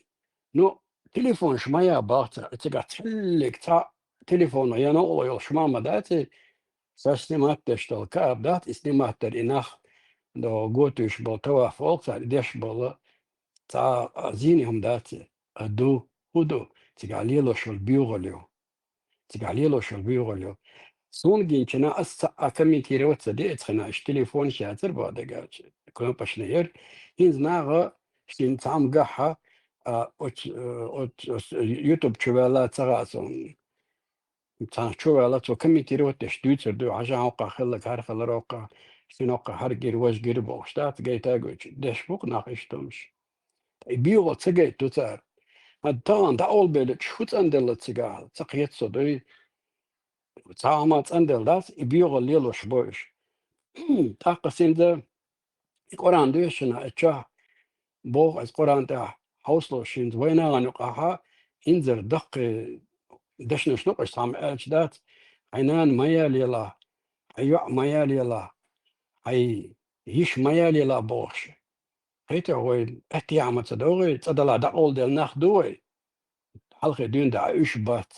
نو تليفون شمايا باغت تيغا تحلك تا تليفون يانا أولي شما مداتي ساسنمات تشتل كاب دات اسنمات تر إناخ دو غوتوش بول تواف أولتا ديش بول تا زينهم داتي أدو هدو تقاليلو شو البيوغليو تقاليلو شو البيوغليو سونجي كنا أكمل تيروت سديت خنا إش تليفون شاتر بعد قاش كلام بشنير هنز ناغا شين تعم قحة يوتيوب شوالا تغاسون تان شوالا تو كمل تيروت تشتوت دو عشان أوقع خلك هار خل روقع شين أوقع هرجر وجر بوشتات جيت أقول دش بوق ناقشتمش بيوغ تجيت توتر الدان دا أول بلد شوت أندل تجاه تقيت صدري تعامات أندل داس بيوغ ليلو شبوش تاقسين ده القرآن دوشنا اتشاه بوغ القرآن ده حوصلو شين وينا غنقاها انزر دق دشنا شنقش تعم أجدات عينان ميال يلا أيوع ميال يلا أي يش ميال يلا بوغش هيتا وين أتي عمت دوغي تدلا دا أول دل ناخ دوي حلقة دون دا إيش بات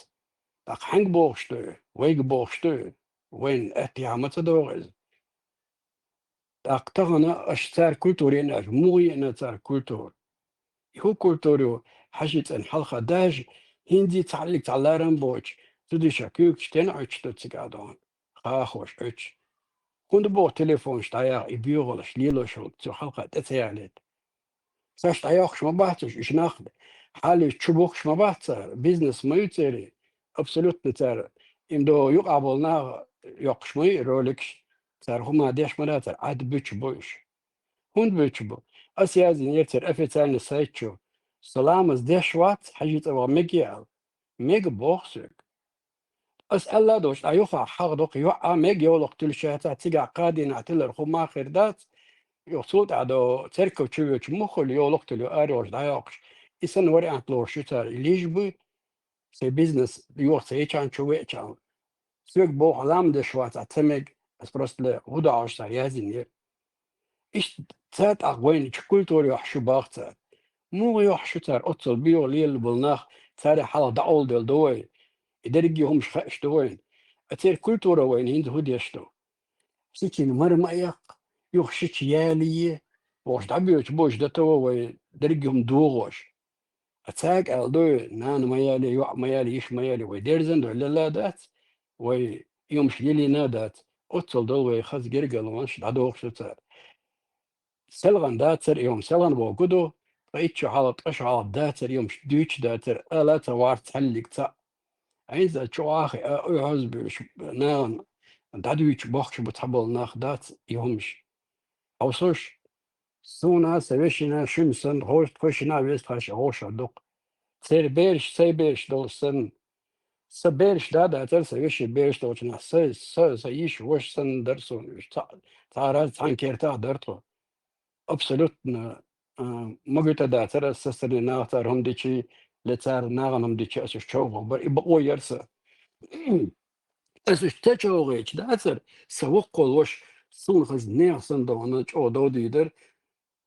داق حنق بوغشتو ويق بوغشتو وين أتي عمت دوغي داق تغنى أشتار كولتورين أش موغي أنا تار كولتور هو كولتوريو حاجت أن حلقة داج هندي تعلق تعلارن بوش تدي شاكيوك شتين عشتو تسقادون خاخوش عش كنت بوغ تليفون شتايا يبيوغلش ليلو شو تسو حلقة تتيالت ساش تاياخش ما بحثش إيش ناخد حالي تشبوخش ما بحث بيزنس ما يتسري أبسولوت تار إمدو يقابلنا يقش ما يرولكش تار هما ديش مراتر عاد بيتش بوش هون بيتش بو أسيازي نيرتر أفتان سايتشو سلامز ديش وات حاجة أبغى ميجيال ميج بوخسك أسأل لا دوش أيوخا حاغدوك يوعى ميج يولوك تلشاتا تيجا قادي نعتلر خما خيردات يوصوت عدو تركو تشويوش مخل يولوك تلو أروش دايوكش إسان وري عن تلور شتار إليش بي سي بيزنس يوخ سيچان چويچان سوك بوخ لام دشوات عتمج أسبرست لهودا عوشتا يازين إيش تات أغوين كولتور يوحشو باغتار مو يوحشو تار أتصل بيو ليل بالناخ تاري حالا دعول دل دوي إدرقي هم شخش دوين أتير كولتور وين هند هود يشتو سيكين مرمى يق يوحشيش يالي وش دعبيوش بوش دتو ويدرقي هم دوغوش أتاك ألدو نان ميالي يوع ميالي يش ميالي ويديرزن دو لا دات ويومش يلي نادات أتصل دول ويخز جرقل وانش دعدوغ شتار سلغن داتر يوم سلغن بوجودو رأيتشو حالة أشعار داتر يوم دويتش داتر ألا توار تحلق تا عايز أشوف أخي أعوز بش نان دعدويتش بوخش بتحبل ناخ دات يومش أوصوش سونا سويشنا شمسن هوش تخشنا بيست خش هوش عدوق سير بيرش دول سن سبيرش داتر سويش بيرش دوشنا سيش وش سن درسون تعرض عن كيرتا درتو أبسولوت مقطع داتر سستني ناثر هم ديشي لتار ناغن هم ديشي أسوش شوفه بقوا يرسى أسوش تشوغيش داتر سوقل وش سون خز نيخسن دونا جو دو ديدر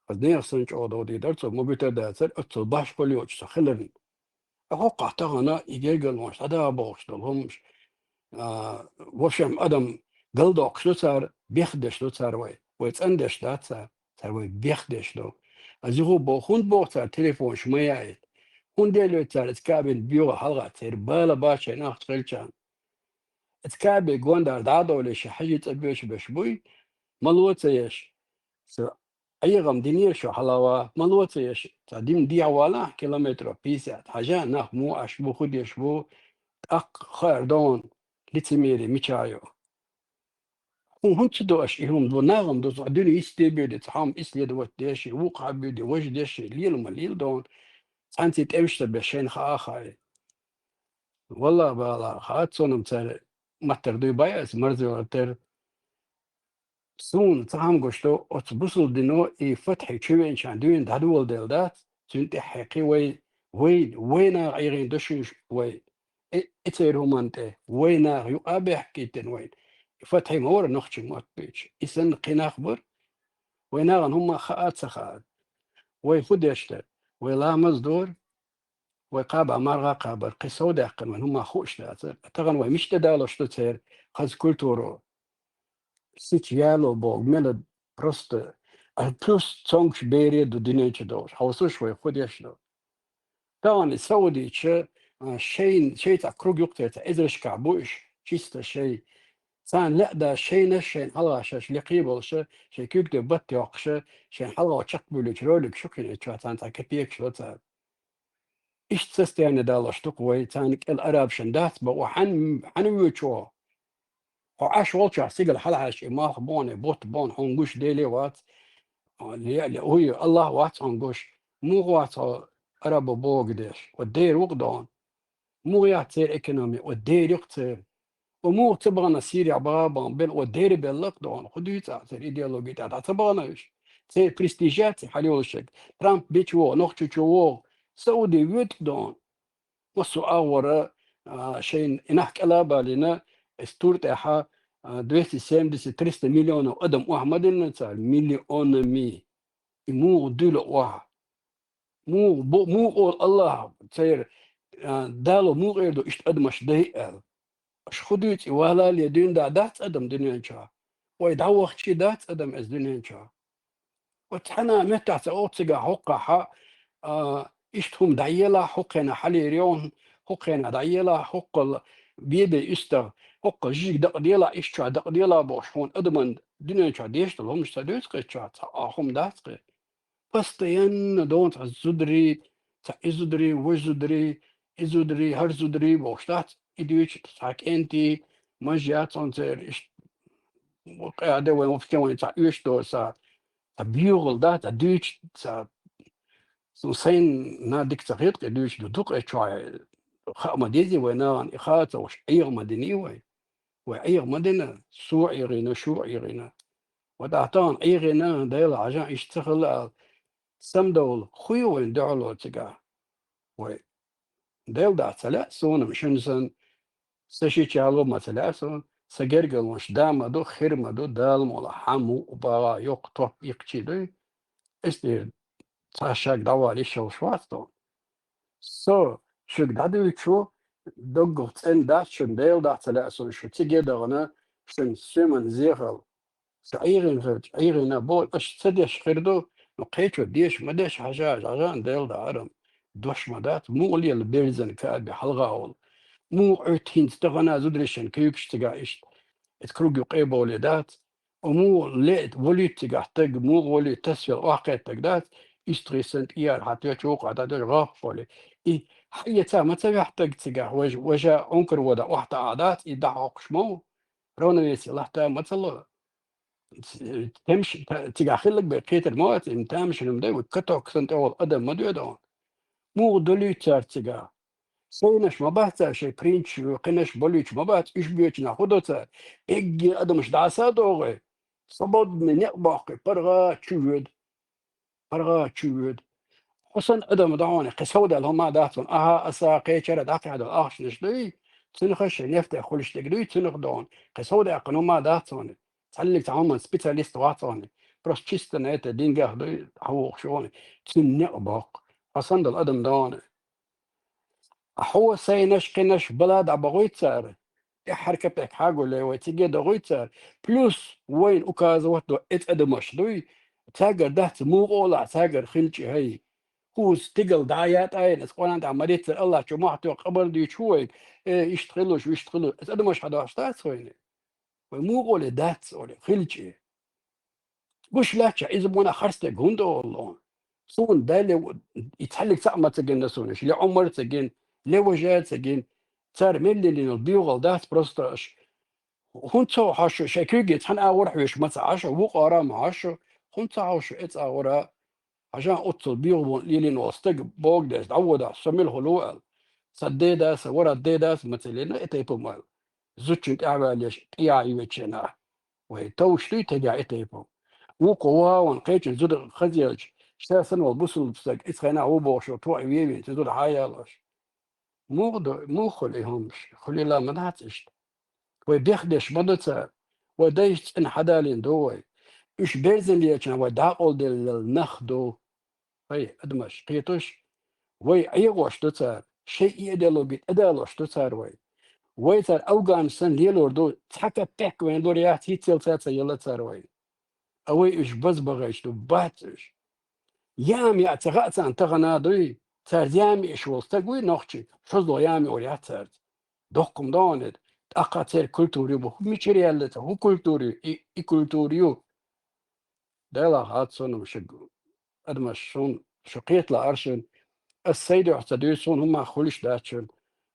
خز نيخسن جو دو ديدر تو مقطع داتر أتو باش كليوش سخلرن أوقع تغنا يجيجل مش هذا بوش دلهمش وشم أدم قلدوك شو صار بيخدش شو صار ويتندش داتر تروي بيخدش دو أزيغو بو خون بوغتار تليفون شمياعي خون ديلو تار تكابل بيوغ حلقة تير بالا باشا ناخ تخلشان تكابل قواندار دادو ليش حاجة تبيوش بشبوي ملوطة يش أي غم دينير شو حلاوة ملوطة يش تاديم دي عوالا كيلومتر بيسات حاجة ناخ مو أشبو خود يشبو أق خير دون لتميري ميشايو هم تدو أشيهم دو ناغم دو صعدوني يستيبيدي تحام إسليد واتداشي وقع بيدي وجداشي ليل ومليل دون أنتي تمشت بشين خاخاي والله بالا خات صونم تر متر دوي بايس مرزي وتر سون تحام قشتو أتبصل دينو فتحي شوين شان دوين دادول ديلدات سنتي حقي وينا غيرين دشوش وي إتيرهم أنت وينا يقابح كيتن وين فتحي مور نخشي موت بيش إسن قنا خبر ويناغن هم خاات سخاات ويفود يشتر ويلا مزدور ويقابع مرغا قابر قصو داقن وين هم خوش داتر تغن ويمش تدالوش تتير خز كولتورو سيتيالو بوغ ميلد بروست بلس تونكش بيريد ودنيا دوش حوصو شوي خود يشلو تاني سعودي شيء تاع كروج يقتل تاع إدرش كعبوش شيستا شيء سان لا دا شيء نشين حلقة شاش لقيبل شيء كيك دو بطي وقش شين حلقة وشك بولك رولك شكرا تان تا كبيك شو تا إيش تستيان دالش تقوي تانك الأراب شندات بو حنويتشو وعاش والشا سيقل حلقة شي ما بوني بوت بون حنقوش ديلي وات اللي هو الله وات حنقوش مو وات أراب بوغدش والدير وقدون مو يعتير إيكونومي والدير يقتل ومو تبغى سيريا بابا بل ودير باللقدون خديت تعتير إيديولوجي تبغاناش تصير برستيجات حليو الشك ترامب بيتشو نوختشو سعودي ويتدون والسؤال وراء شيء نحكي على بالنا استورتها 270 300 مليون قدم واحد مليون مي مو دول واحد مو قول الله تصير دالو مو غير دو اشت ادمش دقيقة اش خديت ولا اليدين دات ادم دنيا شا ويدعوخ شي دات ادم از دنيا شا وتحنا متى تقوتسقا حقها اشتهم دعيلا حقنا حليريون حقنا دعيلا حق بيبي استر حق جيك دقديلا اشتشا دقديلا بوشون ادمن دنيا شا ديشت لهم مش تدوس قشا هم داتقي بس تين دونت الزدري ازدري وزدري ازدري هرزدري بوشتات اديوش تاك انتي مجيات انتر وقاعده وين وين تاع يشتو سا بيوغل دات اديوش سين نا ديكتاتور اديوش دوق اتشاي خا مديزي وينان اخات وش ايغ مدني وي وايغ مدينه سوع يغينا شو يغينا ودعتان ايغينا دايل عشان يشتغل سمدول خويو وين دعلو تقع وي دايل دعت لا سون مشنسن سشي تشالو مثلا سون سجرجل مش دام دو خير ما دو دال مولا حمو وبا يقطب يقتدي استير تاشاك دوالي شو شواتو سو شو دادو شو دوغت ان دات شو دايل دعت لا سون شو تيجي دغنا شن سيمن زيغل سعيرين غير عيرين بول اش تدش خيردو نقيتو ديش مدش حاجات عشان دايل دارم دوش مدات مو اللي البيرزن كاد بحلقه مو عتين تغنا زدرشن كيكش تقايش تكروج قيبه ولدات ومو ليت وليت تقاحتق مو ولي تسفل واقع تقدات يستريسنت ايار حتى يشوق عدد غاف ولي اي حيتا ما تقاحتق تقاح وجا انكر ودا واحدة عادات يدعوق شمو رونا يسي الله تا مثلا تمشي تقاخلك بقيت الموت انتامش المدي وكتوك سنت اول ادم ما دون مو دوليتر تقاح سينش ما بحث شيء برينش وقنش بوليش ما بحث إيش بيوش ناخدوتا إجي أدمش دعسة دوغي صبود من يقباقي برغا تشود حسن أدم دعوني قسودة لهم ما داتون أساقي شرد أقعد الأخش نشدي تنخش نفتح خلش تقدي تنخدون قسودة أقنو ما داتون تعلق تعمل سبيتاليست واتوني بروس تشيستن ايتا دينجاه دي حوق شوني تنقباق حسن الأدم دعوني هو سينش قنش بلاد عبغويت سار حركة بك حاجة اللي وتيجي دغويت سار بلس وين أكاز وقتو ادمش دوي تاجر دهت مو أولا تاجر خلشي هاي هو استقل دعايات أين اسقون عند عملية الله شو معتو قبل دي شوي يشتغلوا شو يشتغلوا ادمش هذا اشتاس وين مو أولا دهت أولا خلشي مش لاتش إذا بونا خرستك هندو والله صون بالي يتحلق سعمة تجين نسونش لعمر تجين لوجات تجين صار ملي اللي البيوغل دات بروستاش هونتو حاشو شكيجي تحن أور حوش ما تعاشو وقارا معاشو هونتو حاشو أورا عشان أوتل بيوغل ليلين وستق بوغ داس عودا سميل هلوال سديداس ورا ديداس مثلنا إتيبو مال زوجين أعماليش يعي وجهنا وتوشتي تجا إتيبو وقوا ونقيتش زود خزيج شاسن والبوسل بسق إسخنا هو بوشو توعي ويبي تزود حيالاش مو خليهمش خلي لا ما نعتش وبيخدش بدت ودايش إن حدالين دوي إيش بيرزن ليش وداقل دل النخدو هاي أدمش قيتوش وي أيغوش تسار شيء إيديولوجي أدالوش تسار وي تار أوغان سن ليلور دو تحكى بيك وين دوريات هيتيل تاتا يلا تسار وي أوي إيش بس بغيش باتش يامي أتغأتان تغنادوي تار يامي إيش وستقوي نوختي شزلو يامي ولياتر دوكم دونت أقاتل كولتوري بو ميشريالته هو كولتوري إي كولتوريو دالا هاتسون وشقو أدمشون شقيت لأرشن السيد يحتديسون هم خولش داتشن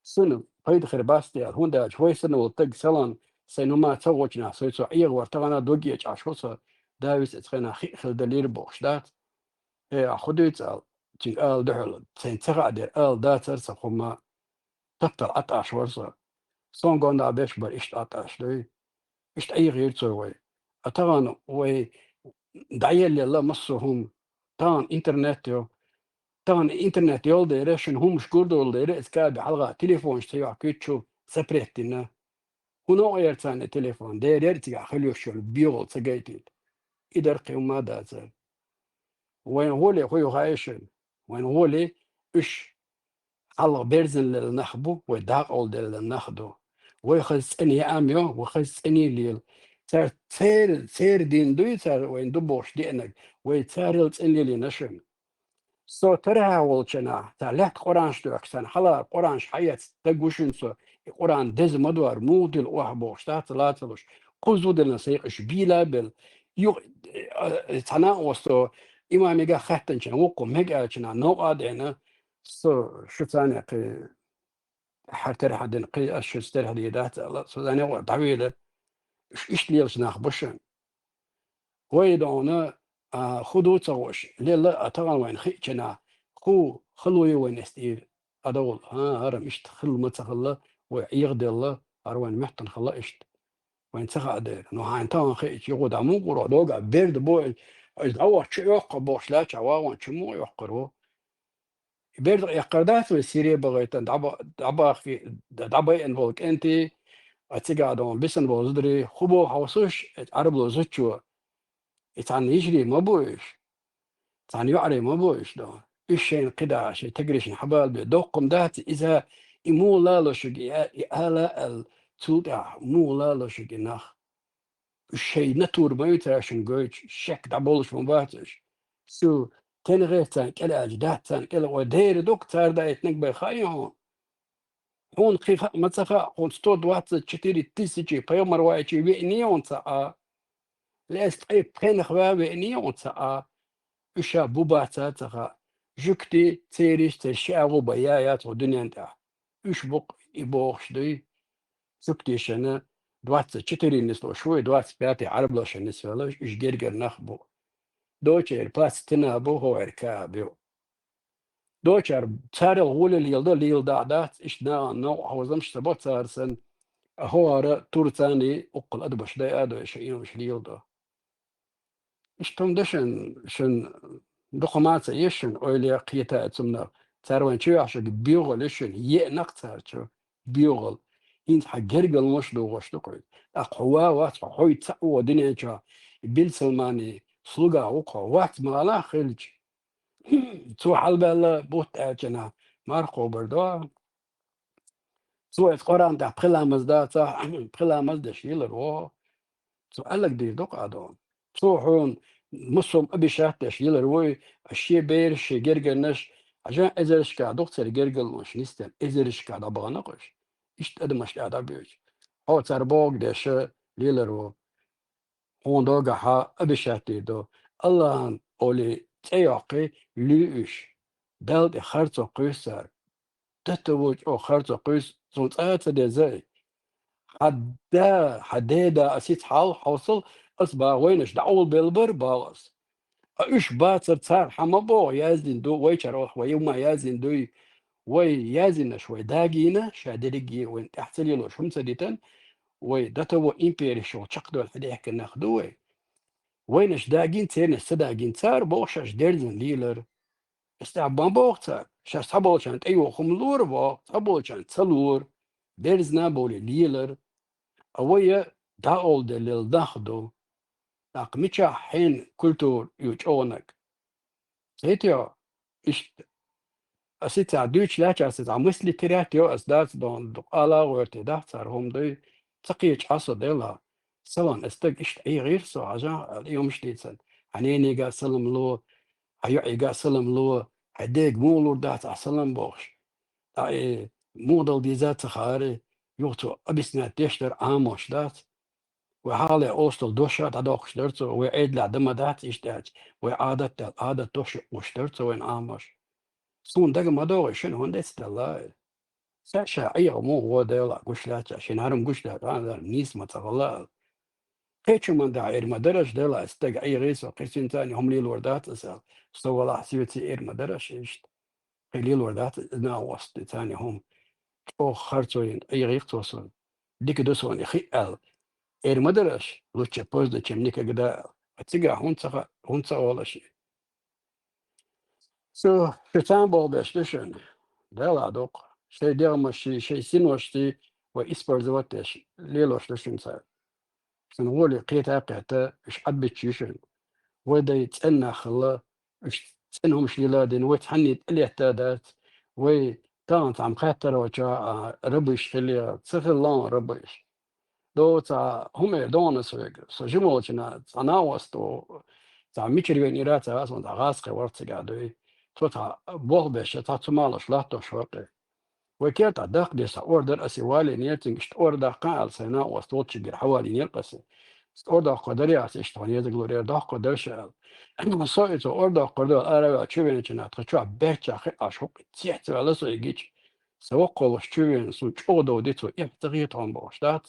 سنو قيد خرباستي هون داج هوي سنو وطق سلان سينو ما توجنا سيسو عيغ ورتغنا دوجيج عشوصا داويس اتخنا خيخل دليل بوش دات إيه خديت تي آل دحل سين تغادر آل داتر سخما تبتل أطاش ورصا سون قونا بيش بر إشت أطاش دي إشت أي غير تسوي أتغان وي دعيل لله مصهم تان إنترنت طبعا الانترنت يولد راشن هم مش كردو ولا اسكاب حلقة تليفون اشتيا كيتشو سبريتنا هنا غير ثاني تليفون ده يرتجع خليه شغل بيول سجايتي إدار قيمة ذات وين هو اللي هو عايشن وين هو اللي إيش حلقة بيرزن للنخبو وداق أول للنخدو ويخص إني أميو وخص إني ليل صار سير دين دوي صار وين دبوش دينك ويتسارل إني لنشن سو ترها ولشنا تلات قرآن شتوك سن حلا قرآن حياة تجوشن سو قرآن دز مدوار مودل وحبوش تلاتلوش قوزو دلنا سيقش بيلا بل يو تناوستو إمامي جا خاتن شن وقو مجا شنا نوع دينا سو شو ثاني قي حتر حدن قي أشستر هديدات الله سو ثاني وقت طويلة إيش ليش ناخبشن ويدونا خدو تغوش ليلا أتغن وين خيتنا خو خلوي وين استير أدول هرم إشت خل متخلا ويغدي الله أروين محتن خلا إشت وين تخا دير نو هاين تان خيت يقود عمو قرا دوغا بيرد بوي أو تشيوق بوش لا تشاوان تشمو يقرو بيرد يقردات السيريا بغيتن دعبا إن بولك أنتي أتيجادون بسن بوزدري خبو حوسوش عربلو زوجو يتعن يجري ما بوش تعن يعري ما بوش ده إيشين قدا شيء تجريش حبال بدوقم دات إذا مو لا لشجي آلا التوقع مو لا لشجي نخ الشيء نتور ما يتراشن جوج شك دبولش مباتش سو تنغير تان كلا أجداد تان كلا ودير دكتور ده يتنق بخيهم هون خيخ متسخا هون ستود واتس تشتري تيسيجي بيومر وايتشي بينيون ساعة لاست أي بين خباب بينيون ساعة إشا بوباتا تخا جكتي تيريش تشاغو بيايات ودنيا نتاع إيش بق يبوخش دي سكتي شنا دوات تشتري نسلو شوي دوات بياتي عرب لوش نسلو إيش جرجر نخبو دوتشر بلاس تنابو هو إركابيو دوتشر تار الغول اللي يلدا دات إيش نوع هوزمش تبوت سارسن هو تور ثاني أقل أدبش دا أدو شيء مش ليلدا إيش تمدشن شن دخمات يشن أولي قيتا أتمنى تاروين شو عشان بيوغل يشن نقطة شو بيوغل إنت حجرجل مش دوغش تقول أقوى وات حوي تقوى دنيا شا بيل سلماني سلقا وقع وات ما لا خلج تو حلبة بوت أجنا ماركو بردوا تو القرآن ده بخلا مزدا صح بخلا مزدا شيلر و تو قالك دي دوق أدون تو حون مصهم أبي شاتش يلا روي الشيء بيرش جرجل نش عشان إزرش كا دكتور جرجل مش نستن إزرش كا دبغ نقش إيش تقدمش قاعد بيوش هو تربوك دش يلا رو هون دوجا ها أبي شاتي دو الله أولي تياقي ليش بلد خرطو قيسر تتوج أو خرطو قيس صوت ده زي حدا أسيت حوصل أصبح وينش دعول بالبر باغص إيش باتصر صار حمبو يازن دو ويشر ويوم يازن دو ويازن شوي داقينا شادرقي وين تحت له شمسة ديتن ويدتو إمبيري شو تشقدو الحديك ناخدوه وينش داقين تين سداقين صار بوشش درزن ليلر استعبان بوقتر شاش صبول كانت أيوة خملور بو صبول كانت سلور درزنا بولي ليلر أويا داول دليل داخدو ميتشا حين كلتور يوجونك سيتيو إيش أسيت دويتش لا أسيت عمسلي كرياتيو أسدات دون دقالا وارتدات صارهم دي تقيش حصل ديلا سلام استك إشت أي غير سو عجا اليوم شتيتسن عنيني قا سلم لو هيعي قا سلم لو هديك مو لور دات سلم بوش أي مو ضل دي ذات خاري يوتو أبسنا تشتر عاموش دات وحالي أوستل دوشات عدوك شترتو وعيد لعدما دات إشتات وعادة دوش وشترتو وين عاموش سون دق ما دوغي شنو هندي ستلاي ساشا أي مو هو ديلا قشلات عشان هرم قشلات هذا نيس ما تغلال قيتشو من داعير ما درج ديلا استق أي غيسو قيتشين تاني هم لي الوردات أسال استوى الله حسيبتي إير ما درج إيشت قيلي الوردات نا وسط تاني هم أو خرطوين أي غير توصل ديك دوسون يخي إير ما درج لوتش بوز ده كمنيك قدا أتيجا هونتا ولا شيء سو شتان بول بيشتشن ديلا دوق شيء دير ماشي شيء سينوشتي وإسبر زواتش ليلوش تشن سار سنقول قيتا قيتا إيش حبت شيشن ودا يتأنى خلا إيش تأنهم شلادين ويتحني الاعتادات وكانت عم خاطر وجا ربيش خليها صفر الله ربيش دو تا هم دونس سجمو جنا تناوستو تا ميشري وينيرات أصلا تا غاسق ورت قاعدوي تو تا بوغ بيش تا تمالش لا تشوقي وكيت عداق ديس اوردر اسيوالي نيتنج اشت اوردر قال سنا وستوتش جر حوالي نيلقس اوردر قدري عسيش توني زغلوري دا قدر شال انا صويت اوردر قدر ارا تشوين جنا تشوا بيرتش اخي اشوق تيت ولا سو يجيش سو قول تشوين سو تشودو ديتو يبتغيت عن بوشتات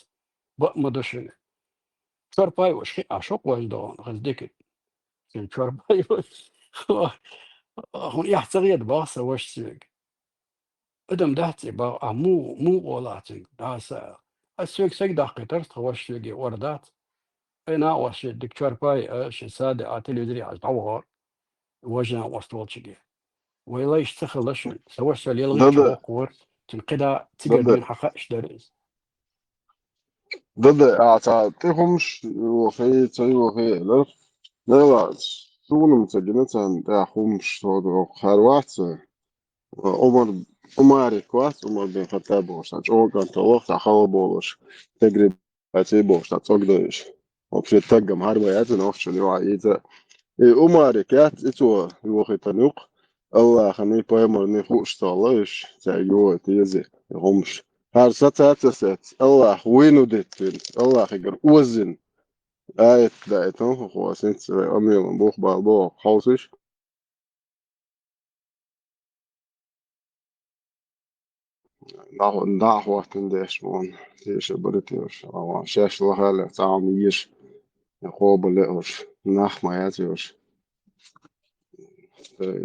بمدشن شرباي وش اشوق وجدون غزدك شرباي هون يحتغيت باص وش سيق ادم دهتي با مو ولاتي داسا السوق سيق دقيقة ترت خوش سيقي وردات انا وش الدكتور باي شي سادة اتليزري على طوار وجنا وصلت شقي ولا يشتغل لش سوش يلغي ضد شوكور تنقدا تقدر ضد من حقش دريز ضد أعطيهمش وفي تي وفي لا سونم تجنتان تاخمش صدق خروات عمر كواس عمر بن خطاب بوش أو كان توقف تخاو بوش تجرب أتي بوش تقدرش وفي تجمع هربيات نوفش اليوعية عمر كات إتوا يوخي تنوق الله خني بايمر نخوش الله تعيو تيزي همش هر ستات الله وينو ديتين الله خير وزن آية دايتون هو سنت أمير بوخ بالبو حوسش ناح وقت نديش مون تيش بريتيوش أو شاش الله لا تعميش يخوب لأوش ناح ما ياتيوش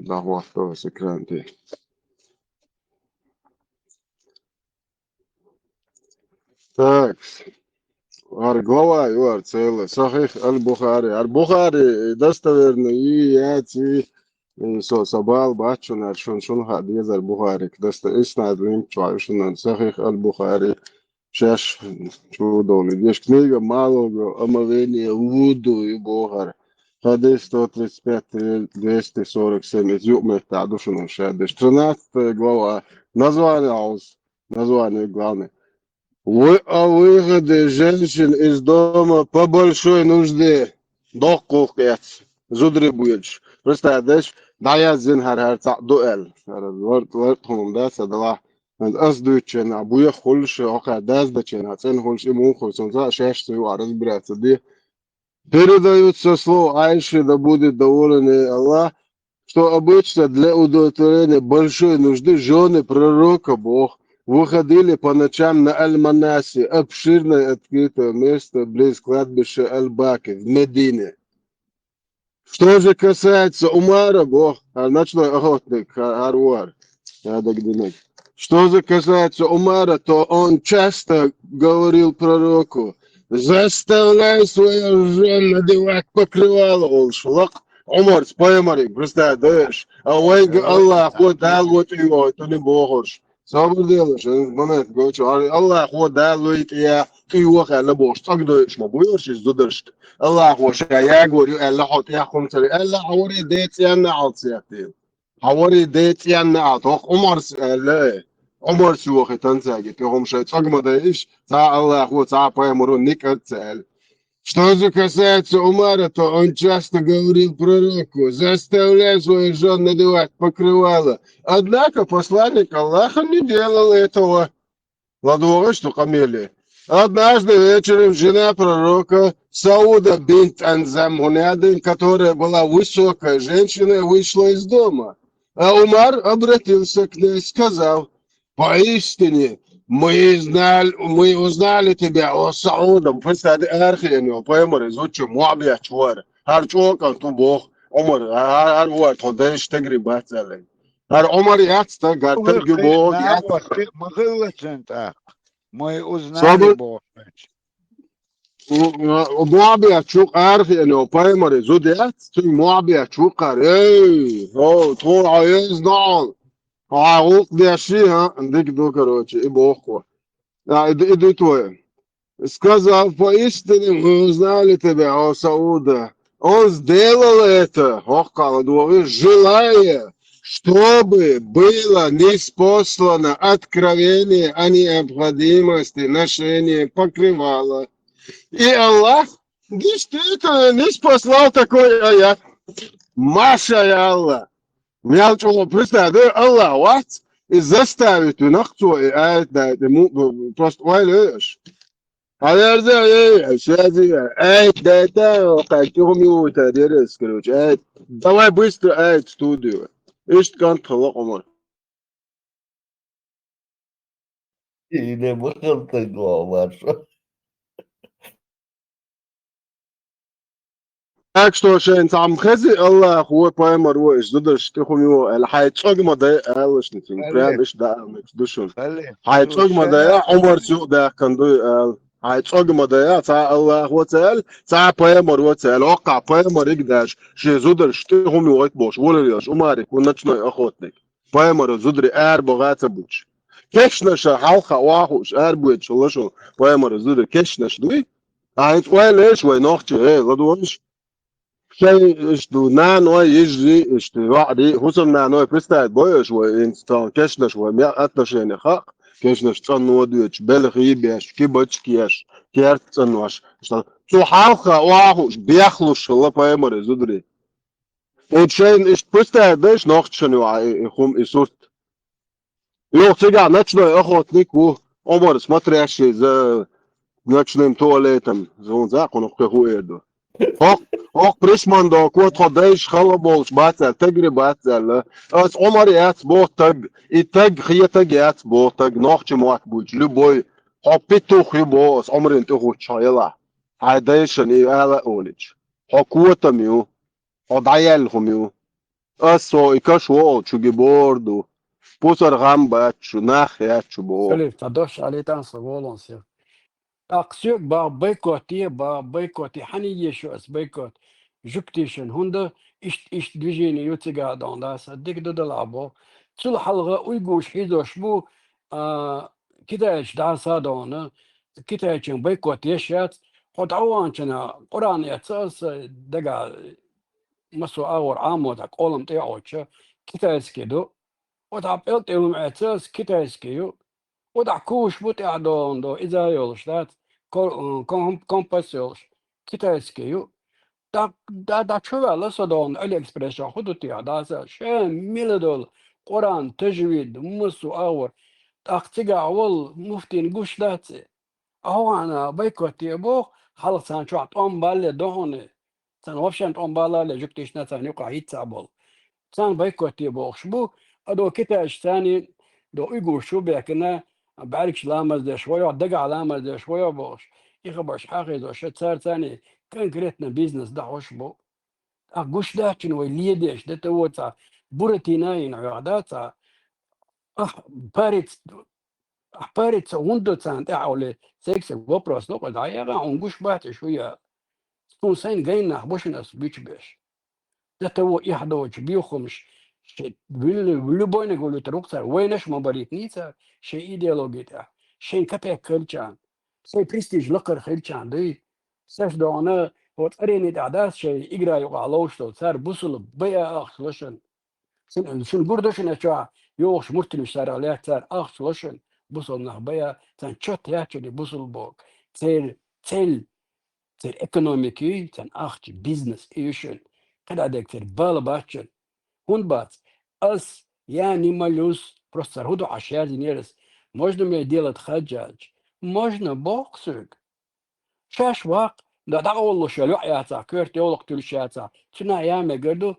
ناح وقت سكرانتي تاكس глава юар целый صحيح البخاري دستورنا ياتي سو سبال باتشون شون هاد يزر البخاري دست اسناد لين شون صحيح البخاري شاش شو دول ديش книга малого омовения вуду и бухар حديث 135 247 изюмных тадушин шадыш 13 глава название главное о выходе женщин из дома по большой нужде докук зудрибуешь представляешь дая зинхар تعدل ورد هم ده صدلا من أصدق كن أبويا خلش أخا داز بكن هتين خلش إمون خلصون زا شاش سوي عرض برات دي передают со слов Айши да будет доволен Allah что обычно для удовлетворения большой нужды жены пророка Бог выходили по ночам на Аль-Манаси, обширное открытое место близ кладбища Аль-Баки в Медине. Что же касается Умара, Бог, ночной охотник, Аруар, что же касается Умара, то он часто говорил пророку, заставляй свою жену надевать покрывало, он шлак. Умар, споемарик, представляешь, а он Аллах, вот дал вот его, это не Богош. صبر ديالش منات قلت الله هو دالويت يا كي وقع لبوش تقدرش ما بيورش زدرش الله هو شيا غوري الله حط يا خمسه الله حوري ديت يا نعط سياتين حوري ديت يا نعط عمر لا عمر سو ختن ساجي هم شي تقم دايش تا الله هو تا بايمرو نيك تسال Что же касается Умара, то он часто говорил пророку: заставляй свою жену надевать покрывало. Однако посланник Аллаха не делал этого. Ладно, что камели. Однажды вечером жена пророка Сауда бинт Анзам Гунядин, которая была высокой женщиной, вышла из дома. А Умар обратился к ней и сказал: поистине мы узнали тебя, о Саудам, представь, архиеню, поймали, зучу, муабия чуар, харчока, ту бог, Умар, вот, ходишь, ты грибать залей. Умар яцта, гартер гибо, Мы узнали Соболь, Бога. Moabia çok arхиеню, поймали, зудят, ты Moabia çok эй, о, твой аез нал. عقوق دي ها عندك دو короче, и боху. Иду твое. Сказал: поистине мы узнали тебя, о Сауда. Он сделал это, желая, чтобы было ниспослано откровение о необходимости ношения покрывала. И Аллах действительно ниспослал такой аят. Маша Аллах. Меня представь, Аллах вас и заставит нахцу и аят да просто вайлешь. А я знаю, аят да это как юмиута дерес, короче. Аят, давай быстро аят студию. Ишь кант халак Умар. Yine bakıldık var. Так что шен сам хези Аллах هو поймар هو إيش دودش تخو ميو الحياة شوق ما ضيع ألش نتين بريم إيش ده مش دوشون حياة شوق ما ضيع عمر شو ده كان دو حياة شوق ما ضيع تا الله هو تعال تا поймар هو تعال وقع поймар يقداش شيء زودش تخو ميو وقت бош ولا ليش عمرك ونتشنا أخوتك поймар زودري بغات بوش كشنش حلقة واحوش بوش الله شو поймар زودري كشنش دوي عايز وين إيش وين أختي إيه غدوش شيء اشتو نانو يجري اشتو وعدي حسن نانو بستعد بويش وإنستان كشنش وميا أتنشيني خاق كشنش تنو دوش بلغي بيش كيبوش كيش كيرت تنوش شو حالخا واحوش بيخلوش الله بايمر زدري وشين اشت بستعد بيش نوختشنو يخوم إسوست يو تيجا نتشنو أخوت نيكو عمر سمتريشي زي نتشنم تواليتم زون زاق ونخيخو إيردو Ook Prismando, kot Hodesh, Halabols, Batel, Tegri Batel, as Omar Yats Botag, Itag, Hietag Yats Botag, Nochimot Buj, Luboy, Hopituch Hubos, Omrin to Chayla, Hydation, Ella Olich, Hokuatamu, Hodayel Homu, as so Ikash Wall, Chugibordo, Pusar Rambat, Chunach Yatchubo. سلف تدوش عليه تنصر والونسير أقصيك با بيكوتي حنية شو اس بيكوت جوكتيشن هوندا إشت движение يوتيغا دون داس ديك دو دلعبو تسول حلقة ويقوش حيدوش بو كتاش داسا دون كتاش بيكوت يشات خد عوانشنا قرآن يتساس دقا مسو أور عامو داك أولم تيعوش كتاش كدو وتعبقلت يوم اعتساس كتاش كيو وضعكوش بوتعدون دو إذا يولشتات كومباس يولش كيتايسكيو دا شوى لسدون علي إكسبريشن خدوتي عداسة شام ميلدول قرآن تجويد مسو أور تاقتيقا أول مفتي نقوش داتي أهو أنا بيكوتي بوخ خلص سانشوات بالي دهوني سان وفشان بالا لجوكتيش نتان يقع يتسابول سان بيكوتي بوخ شبو أدو كتاش ثاني دو إيقو شو بيكنا بعرفش لامز ده شوية دقع لامز ده شوية بوش يخبرش حاجة دو شت صار ثاني كان كريتنا بيزنس ده وش بو أقوش ده شنو ليدش ده توتا بورتيناين عاداتا باريت وندو تان تعولي سكس وبروس نقول ده يا عنقوش بات شوية تكون سين جينا بوشناس بيش بيش ده تو يحدوش بيوخمش بلو يقولوا تروكسر وينش ما بريتنيتا شيء ايديولوجيتا شيء كبه كلچان شيء برستيج لقر خلچان دي ساش دوانا هو تريني دعداس شيء اقرا يقالوش تو صار بوصل بيا اخلشن شن بردشن اشوا يوش مرتلش صار عليه صار اخلشن بوصل نخ بيا تن چت ياچني بوصل بوك تل Ter экономики, ten acht business issue. Когда дек ter балабачен. Хунбац. Ас я не молюсь, просто руду ашер динерес. Можно мне делать хаджадж? Можно боксик. شاش واق دا اول شلو ياتا كرت يولق تلشاتا تنا يام قردو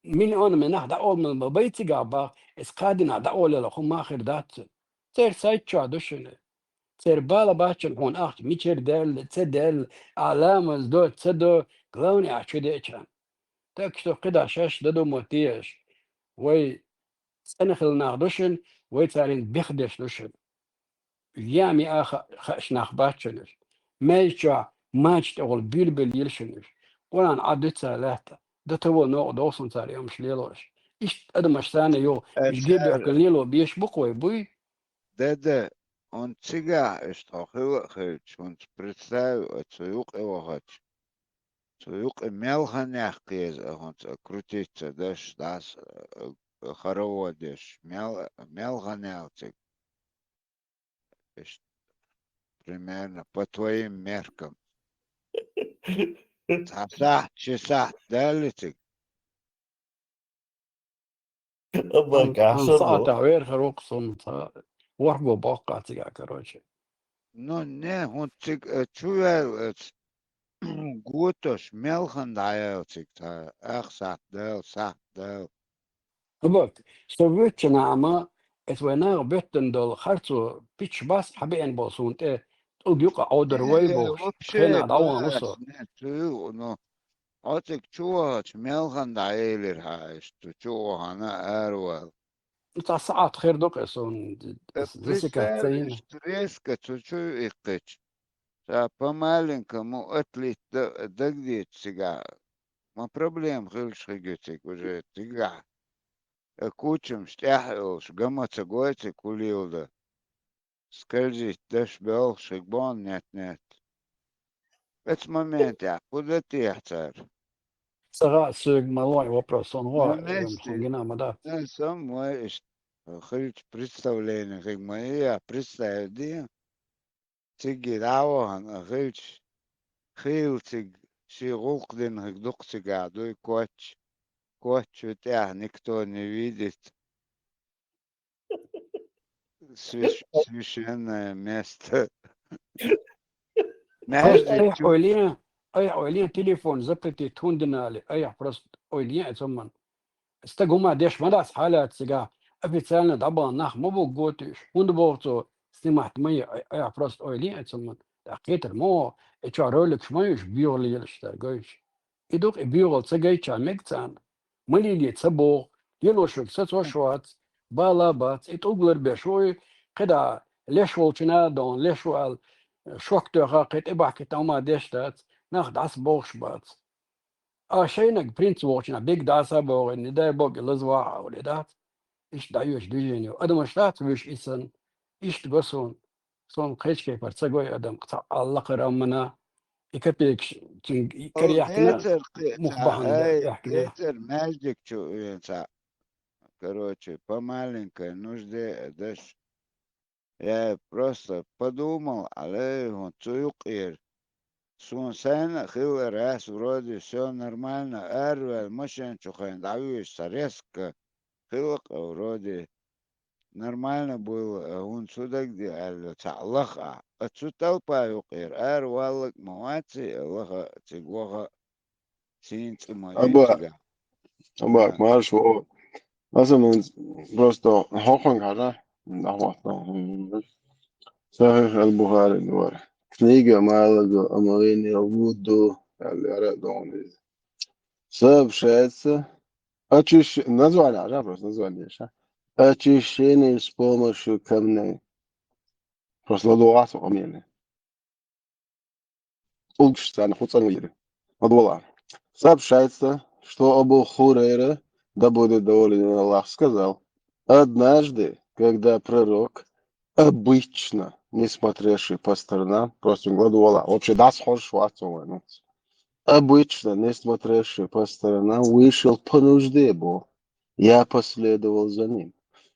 من اون من دا اول من بيتي قابا اسقادنا دا اول لا خو ما خير دات تير سايت شا دشنه تير بالا باتشن هون اخت ميشر دل تدل علامه دو تدو كلوني عشدي كان تكتو قدا شاش ددو موتيش وي سنخل ناخدشن وي تارين بيخدش دشن يامي خش ناخباتشنش ميشا ماتش تقول بيلبل يلشنش قران عدت ثلاثة ده تو نوع دوسن تاري مش ليلوش إيش أدمش ثاني يو إيش جيب أشار ليلو بيش بقوي بوي ده он цыга, что хылыхыч, он представил цуюк его хач. Цуюк мелханях кез, он крутится, даш, дас, хороводиш, мелханял цыг, примерно по твоим меркам. Часа, дали цыг. ساعة غير خروق صن وربو بوقع تيجا كروشي Ну, не, он цыг, чуя, гутош, мелхан даял цыг, сат дел. بوك سويتشنا أما إتوينا بيتن دول خرطو بيتش باس حبيين بوسون إيه تقول يقع أودر وي بوش Вообще, خينا دعوان бас, وصو не, чую, но отик чувач, мелхан дайлер хаиш, tu чувахана эрвел. إنت ساعات خير دوك إسون زيسيكا تسين Представишь, треска, чуть-чуть икыч. По-маленькому отлить дагдит сега. Ma проблем хыльши гютик уже тига. Кучем штяхилш, гамаца гойцы кулилда. Скользить, дашь бел, шигбон, нет. В этот момент я, куда ты, царь? سغا سوق مالوي وبرسون На هو месте, خنجنا مدات на самой хыльч представление, как моя представь, تيجي دعوة عن خيلش خيلتك شي غوقدن هكدوقتك قعدوي كوتش بتاع نكتو نفيدت священное место. أي حوالين تليفون زبطتي توندنا لي أي فرص حوالين ثم استقوما ديش مداس حالات سجا أفيتسالنا طبعا نخ مو بوجوتش وند بورتو سمعت مي أي فرص حوالين ثم تأكيد مو إشارولك شمايش بيولي يلشتر جوش يدوق بيول سجاي شان مكتان مليلي تسبو يلوشك ستوشوات بالابات يتوغلر بشوي قدا ليش ولشنا دون ليش وال شوكتو قيت إباحكي توما ديشتات ناخد عس بوغش بات شينك برينس ووشنا بيك داسا بوغ إن دا بوغ لزواع ولدات إيش دايوش ديجينيو أدم شتات ويش إسن إيش تبسون صون قيش كيف تسقوي أدم قطع الله قرامنا يكبيك كريحكنا مخبحن يحكنا Кетер мальчик, короче, помаленькой нужде дашь. Я просто подумал, але он цуюкир. Сунсен хил раз вроде все нормально. Эрвел машин чухайн давишь резко. Хилок вроде нормально было. Он сюда где Аллаха. Отсюда толпа юкир. Эрвелок муати Аллаха цигваха синц мои Абак, марш во. Азамын просто хохон гара. Нахватна. صحيح البخاري نور كنيجا مالك أمريني وودو اللي أردوني سب شايسة أتش نزوا على عجب بس نزوا على ليش أتشيني سبوما شو كمني بس لا دواسو قميني قلتش أنا خد صار ميري والله سب شايسة что Абу Хурейра, да будет доволен Аллах, сказал: однажды, когда пророк обычно, не смотревший по сторонам, просто гладуала. Вообще, да, схож шватовый. Обычно, не смотревший по сторонам, вышел по нужде Бог. Я последовал за ним.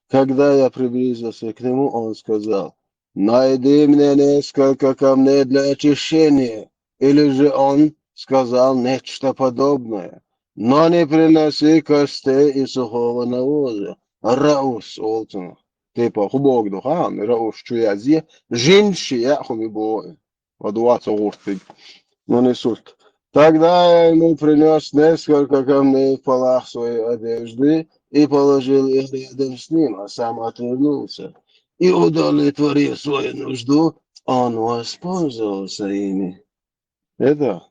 Когда я приблизился к нему, он сказал: найди мне несколько камней для очищения. или же он сказал нечто подобное. Но не приноси костей и сухого навоза. Раус олтон. Типа хубог духан, раус чуязи, женщи я хумибо. Водуаться уртыг. Но не суть. Тогда я ему принес несколько камней в полах своей одежды и положил их рядом с ним, а сам отвернулся. И удовлетворив свою нужду, он воспользовался ими. Это,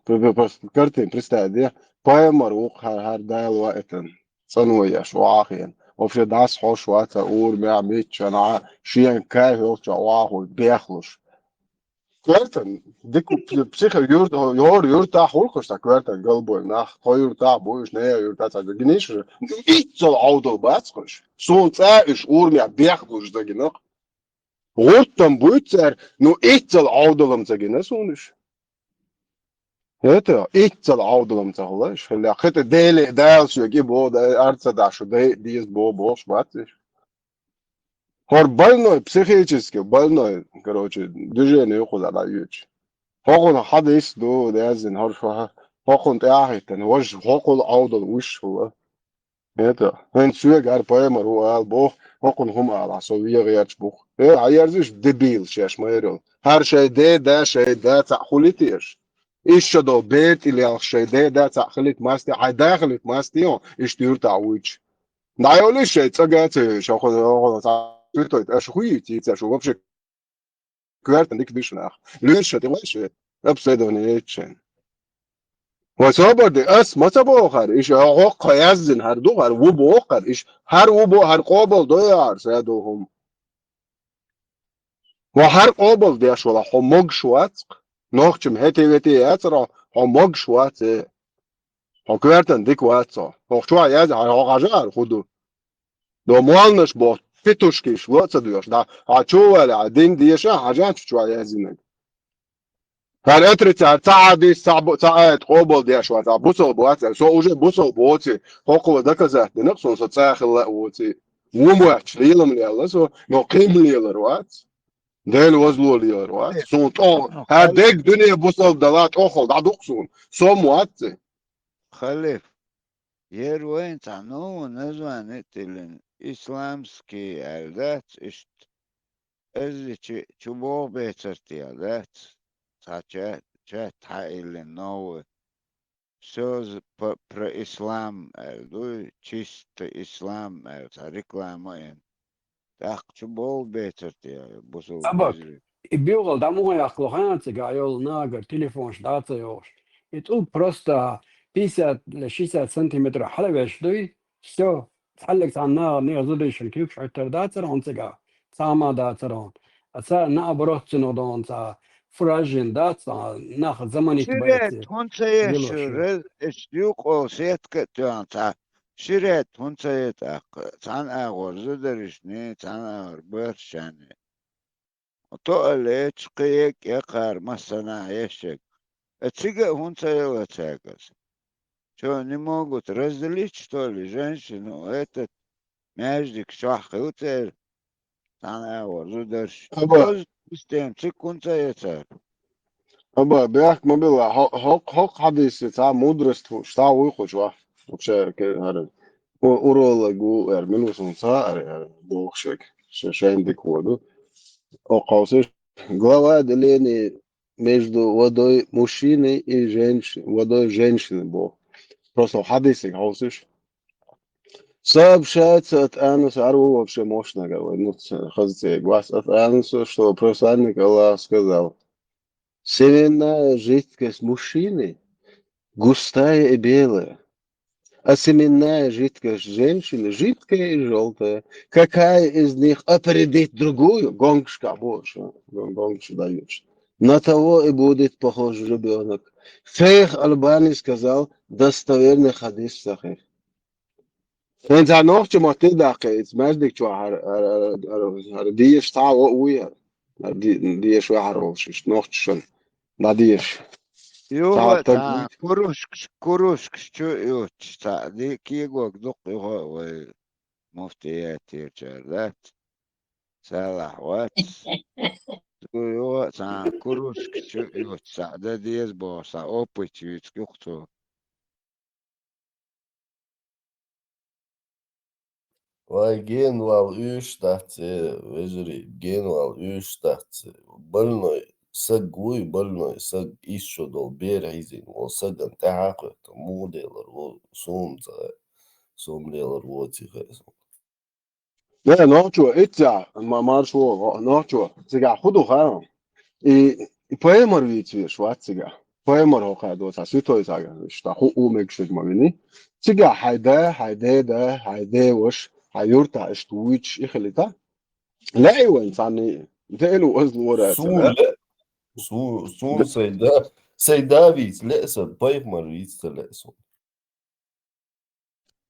картин, представь, да? Поймар ух har dail وقتا صنوية شواخين وفي داس حوش وقتا اور مع ميتشنا شين كاي هوش واخو بيخلش كارتن ديكو بسيخ يورتا حولكش تا كارتن قلبو ناخ تو يورتا بوش نيا يورتا تا جنيش إيتزل عودو باتسكش سون تايش اور مع بيخلش دا جناخ غوتن بوتسر نو إيتزل عودو لم تجنسونش Это итцел аудалам цаглаш. Хля хете дели дайлс яки бо да арца дашу диес бо шматиш. Хор больной, психически больной, короче, движение ухода на юч. Хокон хадис до дязин хорфа. Хокон тяхитен, вож хокон аудал уш хуа. Это, он сюгар поэмар уал бо, хокон хума ала со вигач бух. Аярзиш дебил шеш майрол. Har şey de ta xulitish. إيش شدو بيت اللي الشيء ده تأخلت ماستي عداخلت ماستيون إيش تير تعويج نايولي شيء تجات شو خذ تعطيت إيش خوي تيجي شو بمشي كارت عندك بيشناخ ليش تلاش أبصدوني إيشين وصابر دي أس ما تبوخر إيش عق يزن هر دو هر وو بوخر إيش هر وو بو هر قابل دويار سيدوهم وهر قابل ديش ولا حمق شوات نوختم هتي ياترا حمق شوات Han kverten dik watsa. Han chwa yaz ha gajar khudu. Do mualnash bo fitushkish watsa duyosh da ha chwa la din diyasha hajan chwa yazinek. Har etrit saadi saat qobol diyash watsa busol watsa so уже busol boci hokwa dakazat naqson sa tsakhil la woti. Wumwach lilam liala so no qim lilar wat. Del wazlo lilar wat. So to ha dek dunya busol dalat okhol da duqsun. So muatse. Халиф, Ервен тану названителен исламский алдат ишт эзичи чубо бецерти алдат сача таилен новый söz про ислам алду чисто ислам алта рекламаен так чубо бецерти бусул Sabak, бюро домой охлоханцы, гаёл нагар, телефон ждаться ёж. И тут просто 50-60 сантиметров حلوة شدوي все تحلق على النار نير زدش الكيوب شعتر داتر هون تجا ساما داترون أسا نابروت سنودون تا فراجين دات ناخذ زمن شريت يتبايت هونسا ديلو شو يشور اشتيوق او سيتك تانتا شريت هونسا يتاق تان اغور زدرشني تان اغور برشاني وتقليش قيك يقار مسنا يشك اتسيقى هونسا يواتاقس что, не могут разделить, что ли, женщину, этот мяждик, шахутер, танавор, зударш. Тоже с тем, цикунца это. Аба, бях мобила, хок хадис, та мудрость, что выход, что вообще, урологу, минусом царь, богшек, шейндик воду, окаусиш, глава деления между водой мужчины и женщины, водой женщины бог. Просто хадисик, хаусиш. Сообщается от Ануса, Ару вообще мощно говорит, ну, хазите, глаз от Ануса, что посланник Аллах сказал, семенная жидкость мужчины густая и белая, а семенная жидкость женщины жидкая и желтая. Какая из них опередит другую? Гонгшка больше, гонгша даешь. На того и будет похож ребенок. Шейх Альбани сказал, достоверный хадис сахих. Wenn sie noch zum Motidache, jetzt möchte ich schon, die ist da, wo wir, die ist schon, noch schon, na die ist. Юга та курушк что ют та ди кигок дук его муфтия тирчер да салах ват юга Sa kurusk sa da dies bo sa opit skukto. Vai genual üstahce vezri genual üstahce больной sagui больной sag isho dol bera izin o sagan tahaqo modeler o sumdeler o tihes. لا نوتشو اتزا ما مارشو نوتشو تيجا خدو خا poemor vici švaciga. Poemor hoka sa sito isaga šta hu umekšig magni. Tiga hayde وش hayurta ishtuich ikhlita. لا ايوه ثاني ديلو وزن ورا Sun le sun saydavis lesa poemor vici leso.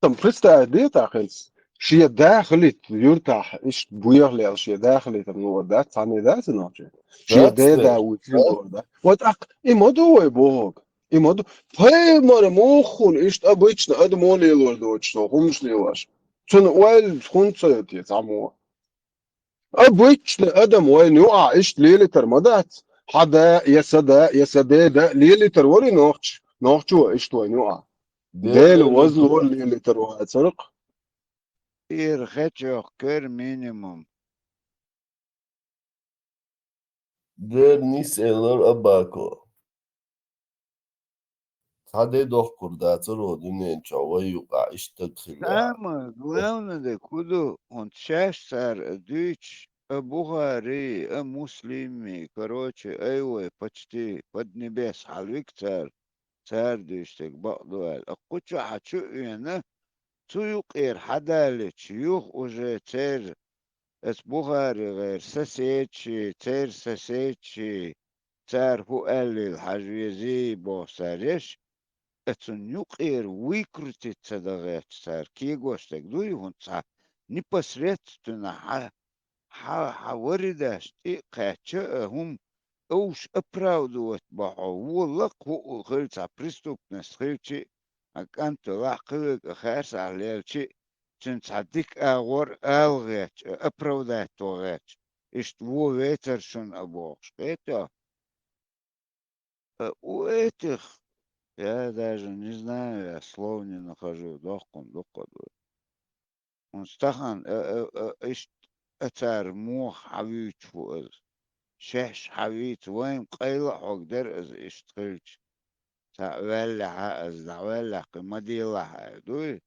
تم فريستا ديتا خلص شيء داخلي يرتاح ايش بويغلي شيء داخلي تنور ده ثاني ذات نوتشي شيء ده وتشيل ده وتاق ايمودو بوغ ايمودو فايمر موخون ايش ابيتش اد مولي لور دوتش همش ليواش تن ويل خونصيتي تامو ابيتش ادم وين يقع ايش ليلي ترمدات حدا يسدا ده ليلي تروري نوخشو ايش تو يقع ديل وزن هو اللي تروح سرق خچو كر مينيموم. Der niseler abako. Hade dohkur da tsaro dinen chawa yuqa ishtadkhila. Самое главное, куда он чашсар, дичь, Бухари, муслими, короче, эйвой, почти под небес, халвик цар дичтик, бакдуэль. А куча хачу иена, цуюк хадали, чуюх уже цер, эс Бухари غير سسيتشي цер سسيتشي цар фуэлил хажвези босареш. Это нюкер выкрутить цадагет цар кигостек дуй он ца непосредственно хаваридаш и кача хум уж оправдывать бахо волок ху хыльца преступность хыльчи а канто лахкылык херс алелчи чын цадик агор алгеч оправдать тогеч ишт во ветер шун абош это у этих. Я даже не знаю, я слов не нахожу. Дохкун. Он стахан, اتار مو حبيت فوز شش حبيت وين قيل حقدر از اشتغلش تاولا از داولا قمديلا دوي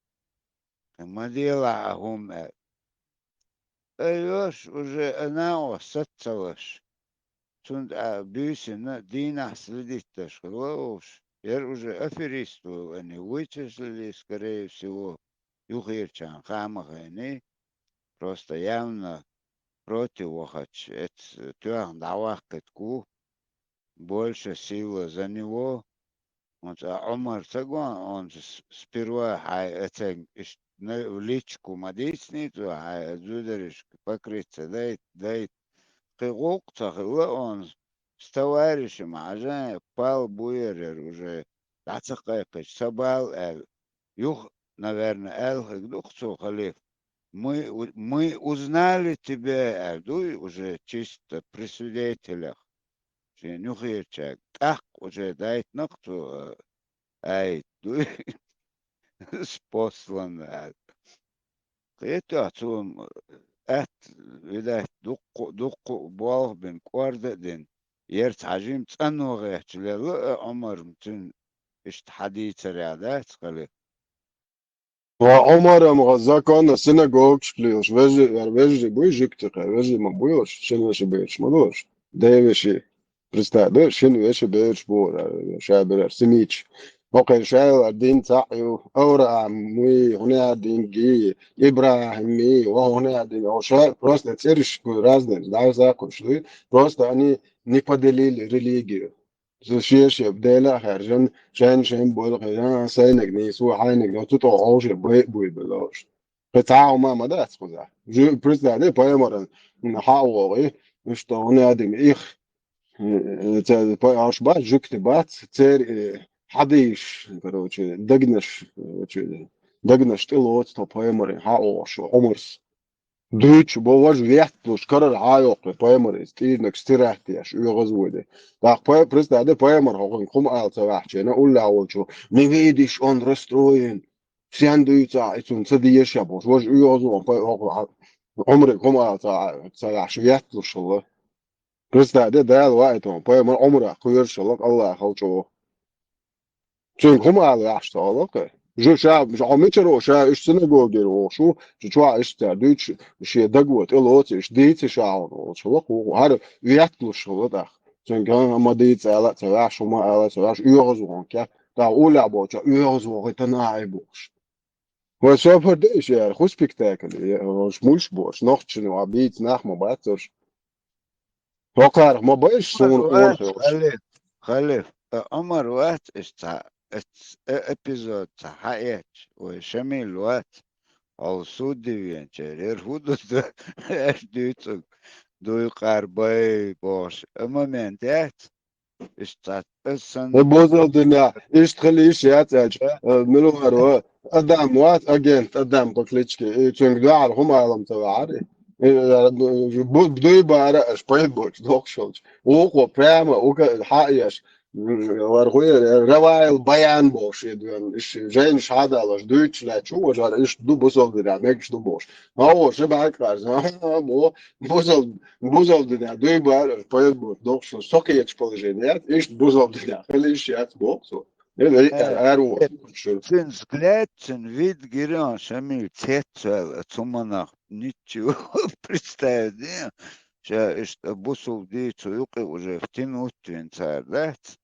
قمديلا هم ايوش уже انا وستلش تند بيسنا دينا следить-то школош уже аферист был, они вычислили, скорее всего, Юхирчан Хамахани, просто явно противохач, это тюран давах катку, больше силы за него. Он Омар Цагон, он сперва это в личку мадисницу, а зударишь покрыться, дай кыгок он с товарищем, а пал буерер уже тацакайкач, собал эл. Юх, наверное, эл хэгдухцу халиф. Мы узнали тебя, Эльдуй, уже чисто при свидетелях. Нюхирчак, так уже дает ногту, ай, дуй, спослан. Это отцом, видать, духу бог бен квардадин. يرت حجيم تأنو غيرت لا عمر متن إشت حديث رياضات قلي وعمر مغزاك أنا سيناغوج شكليوش ويجي بوي جيكتق ويجي ما بويوش شنو بيرش مدوش دايوشي برستاد شنو بيرش بور شابر سميتش وقال شاو الدين تاعيو أورا موي هنا دين جي إبراهيمي وهنا دين أو شاء просто تسيرش разные да закон шли просто они не поделили религию شيش بديلا خارجن شين بول خيان سينك نيسو حينك لو تطو عوش بوي بلاش قطعه ما مدات خذا جو بريستا دي بايمر نحاول مش هنا دين إخ باي أشباه جكتبات تير حديش короче دقنش تلوت تو بايمر حاول شو عمرس Deutsch bovaž vietlus karar ajokle poemaris tiinak stirahtias yögazvuide. Tak prestade poemar hoqin kum alta vahchena ulla awchu nevidish on rastroyen. Sianduitsa itsun sadiyashabos voj yögazvu hoq umri kum alta sayah vietlus Allah. Prestade dal waiton poemar umra kuyershallak Allah hawchu. Çünkü kum alta ashtalak. جو شعب مش عميتر وشا إيش سنجوجر وشو شو إيش تعديش شيء دقوت إلوت إيش ديت شعون وشو وهذا يأكل شو ده عشان كان ما ديت على تراش وما على تراش يغزون كا تا أولى بوجا يغزون تناعبوش وسافر ديش يعني خو سبيكتاكل مش مش بوش نختشنو عبيت نخ ما باترش وقار ما بايش صون خلف عمر وقت epizod hayat ve şamil vat al sudiyençer hududa erdütsük duy qarbay boş momentet istat sen بوزل دنيا ايش تخلي ايش ياتج ملو هرو ادم وات اجنت ادم قتلتشكي تشنج دعال هم عالم تبعري بدو يبقى اش بيت بوش دوكشولج وقو بريما وكا حقيش ورغوي رواي البيان بوش يدون ايش جاين شهادة لاش دويتش لا تشو وجار ايش دو بوزل دنيا ميكش دو بوش هو شبه كارز مو بوزل دنيا دو يبقى اش بيت بوش دوكشولج سوكيتش положение ايش بوزل دنيا خليش يات بوكسو Sen взглядцен вид гирен шамил цецел цуманах ничего представить, что бусул дицу юки уже втянуть венцардать,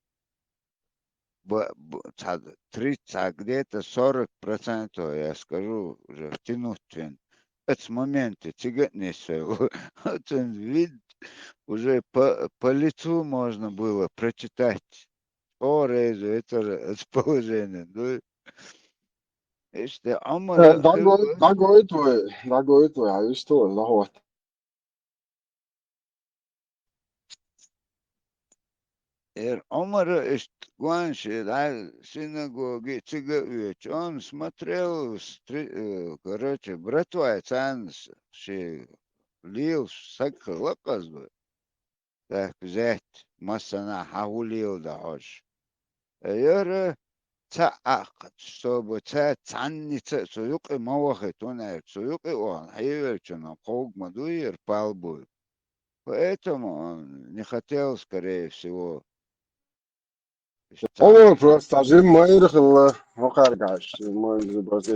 30, где-то 40%, я скажу, уже втянуть вен. Это моменты тяготнее всего. Этот вид уже по лицу можно было прочитать. О, Резу, это расположение. Ну, işte ama Dagoito ja just då, det har Омара Гуанши, синагоги, цыгович, он смотрел, короче, братва Цанс, лил, сакалаказу, так взять, масана хавулил да хош. Яра цаак, чтобы цанница, суюки мавахи, тунер, суюки он, хайверчина, ког мадуир, палбуй. Поэтому он не хотел, скорее всего, Ovo просто žim mojih hokargaš, moj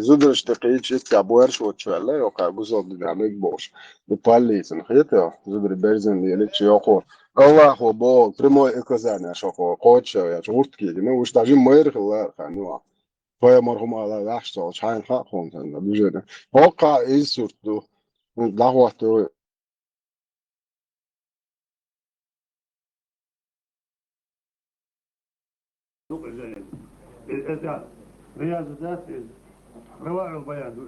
zudrš te kič iska boerš očvele, hokar buzol dinamik boš. De pallisen khita, zudri berzen diyelik yoko. Allah ho bo primo ekazana shoko kocha ya churtki, ne usta žim mojih khanwa. Foya marhum ala vashto chain kha khontan da dujene. Hoka iz surtu dahwatu رياض الذات روائع البيان دو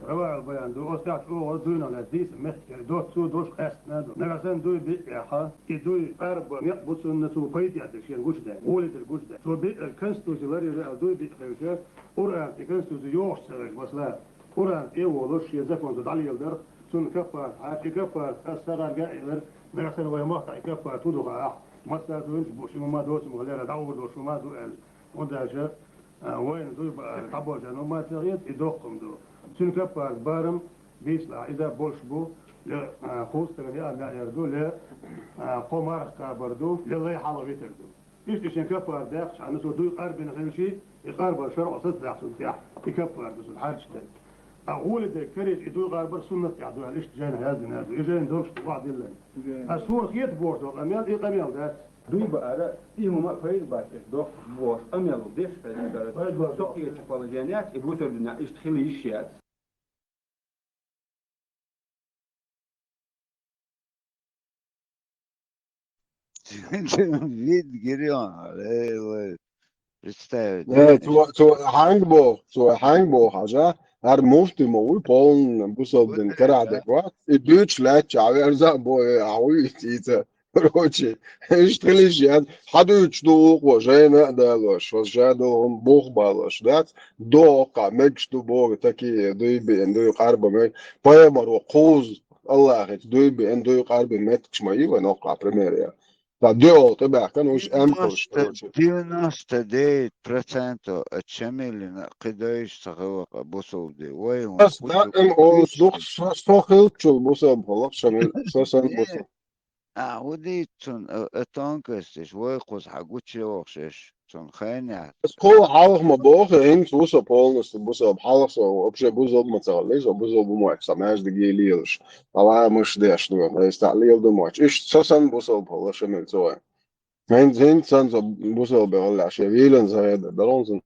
روائع البيان دو استاذ او دونا لذيذ مخكر دوت سو دوش خاصنا دو نغسن دو بي اخا كدو قرب يقبص النسو فايت يعني شي غوش ده ولد الغوش ده سو بي الكنستو زلاري دو بي خوشه قران الكنستو يوش سرج مثلا قران اي ولوش يزكون دالي يلدر سن كفار حاجه كفار استرار جائر نغسن ويا مقطع كفار تدوغا مثلا دوش بوش ما دوش مغلره داور دوش ما دو ونداجه وين دو طبوش انه ما تغير يدوقهم دو سن كفار بارم بيسلا اذا بولش بو ل خوست رجع لا يردو ل قمر كبردو لله حلو بيتردو ايش شن كفار داخش عن سو دو قرب نخمشي يقرب شرع صد داخل تاع يكفر بس الحاج تاني اقول ده كريت يدو غرب سنه يعدو ليش جانا هذا اجا ندورش بعض الا الصور خيط بورتو اميال اي قميال ده دوی به آره این ما فاید باشه دو باش امیالو دیش فاید داره سوقی تفاجئات ابوتر دنا اشتخلي الشيات Вид гирион, представить. تو هنگ حاجه هر مفتی موی پون بوسو دن کرده قوات دویچ لچ عوی ارزا بو عوی تیتا Короче, иштрилишьян, хадуч дух, жена далош, жадом бог балош, да? Дока, мечту бог, такие, дуйби, дуй карба, поэмару, куз, Allah, дуйби, дуй карби, метч маива, нока, примерия. Да, дело тебя, конечно, эмкош, короче. 99% отчемелина кидаешь сахавака босовды. Ой, он Бس ده ام او دوخ سوخيل شو بوسا بخلاق شامل سوسن بوسا. وديتون اتانكستش ويقوز حقوتشي وخشش تون خيني بس كل حالق ما بوخ هين بوسا بولنس بوسا بحالق سو ابشي بوسا بمتغليش بوسا بموح سماش دقي ليلش. طبعا مش ديش دوان هيس تعليل دموح. ايش سوسن بوسا بخلاق شامل سوى. هين سنسا بوسا بغلع شويلن زي دلونزن.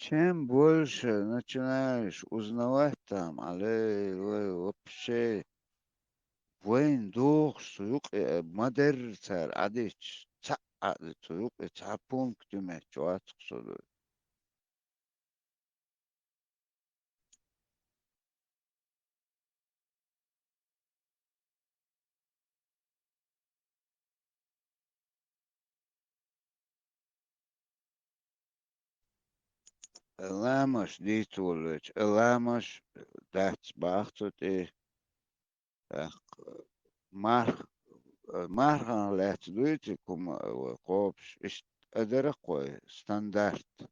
Чем больше начинаешь узнавать там, але вообще وين دوخ سوق مدر سر عديش تسعة سوق تعبون كتمة جوات قصدو لامش ديتولج لامش دات باختت ايه مارخ مارخان لات دويتي كم قوبش اشت ادرقوي ستاندرت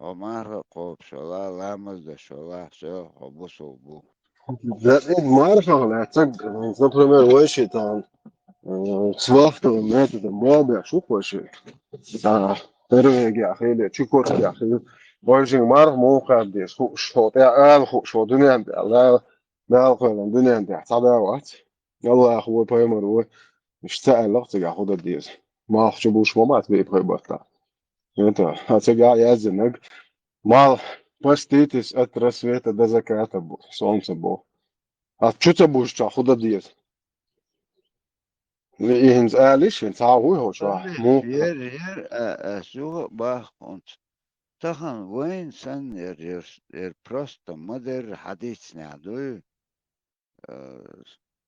او مارخ قوبش ولا لامز دش ولا شو حبوسو بو ده ما اعرف اغلى تق نظام بريمير وشي تاع سوافت مات المواضيع شوف وشي تاع ترويج يا اخي اللي تشكر يا اخي وجه ما اعرف موقع دي شو تاع شو دنيا عندي لا لا قول الدنيا عندي صعبه وقت يلا يا اخوي بريمير هو اشتاق لقط يا خد الديز ما احجبوش ما مات بي بريباتا انت هتجا يا زنق ما Поститесь от рассвета до заката, солнце Бог. А что ты будешь خد الديز إنز آلش إنز هاوي هو شو مو Hier suche bach und تخن وين سن просто مدر حديث نعدو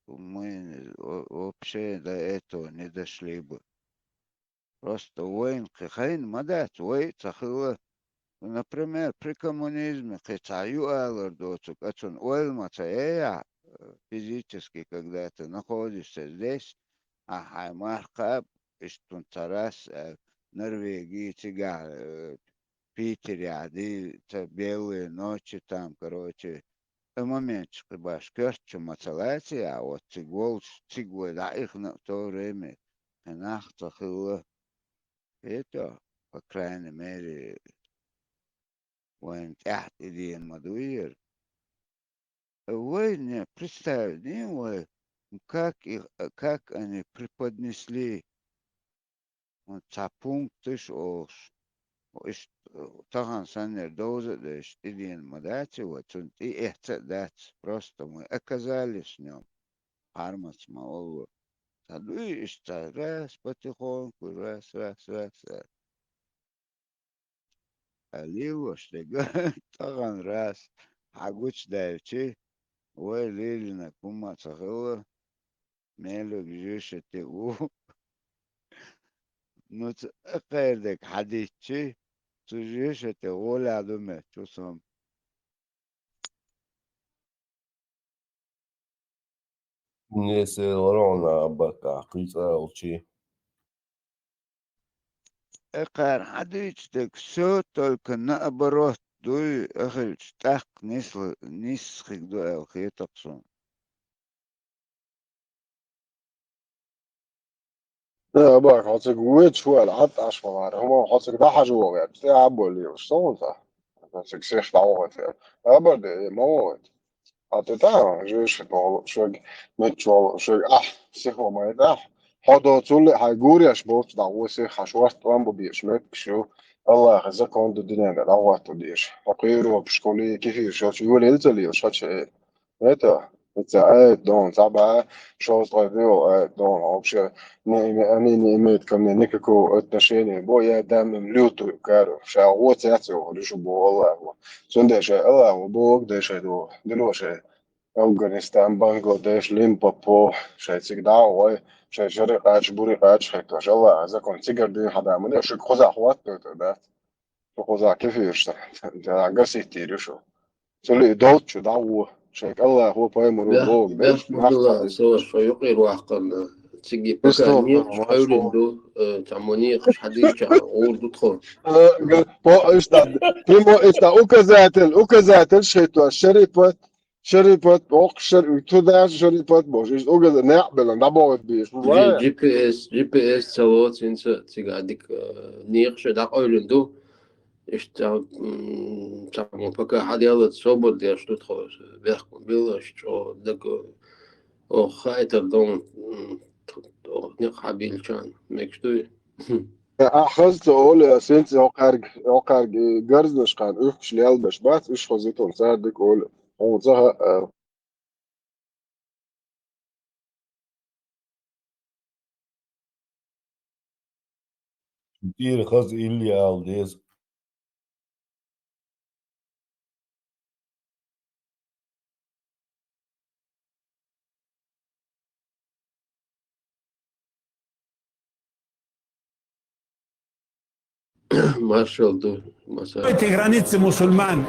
мы вообще до этого не дошли бы. Просто войн кахайн мадат, вой цахила. Например, при коммунизме кицаю алардоцук, ацун уэлмаца физически, когда ты находишься здесь, а хаймаркаб, иштун царас, Норвегии, тига, Питере, ади, белые ночи там, короче, моментчик баш кёрчу мацалати, а вот цигол, да, их на то время, нахтах было, это, по крайней мере, وين تحت ايدين مدوير وين представь, не, как они преподнесли вот пункты, что طبعا سنة دوزة دش تدين مداتي وتنتي احتدات просто мы оказались в нем армац маолу тадуи ишта раз потихоньку раз алило штега طبعا раз حقوش دايتي وليلنا كما تخلى مالك جيشة تقو نتأقيدك حديثي تجيشة تقول عدمة تصم Nesse Lorona Baca, Quizalchi. Экар حديثك все только наоборот дуй أخرج так нисхик дуй أخيتك сон لا باك حاطك ويت شوية العط أشوار هما حاطك ده حجوة يعني بس يعبوا اللي وشتون صح حاطك سيخ دعوة فيها أبد موت حاطك ده جوش شوي متشوال شوي سيخ وما يدح حدا تقول هيجوريش بوت دعوسي حشوات رامبو بيشمت شو الله خزق كون الدنيا دعوات ديش فقيرو بشكولي كيف شو يقول يلتلي شو شيء متى قاعد دون تبع شو طيبيو قاعد دون عبشة أني إميت كم نيكو التشيني بويا دام مليوتو كارو شاو تاتو لشو بو والله هو سندي شيء الله وبوك ده شيء دلو شيء أفغانستان بنغلاديش ليمبوبو شيء تقدعوا شيء شرقات شبورقات شيء كاش الله إذا كنت تقدر دي حدا من شو خوزا حوات ده شو خوزا كيف يشتغل ده عقسي تيري شو سولي دوت شو دعوة شيك الله هو بايمر بوك ده بالله سوى شيوقي واحقا تسقي بكا نيق حولندو تعموني قش حديد كان ورد تدخل بو إشتا تيمو إشتا أوكازاتل شيتو شريبات أوكشر توداش شريبات بوش إيش أوكاز نعبل نعبوت بيش جي بي اس سوات انت تقعدك نيق شدا حولندو إشتا تعمون بكا حد يلا تصوبر ديش تدخل بيحكم بالله شو دكو أو خايتر دون نيق حبيل كان مكشتوي أخذت أقول سنت أوقارج جرزنش كان أخش ليالبش بات إيش خزيتون صادق أقول وزها كتير خز إلي aldez. Маршал, Эти границы мусульман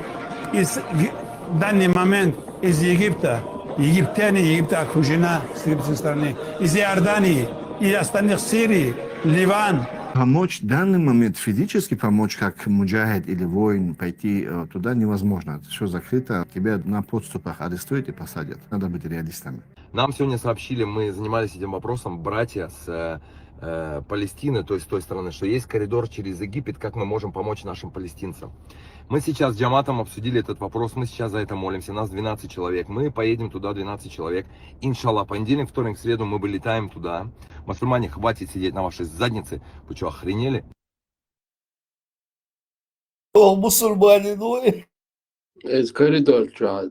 в данный момент из Египта, египтяне, Египта окружена с египетской стороны, из Иордании и остальных Сирии, Ливан. Помочь в данный момент, физически помочь, как муджахид или воин, пойти туда невозможно. Все закрыто, тебя на подступах арестуют и посадят. Надо быть реалистами. Нам сегодня сообщили, мы занимались этим вопросом, братья с Палестины, то есть с той стороны, что есть коридор через Египет, как мы можем помочь нашим палестинцам. Мы сейчас с Джаматом обсудили этот вопрос, мы сейчас за это молимся, нас 12 человек, мы поедем туда 12 человек, иншаллах, понедельник, вторник, среду мы вылетаем туда. Мусульмане, хватит сидеть на вашей заднице, вы что, охренели? О, мусульмане, ну это коридор, что,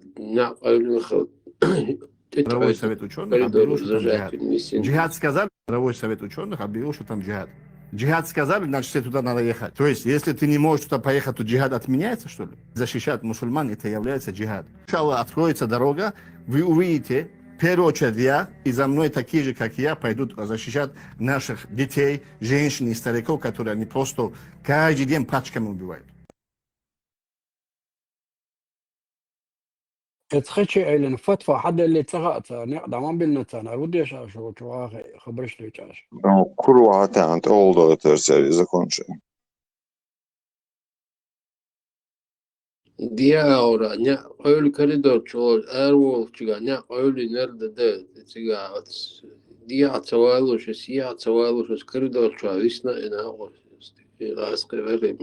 Мировой совет ученых объявил, что там джихад. Джихад сказали, Мировой совет ученых объявил, что там джихад. Джихад сказали, значит, тебе туда надо ехать. То есть, если ты не можешь туда поехать, то джихад отменяется, что ли? Защищать мусульман, это является джихад. Иншаллах, откроется дорога, вы увидите, в первую очередь я, и за мной такие же, как я, пойдут защищать наших детей, женщин и стариков, которые они просто каждый день пачками убивают. تخشي إلى فتفة حدا اللي تغات نقدر ما بيننا ودي شو خبرش لي كاش. Kurvate ant oldu ötürse закончим. Diaora, ne öyle koridor çoğu erwol çıga ne öyle nerede de çıga dia çavalı şu siyah çavalı şu koridor çoğu isna ina o raske verim.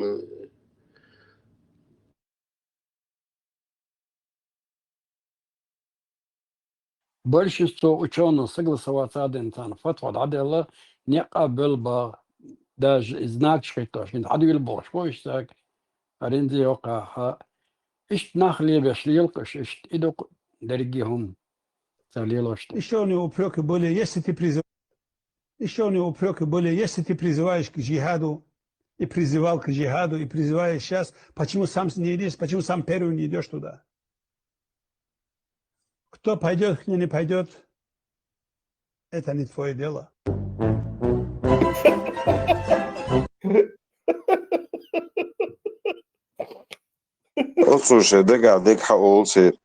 Большинство ученых согласоваться один тан фатва عدل نقبل با داج знак что شين عدل البوش وش ذاك аренди يوقع إيش نخلي بس ليلقش إيش إدو درجيهم تاليلوش. Еще у него упреки были, если ты призываешь к джихаду, и призывал к джихаду, и призываешь сейчас, почему сам не идешь, почему сам первый не идешь туда? Кто пойдет, кто не пойдет, это не твое дело. Слушай, дык хаолси.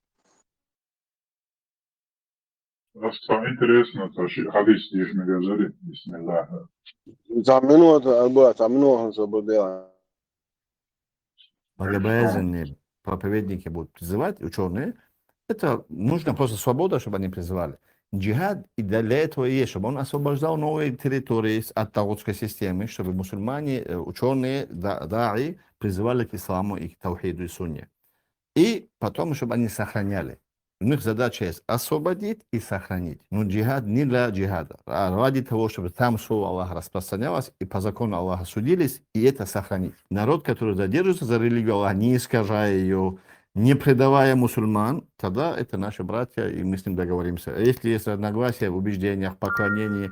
Интересно, то хадис здесь мы говорили, бисмилlah. Заминуха свободила. Богобоязненные проповедники будут призывать, ученые. Это нужно просто свобода, чтобы они призывали. Джихад и для этого и есть, чтобы он освобождал новые территории от таутской системы, чтобы мусульмане, ученые, даи призывали к исламу и к таухиду и сунне. И потом, чтобы они сохраняли. У них задача есть освободить и сохранить. Но джихад не для джихада, а ради того, чтобы там слово Аллаха распространялось, и по закону Аллаха судились, и это сохранить. Народ, который задерживается за религию Аллаха, не искажая ее, не предавая мусульман, тогда это наши братья, и мы с ним договоримся. А если есть разногласия в убеждениях, поклонении,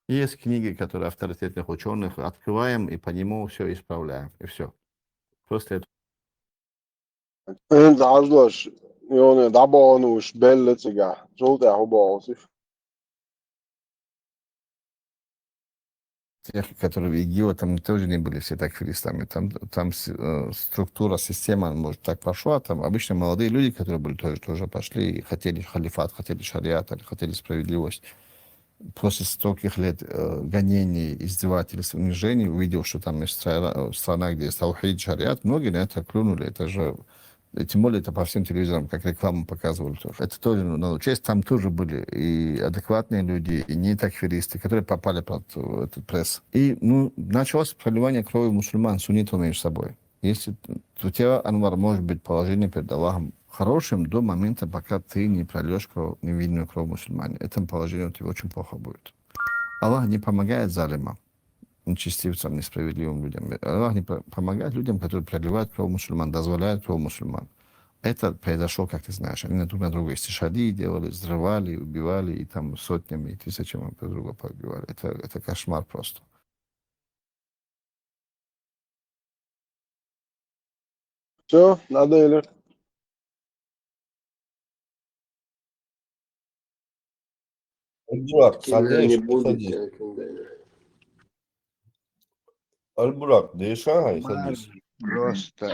есть книги, которые авторитетных ученых, открываем и по нему все исправляем, и все. Просто это. انت عاوز يعني دعبان وش بل تجاه جود اهو باصف Тех, которые в ИГИЛ, там тоже не были все такфиристами. Там структура, система, может, так прошла. Там обычно молодые люди, которые были тоже пошли и хотели халифат, хотели шариат, хотели справедливость. После стольких лет гонений, издевательств, унижений, увидел, что там есть страна, где есть таухид, шариат, многие на это клюнули. Это же, и тем более это по всем телевизорам, как рекламу показывали тоже. Это тоже надо учесть. Там тоже были и адекватные люди, и не такфиристы, которые попали под этот пресс. И началось проливание крови мусульман, суннитов между собой. Если у тебя, Анвар, может быть положение перед Аллахом хорошим до момента, пока ты не прольешь невинную кровь мусульман. Это положение у тебя очень плохо будет. Аллах не помогает залимам, нечестивцам, несправедливым людям. Аллах не помогает людям, которые проливают кровь мусульман, дозволяют кровь мусульман. Это произошло, как ты знаешь. Они друг на друга истишади делали, взрывали, убивали, и там сотнями и тысячами друг друга поубивали. Это кошмар просто. Все, надо или? Burak, Не садись, будете. садись. Аль-Бурак, дышай, садись. Просто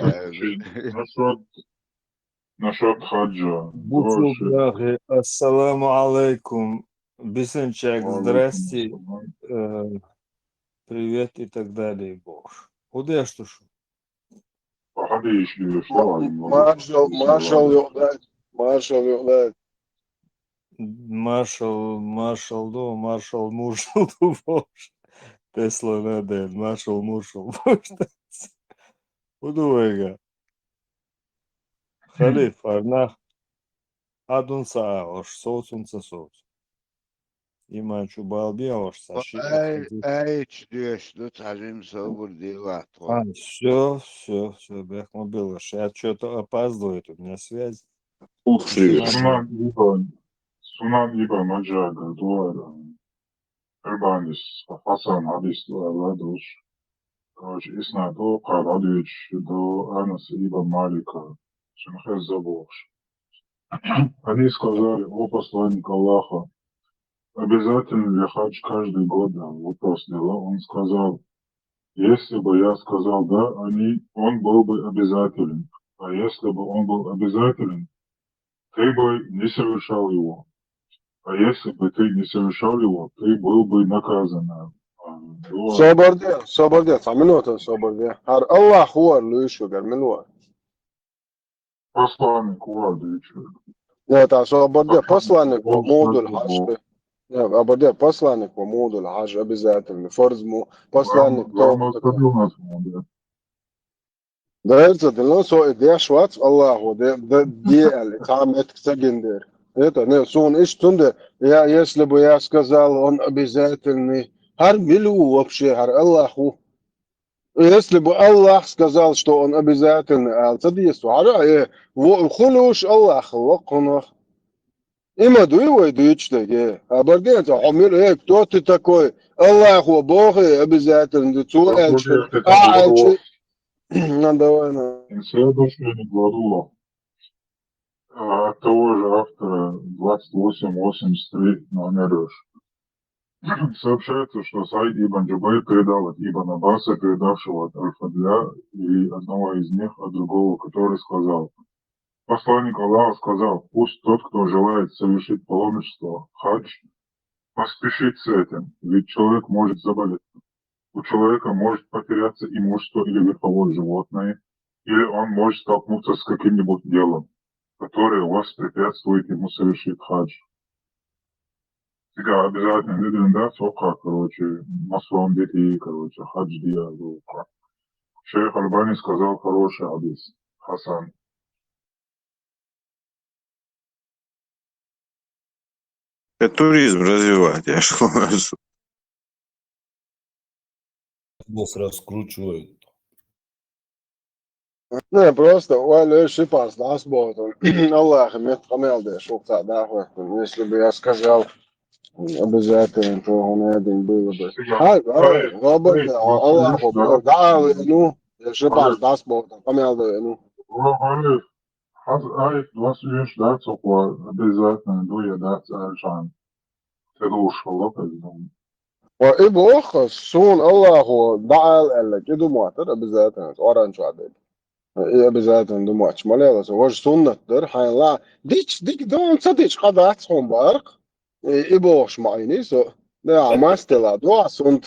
Насчет хаджа. Буцу Тоже. брахи, ассаламу алейкум. Бисенчак, здрасте, привет и так далее, Бог. Куда что? Погоди, если что, Маршал يقدر маршал يقدر Маршал Муршал, Бог. Тесла надо, Маршал Муршал. Удуега. Халиф, арнах. Адун сааош, соусунца соус. Има чубалбиош, саши. ايش ديش دو تعلم صبر ديلات Все, Бехмобилош. Я что-то опаздывает, у меня связь. Сунан Ибн Маджага, дуара. Эрбанис, Хасан Хадис, дуара, душ. Короче, Иснадо, Карадович, до Анаса Ибн Малика. Шенхез Забош. Они сказали, о посланник Аллаха, обязательно ли хадж каждый год? Вопрос дела. Он сказал, если бы я сказал да, он был бы обязателен. А если бы он был обязателен, ты бы не совершал его. А если бы ты не совершал его, ты был бы наказан. صبر دي تعملوها صبر دي هر الله هو اللي يشوف عملوها Посланник Владыча. Нет, صبر دي посланник по моду الحج صبر دي посланник по моду الحج обязательно فرض посланник то ده ده سو دي شوات الله هو دي الإقامة تجندر это не сон иш тунде я если бы я сказал он обязательный هر ملو вообще هر الله если бы Аллах сказал, что он обязательно خلوش الله خلقنا إما دوي دويتشتك بعدين تعمل هيك кто ты такой الله هو Бог обязательно давай Следующий глагол от того же автора 2883 номер. Сообщается, что Саид ибн Джубайр передал от Ибн Аббаса, передавшего от Аль-Фадля, и одного из них от другого, который сказал: посланник Аллаха сказал, пусть тот, кто желает совершить паломничество, хадж, поспешит с этим, ведь человек может заболеть. У человека может потеряться имущество или верховое животное, или он может столкнуться с каким-нибудь делом, которое воспрепятствует ему совершить хадж. Сега обязательно видим, да, сока, короче, маслом дети, короче, хадж делал. Шейх Альбани сказал хороший хадис, Хасан. Туризм развивать, я же говорю. Нас раскручивают. Не, просто валя шипас, да, сботом. Аллах, мне хамелде, шукта, да, если бы я сказал обязательно, то он один было бы. Робот, Аллаху, да, ну, шипас, да, сботом, хамелде, ну. Hayır, was ich dazu обязательно дует عشان تروح والله. وإبوخ سون الله دعال قالك إدو معتر بذاتنا أورانج عدد إيه بذاتنا دو ماتش ماليلا وش سنة در حين لا ديك دون صديق قدرت سون بارك إبوخ معيني سو ده ماستلا دو سنت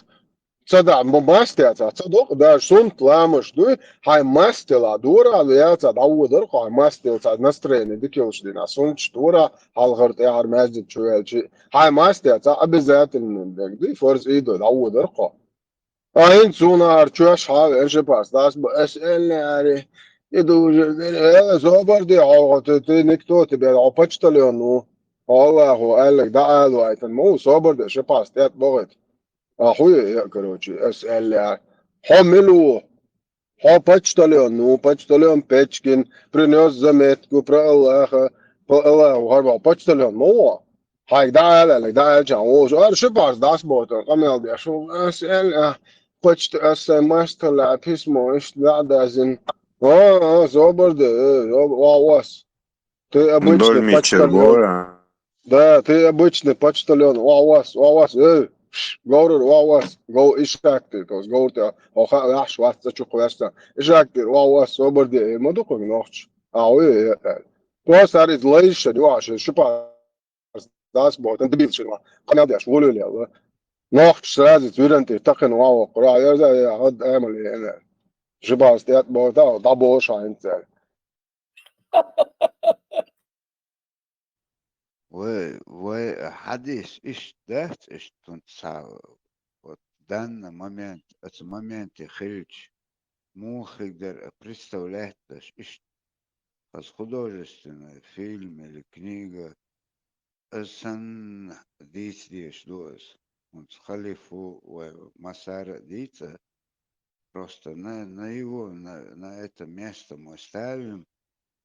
صدق ماستلا صدق ده سنت لا مش دو هاي ماستلا دورا ليا تعود درق هاي ماستلا نسترين ديكيوش دينا سنت دورا هالغرت إيه هالمسجد شوية شيء هاي ماستلا بذاتنا دي فرز إيدو تعود درق Ainda sunar çöş hal enşe pas das bu SL يدو زوبر دي عوض نكتو تبقى عقبتش تليونو والله هو قال لك ده قال وقت مو صابر ده شباس تيات بغت اخويا يا كروتشي اسال حملو ها pačtalionų, pačtalion pečkin, prinios zametku, praalaha, praalaha, harba pačtalionų. Haik da讲我说是吧das botan قمل دي شو اسال pačt SMS طلع اسمه ايش ده زين زوبر ده واس ты обычный Дольмичер почтальон. Гора. Да, ты обычный почтальон. Вауас, говорю, вауас, го ишкакти, то есть говорю, оха, яш, вас зачух, яшта, ишкакти, вауас, оборди, мадуку ночь, уи, просто арит лейша, дюаш, шипа, das бот, انت بيت شنو، قناة ديش ولو لي الله، نوح سرازي تورنتي تقن واو قراء يرزا هاد اعمل هنا، شبا استيات بوتا ضبوش انت. حديث إيش دهت إيش تنسى вот в данный момент, в моменте хрич, мог представлять, что художественный фильм или книга, сан действие он с халифу Масара дица, просто на его, на это место мы ставим,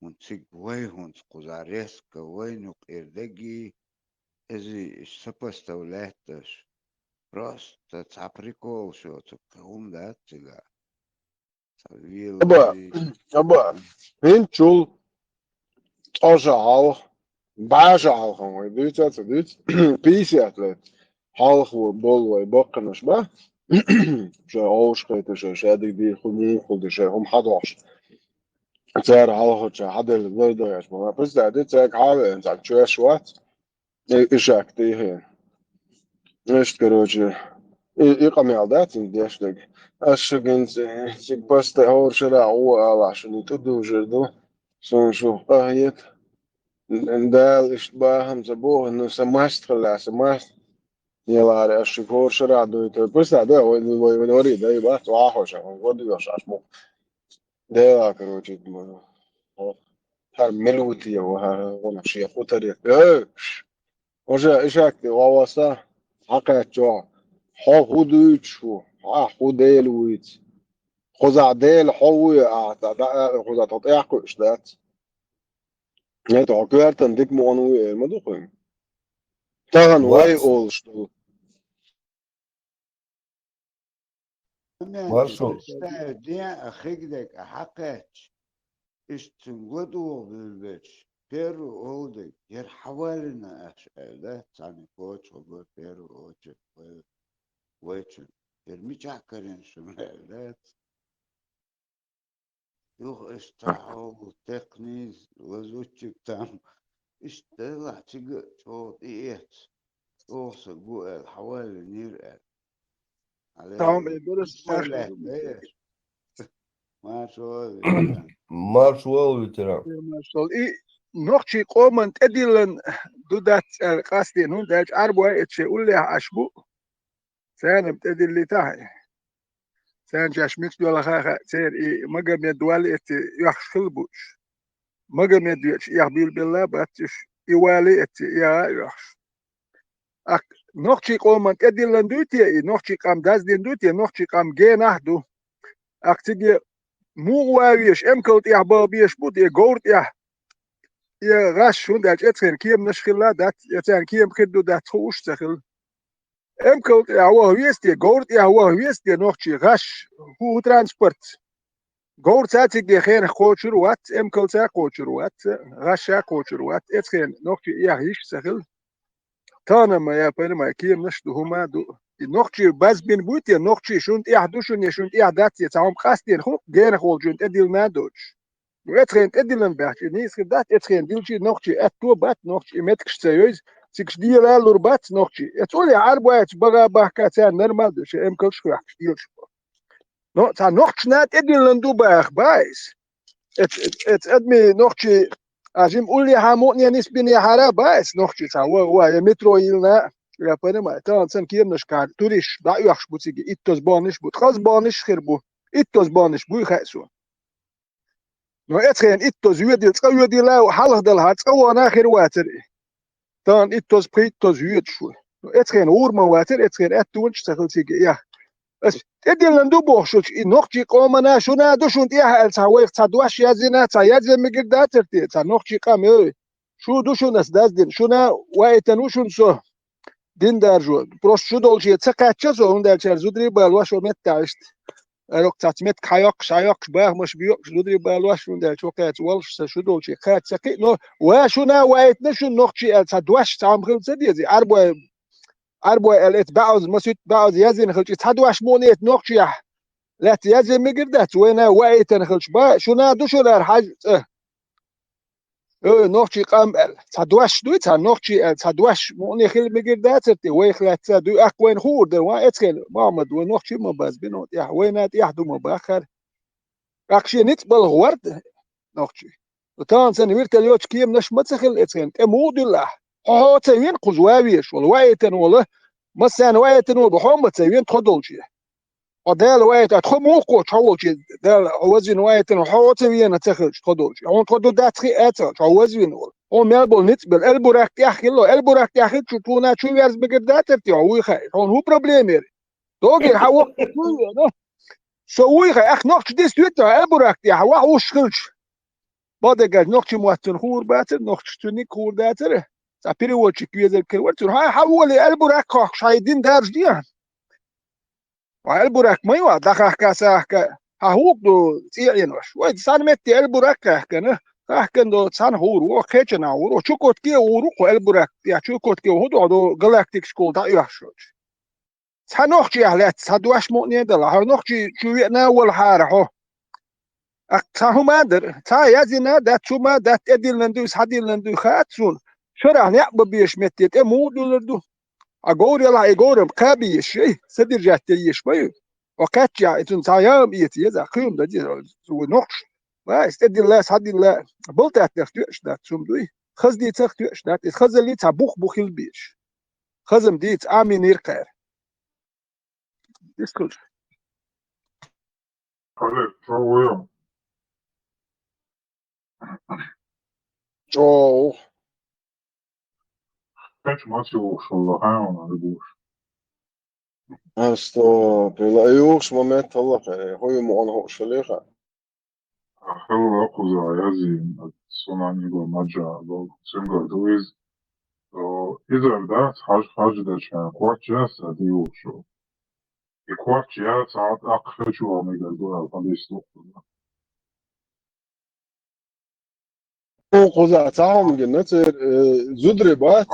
он цигвай, он скузареска, войнук ирдеги, эзи сопоставлять, просто ца прикол, что он да, цыга. أبا هين شول أجعل بعجعل هم ديت بيسيات حالخ وبول وبقنش با شو أوش قيت شو شادي دي خدمون خد شو هم 11 تار حالخ شو حد اللي ده يا شباب بس ده دي تاك حاجة إنت شو شوات إيش أكتي هي إيش كروجي إيقام يالدات إنديش دق أشجن سيك بس تهور شراء هو على عشان يتدو جردو سون شو قايت دال إشتباهم زبوه إنه سماست خلا سماست يلا أشكور شراء دو بس ده وري ده يبقى تواحش ودي وش عشمو ده كروجي هر ملوتي وها شيء خطري وجا إيشاك وواسا حقيقة جو حوديت شو حوديل ويت خزعديل حوي خزع تطيع كشتات نه تو كارتن ديك مونوي ما دوقين تاغن واي What? اول شتو Маршал. Представь, где ахигдек ахакач, إيش تنقدوا بالبيتش بيرو أودي ير حوالينا أشعة تاني كوتش وبر بيرو أوتش ويتشن ير ميجاكرين شمالات يوخ إشتاعو تقنيز وزوتشك تام إشتاع تيجي شوط إيت أوص جوال حوالي نير تمام عليه درس شغلات إيش ما شو Маршал ветеран. Marshal نقشي قومن تدلن دودات قاستي نون داج أربعة إتشي أولي عشبو سان بتدل تاعي سان جاش ميكس دولا خاخا سير مقام يدوالي إتي يخشلبوش مقام يدوالي يخبيل بالله باتش يوالي إتي يخش نوخشي قومن تدلن دوتي نوخشي قام دازدين دوتي نوخشي قام جيناهدو تيجي مو واويش امكلت يا بابيش بود يا جورت يا غاش هنداج اتخن كيم نشخلا دات يتان كيم خدو دات خوش تخل امكلت يا هو ويستي جورت يا هو ويستي نوخشي غاش هو ترانسبورت جورت ساتيجي خين خوشروات امكلت سا خوشروات غاش خوشروات اتخن نوخشي يا هيش تخل تانا ما يا بينما كيم نشدو هما دو نوخشي باز بين بوتي نوخشي شونت يحدوشون يشونت يحدات يتعوم قاستين خوك جين خول جونت اديل نادوش اتخين اديلن باش نيس خدات اتخين ديلشي نوخشي اتو بات نوخشي متكش سيوز سيكش ديلا لوربات نوخشي اتولي عربوات بغا باكاتان نرمال دوش امكلش خاكش ديلش نو تا نوخش نات اديلن دو باخ بايس ات ادمي نوخشي اجيم قولي هاموتني نسبين يا حرا بايس نوخشي تا هو يا مترو يلنا يا بينما تان سن كيم نشكار توريش دا يخش بوتيجي اتوز بانش بوت خاص بانش خربو اتوز بانش بو خاصو نو اتخين اتوز يودي تقويدي لا حلق دلها تقوانا خير واتر تان اتوز بريتوز يود شو اتخين ورما واتر اتخين اتونش تخلتيجي يا بس تدلن دو بوخشوش نوخشي قومنا شونا دوشون تيها التاويق تدواش يازينا تا يازي مقداتر تي تا نوخشي قام شو دوشون اسدازدين شونا وايتنوشون سو دين دارجو بروش شو دولشي تسقاتشا سو هندالشار زودري بالواش ومتعشت روك تاتمت كايوك شايوك باغ مش بيوك زودري بالواش هندالشو قات والش شو دولشي قات سقي نو واشونا وايتنشون نوخشي تدواش تعمل سديزي أربعة الات بعض مسوت بعض يزين خلش تدواش مونيت نوخشي لا تيزين مقدات وينا وايتن خلش با شونا دوشولار حاج نوخشي قام تدواش دويت نوخشي تدواش موني خل مقدات تي ويخلات دو اقوين خور ده واتخل محمد ونوخشي ما باز بينو يا وينات يحدو ما باخر اكشي نتبل غورد نوخشي وتان سن ويرت اليوت كيم نش متخل اتخن امود الله هو تسوين قزواويش والوايتن والله مثلا وايتن وبحوم تسوين تخدلشي ودال وايت اتخموقو تشولشي دال وزن وايتن وحو تسوين تخلش تخدلشي هون تخدو داتخي اتل وزن هون مالبول نتبل البوراك تاخي له البوراك تاخي تشونا شو ياز بقداتر تي هو خاي هون هو بروبليم دوغي حو سوي خاي اخ نوخش ديس تويتا البوراك تاخي وش خلش بعد نوخش موتن خور باتر نوخش توني خور داتر سابيري وچي كيزل كورتون هاي حولي البوراك شايدين دارج ديان والبوراك ما يوا دخل كاسه هاوك دو تيعين وش وين سان متي البوراك كنا كان دو سان هور وكيتنا هور وشوكوت كي وروكو البوراك يا شوكوت كي هدو دو جالاكتيك سكول دا يحشوش سانوخشي اهلات سادواش مؤني دلا هنوخشي شوينا والحارحو اقتاهم ادر تا يزنا دات شوما دات اديلندو ساديلندو خاتسون شرع نعب بيش متيت مودلدو اقول يلا يقول قابي شيء سدر جاتي شوي وكاتيا اتن تايام يتيزا قيم دجي ونقش ما استدي الله سادي الله بلتا تختش دات سمدوي خزدي تختش دات خزلي تبوخ بوخيل بيش خزم ديت امين يرقر اسكول Olha, sou eu. او Kaç maç olmuş Allah ona bu. استو بلا يوش مومنت الله هو مو انا هو شليخه Ahıl akuza yazayım. Sonani go maca go single dois. O izarda hac da çan kuatça sadi yokşu. Kuatça saat akıcı olmayı do alfabesi doktoruna. او قزا تاهم جنت زدري بات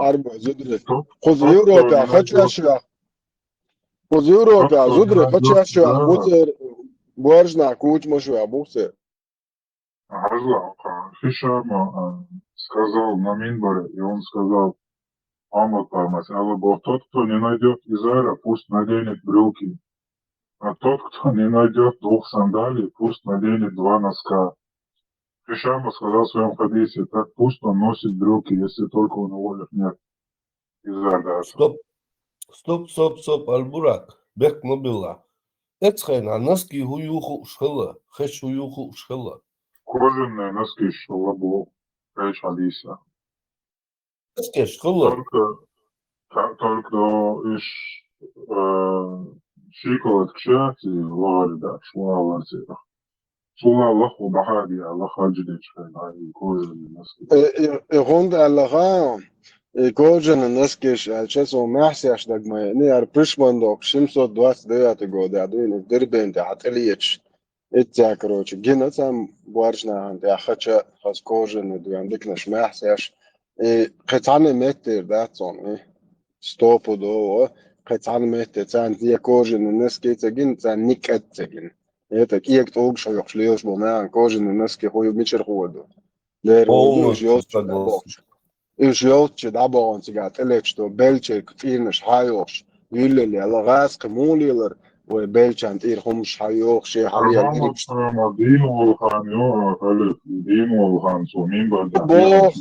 اربع زدري قز يوروبا خشاشا قز يوروبا زدري خشاشا بوتر بورجنا كوч مشوا بوتر Hazla Фишама сказал на Минборе, и он сказал, Амат Пармас, алабо тот, кто не найдет Изара, пусть наденет брюки, а тот, кто не найдет 2 сандалий, пусть наденет 2 носка. Фишама сказал в своем хадисе, так пусть он носит брюки, если только у него их нет. Изара. Стоп, Албурак, бек мобила. Эцхайна, носки хуюху шхала, хэш хуюху шхала. Кожаные носки шалабо, хадиса. Носки шхала. Только iš šīkolot kšēti vārdā švālāci. Sula lachu bahadi Allah hajdic ay kozen naski. Rund allaha kozen naskish alcheso mahsiash dagma ni ar prishmandok shimso 29 года адуин дербенте ателиеч اتيا كروچ جينا سام بوارجنا عند اخچا خاص كوجن دو عندك نش محساش قطعنا متر داتون ستوب دو قطعنا متر تان دي كوجن الناس كيتجين تان نيكاتجين это киек толк шо yok шлеж бона кожен нас ки хою мичер ходу лер Полностью согласен. Жёлче да бон сега телеч то белчек финш хайош юлле алагас кмулилер و белчант ир хумш хайох ше халия Ramaz Ramadin olhan yo halit din olhan so min barda.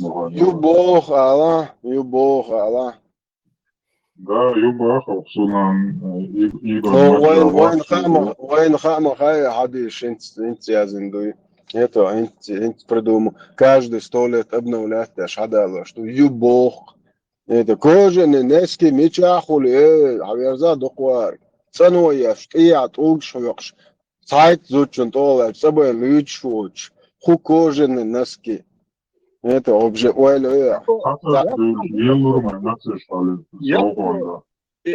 يبوخ على Da yubah oksulan iban. وين خامة خاي حديش انت يا زندوي это انت придумал каждый 100 лет обновлять аж хадало что юбох это кожаный нески мечахули аверза доквар цаноя штият улшойш сайт зучун тола собой лючуч ху кожаный нески это обже ойло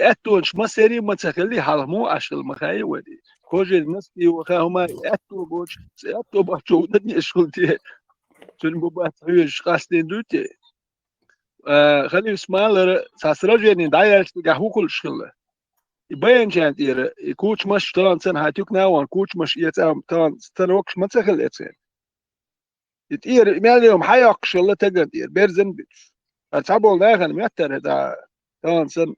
اتوش ما سري ما تخلي حرمو عشل مخاي ودي كوجي الناس دي وخاهما اتو بوش اتو بحشو دني اشغلتي تون بوبات هيش قاستين دوتي خلي اسمال ساسراجين دايرت قهو كل شغله يبين جان دير يكوش مش طلعن سن هاتيك ناوان كوش مش يتام طلعن ستنوكش ما تخل اتسين يتير ماليوم حياق شغله تقدير بيرزن بيش اتعبول ناخن ميتر هدا طلعن سن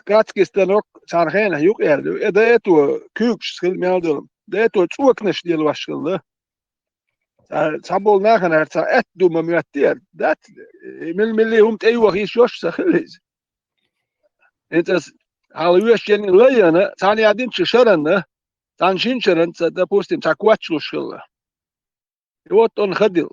Kratki stanok sarhena yok erde. Da eto kük skil meldum. Da eto çuakneş diye başkıldı. Sabol nahan erta et duma müettier. Dat milli humt eywa hiç yoş sakhiliz. Entas halüyeş yenin layana tani adin çişaranı tanshin çaran допустим takwatçlu şkıldı. Вот он ходил.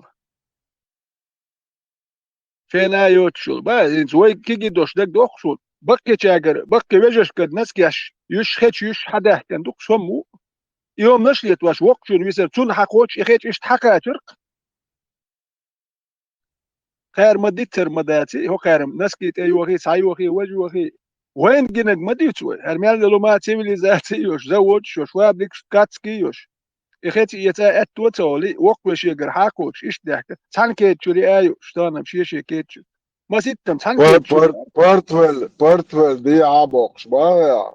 Fena yotşul. Ba zoy kigi doşdak dokşul. بقي تاجر بقي وجش قد نسكيش يش خيش يش حدا كندوق شمو يوم نشلت واش وقت ويسر تون حقوش يخيش ايش حقا ترق خير مديتر مداتي هو خير نسكي اي وخي ساي وخي وجه وخي وين جنك مديتو هرمال لو ما سيفيليزاتي يوش زوج شو شوابلك كاتسكي يوش يخيش يتا اتو تولي وقوش يقر حقوش ايش ضحك تانكيت شوري ايو شتانا بشيشي كيتشو ما ستم بورتويل دي عبوش بايا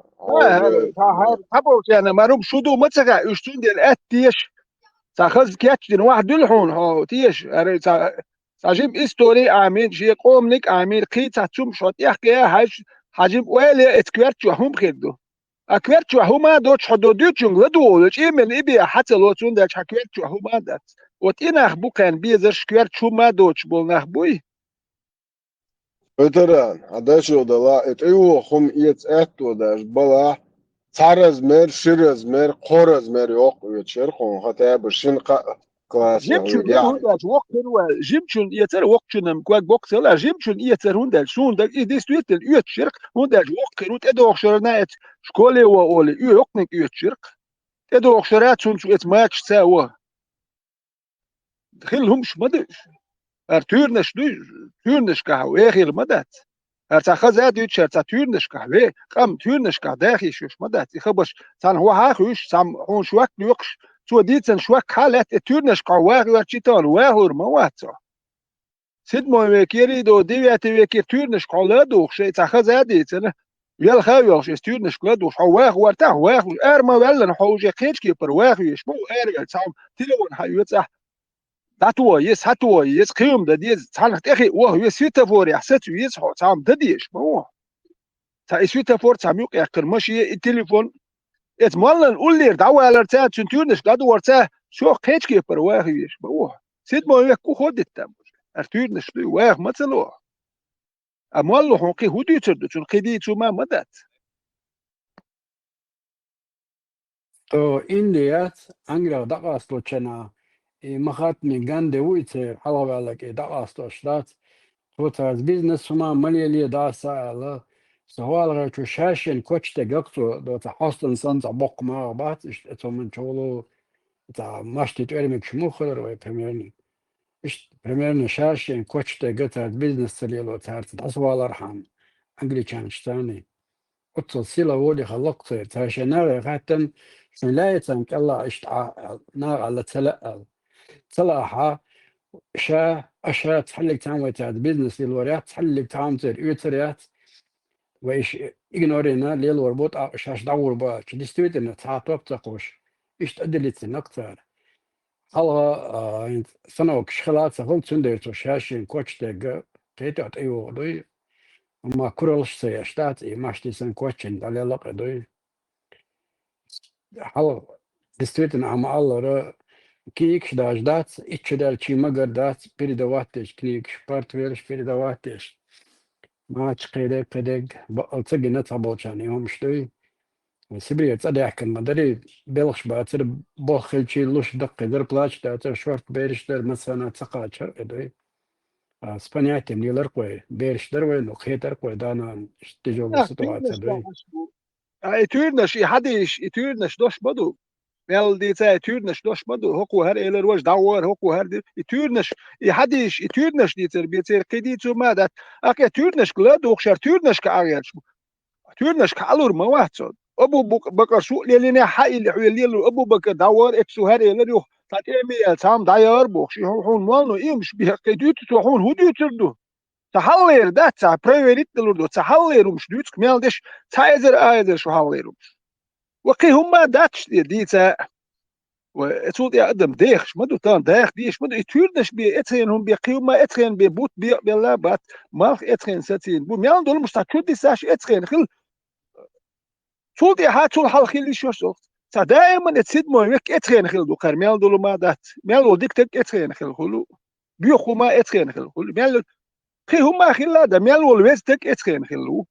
هبوش يعني ماروم شدو متسقى يشتون ديال اتيش تاخذ كاتشين واحد دلحون هو تيش ساجيب استوري امين شي قومنك امين قيت تشوم شوت يحكي هاش حاجب ويلي اتكويرتشو هم خدو اكويرتشو هما دوتش حدو دوتشون لدولش ايمن ابي حتى لو تون داش حكويرتشو هما دات وتينخ بوكان بيزر شكويرتشو ما دوتش بولنخ بوي Öteren, adasho da la et ewo hum yet etto dash bala taraz mer shiraz mer qoraz mer yok yetcher khon hata bishin klas جيمشون هونداش وقتن جيمشون يتر وقتنم كواك بوكسلا جيمشون يتر هونداش شون داك يديس تويتل يوت شرق هونداش وقتن وت ادو اخشرنا ات شكولي واولي يوقنك يوت شرق ادو اخشرات شون ات ماتش ساوا دخلهمش مدش تورنش كهو اخير مدت ارتخذ يوت شرط تورنش كهو قام تورنش كداخي شوش مدت يخبش سان هو هاخوش سام هون شوك يوقش تو ديتن شوك حالات تورنش قواغ ورچيتان واهور مواتو سيد مو كيري دو ديوات وكير تورنش قلادو شي تخذ ديتن يل خاوش تورنش قلادو واغ ورتا واغ ارما ولن حوجه كيچكي پر واغ يشمو ار سام تلون هايوت داتو يس قيم د دي صالح اخي وهو يسيت فور يحسد يس هو سام دديش مو تا يسيت فور سام يق يقر ماشي التليفون ات مالن اولير دعوه على رتا تورنش قادو ورتا شو كيچكي پر واغ يش مو سيد مو يكو خودت ارتورنش دو واغ مثلا امال حقي هودي ترد چون قدي تو ما مدت تو انديات انغرا دقاستو چنا مخات من گنده ويتر حلوه لك دقاستو شتات توتاز بيزنس هما مليالي دا ساعة سوال غير شاشين كوتش تجاكتو دو تحصل سنت بق ما بعد اشتو من شغله تا ماشتي تعلمك شمو خير وي بريميرني بريميرني شاشين كوتش تجاكتو بيزنس تليلو تارت أسوال أرحم أنجلي كان اشتاني أتصل سيلا ولي خلقت تاشيناري غاتن سلايتن كلا نار على تلقى أشياء تحلق تعمل تاع بيزنس للوريات تحلق تعمل يوتريات وإيش إجنورينا ليل وربوط أشاش دور با تدستويت إن تعاطب تقوش إيش تأدي نقطة الله سنوك شخلات سهل تندر تشاشين كوتش تيجا تيتات أيوه دوي أما كرلش سياشتات ماشتي سن كوتشين على لقى دوي حال دستويت إن عم الله كيكش داجدات إتشدال شي مقردات بيردواتش كليكش بارتويرش بيردواتش ما تشقيلي بدق بقلتقي نتعبوشان يوم شتوي سبرية تصدق المدري بلغش باتر بوخل شي لوش دقي در بلاش داتر شورت بيرش در مثلا تقاتشر ادوي سبانياتي نيلر قوي بيرش در وين وخيتر قوي دانا تجو بسطوات ادوي يتورنش يحدش يتورنش دوش بدو مال دي تا يتورنش دوش بدو هكو هر إلر وش دور هكو هر دي يتورنش يحدش يتورنش دي تر بيتر قدي تو ما دات أك يتورنش كلا دوخشر تورنش كأريش تورنش كألور ما واحد أبو بكر شو لينا حي اللي حيليلو أبو بكر دور إكسو هر إلر يو تاتيمي تام داير بوخ شي هون مالنو إيمش بيه قدي تو هون هدي تردو تحلير ده تا بريفيريت دلوردو تحلير ومش دوتك مال دش تايزر شو حليرو وقي هما داتش دي تا وتقول يا ادم ديخش مدو تان داخ ديش مدو يتوردش بي اترين هم بيقيو ما اترين بيبوت بي بلا بات ما اترين ساتين بو ميان دول مش تاكد ساش اترين خل تقول يا هاتول حال خيل شو تا دائما تسيد مو يك اترين خل دو قر ميان دول ما دات ميان دول ديك تك اترين خل خلو بيخو ما اترين خل خلو ميان قي هما خل دا ميان دول ويز تك اترين خلو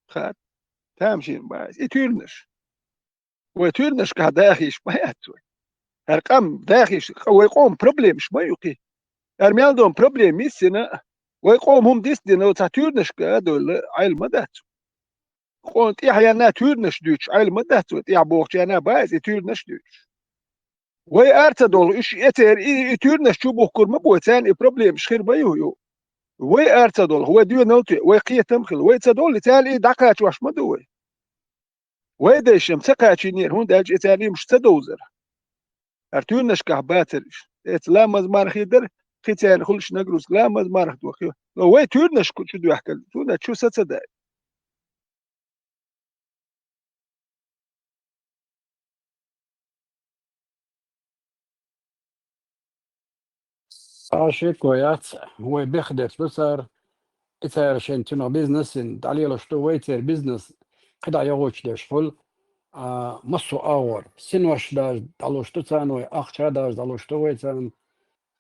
خات تامشين باز يتوردش ويتورنش كداخيش ما ياتوي ارقام داخيش ويقوم بروبليمش ما يقي ارميال دوم بروبليم يسنا ويقوم هم ديس دينو تاتورنش كادول عيل مدات قلت يحيى انا تورنش دوتش عيل مدات يا بوخ انا بايز تورنش دوتش وي ارتدول ايش اتر تورنش شو بوخ ما بوتان بروبليمش خير بيو وي ارتدول هو ديو نوتي وي قيتمخل وي تدول تالي دقات واش مدوي ويدا شمسقة شنير هون داج إتاني مش تدوزر أرتونش كهباترش لا مزمار خيدر خيتان خلش نجلس لا مزمار خدوخيو لو وي تورنش كل شو يحكي تونا شو ستدا صاشي كويات هو بيخدت بصر إثار شنتنا بيزنس عليه لشتو ويتر بيزنس قد يغوش داش خل مصو آور سنوش داش دالوش تسان وي أخشا داش دالوش تو ويتان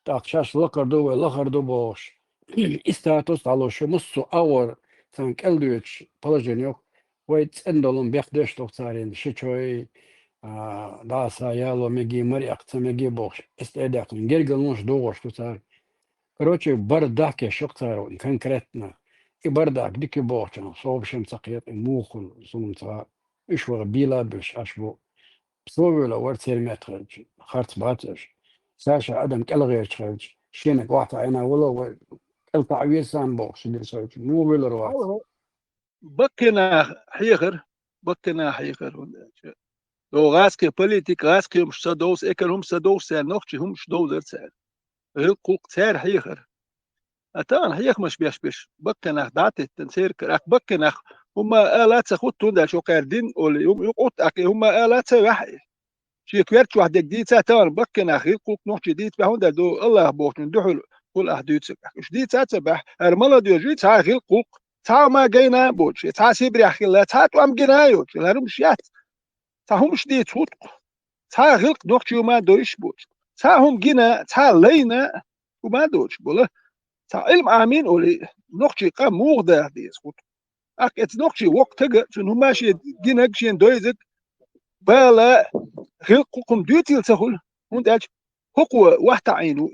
تاخشاش لقر دو لخر دو بوش استاتوس دالوش مصو آور تانك الدوش بلجنيوك ويت اندولم بيخدش تختارين شيشوي داسا يالو ميجي مري أقصى ميجي بوش استعداق من جرجلونش دوغش تسار короче бардак شقتار конкретно и бардак дики бочан صوبشم سقيت موخل صومتا إيش بيلا بش أشبو بسوي ورتير مترج خرط باتش ساشا أدم كل غير تخرج شينك واحد أنا ولا كل تعويض سام بوش اللي سويت مو ولا روح بكنا حيخر لو غاسكي بوليتيك غاسكي مش صدوس إكل هم صدوس سال نوختي هم مش دوزر سال غير قوق سار حيخر أتان حيخ مش بيش بكنا دعتي تنسير كراك بكنا هما آلات سخوتون دا شو قاردين أول يوم يقوت أكي هما آلات سواحي شي كويرت واحد جديد ساتان بكنا خير قوق نوختي جديد بهون دا دو الله بوشن دحول كل أحدود سبح جديد ساتبح أرملا دو جديد سا خير قوق تا ما جينا بوش تا سيبري أخي الله تا تو أم جنايو لارم شيات تا هم شديد صوت تا خير نوختي وما دوش بوش تا هم جنا تا لينا وما دوش بوله تا علم آمين أولي نوختي قام موغدا دي صوت أكيد نوختي وقت تجا شنو ماشي جنا شين دويزك بالا خلقكم ديوتيل سهل هون داج هو واحد عينو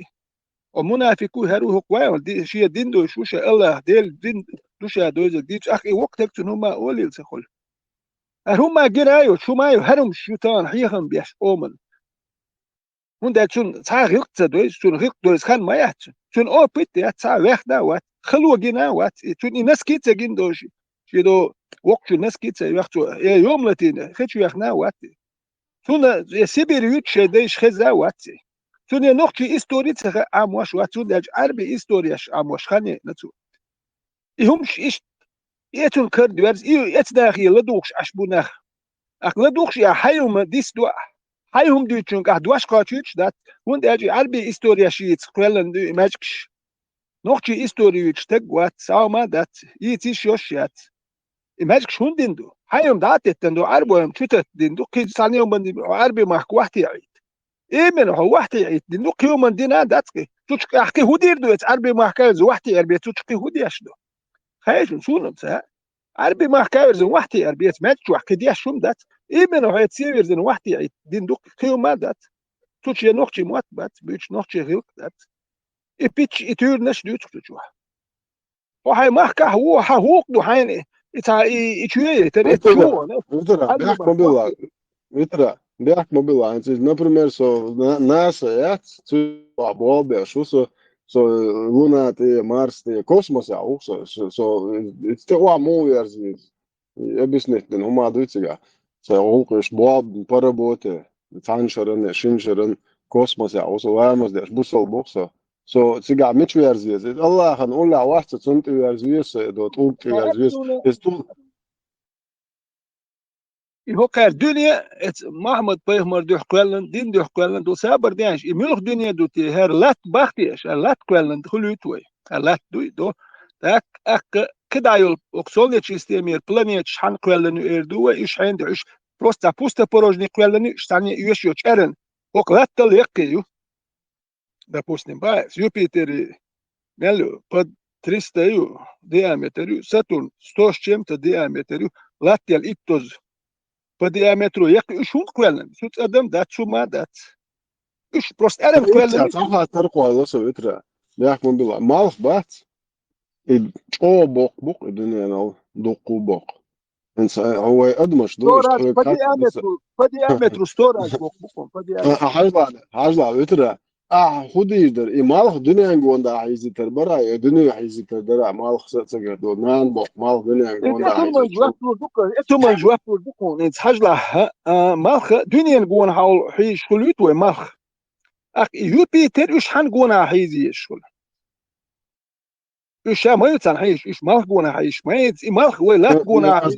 o munafiku heru hukwayon di şiye din do şu şey Allah del din duşa doze di akhi waqtek huma olil sekhol huma girayo şu mayo herum şutan hiyham biş omen hunda çun sa hıktsa doz çun hıkt doz kan mayat çun o pit ya sa vehda wat khlu gina wat çun inas kitsa gin doji şido waqtu nas kitsa waqtu yomlatin khiç yakhna wat çun sibir yut şey değiş khza wat çun nokti istoriyse amwaş wat çun dej arbi istoriyaş amwaş khani natu ihumş iş يتون كرد ورز إيو يتداخي لدوخش أشبونخ أقلدوخش يا حيهم ديس دو حيهم دو تشونك أهدواش قاتوش دات وند أجي عربي إستوريا شيت قلن دو إماجكش نوخشي إستوريوش تقوات ساوما دات يتيش يوشيات إماجكش هندين دو حيهم داتت دو عربوهم تشتت دين دو قيد سانيهم بندي عربي ماك واحتي عيد إيمن هو واحتي عيد دين دو قيوم من دينا داتكي تشكي أحكي هودير دو عربي ماكاز واحتي عربي تشكي هودياش دو خايش شونم سا عربي ما حكايرزن وحتي عربية ما تشو حكي دي شوم دات إيمن هو يتسيرزن وحتي دين دوك خيوم ما دات توش ينوخشي موات بات بيش نوخشي غيوك دات إبيتش إتور نش دوتش تشوح وحي ما حكا هو حوق دو حين إتا إتشوية ترى إتشوه Vitra, běhmo byla, например, so NASA, ja, bolbē, šo so lunātie, Mars, tie kosmosā, it's te oa mūvērzies, объяснительно, humā duicīgā, se ulkuši bolbi parabote, canšaran, šinšaran, kosmosā, vēmosdieš, busol bukso, so cigā mičvērzies, Allahan, ullā vahca, cunti vērzies, dot ulti vērzies, يفكر دنيا محمد بيغمر دو حقلن دين دو حقلن دو سابر ديانش يملخ دنيا دو تي هر لات باختيش لات قلن خلوتوي لات دو تاك اك كدايل اوكسولني تشيستيمير بلانيت شحن قلن اردو ايش عند ايش بروستا بوستا بروجني قلن شتاني يش يوچرن اوك لات تليقيو допустим باس يوبيتر نلو под 300 диаметру Сатурн 100 с чем-то диаметру лател иптоз по диаметру як ушун квелен сут адам дат шума дат уш просто арам квелен Saha tarqoa loso vitra, běhmo bila, malh bat, o bok, dunyan duqu bok. هو أدمش دوش по диаметру 100 раз бок по диаметру حاجة vitra, خوديدر إمالخ دنيا عوندا عايزة تربرا دنيا عايزة تدرا مالخ سأتجر دو نان بق مالخ دنيا عوندا عايزة إتوما جواب بقول إنت حاجة مالخ دنيا عون حول حيش خلوت ومالخ أخ يوبيتر إيش حنقونا حيزي الشغل إيش ما يتسان حيش إيش مالخ قونا حيش ما يت مالخ ولا قونا حيش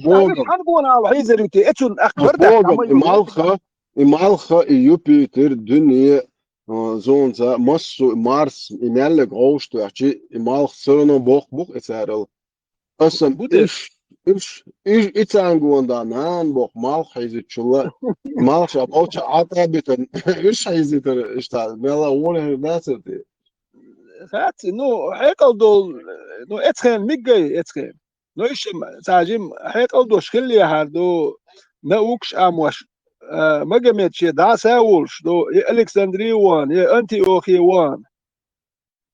حنقونا على حيزة روتي إتون أخبر ده إمالخ يوبيتر دنيا zonza masu Mars imellik hoogstuartje imalch zono bok etcetera. Asam iets aangoon daarna bok malch is het chula malch op ocha atabiten is het er staat wel horen dat het gaat no hekel dol no etgen migge etgen no is sajim hekel do schilli hardo na uksh amwash مجمع دا ساولش دو الكسندري وان يا انتيوخي وان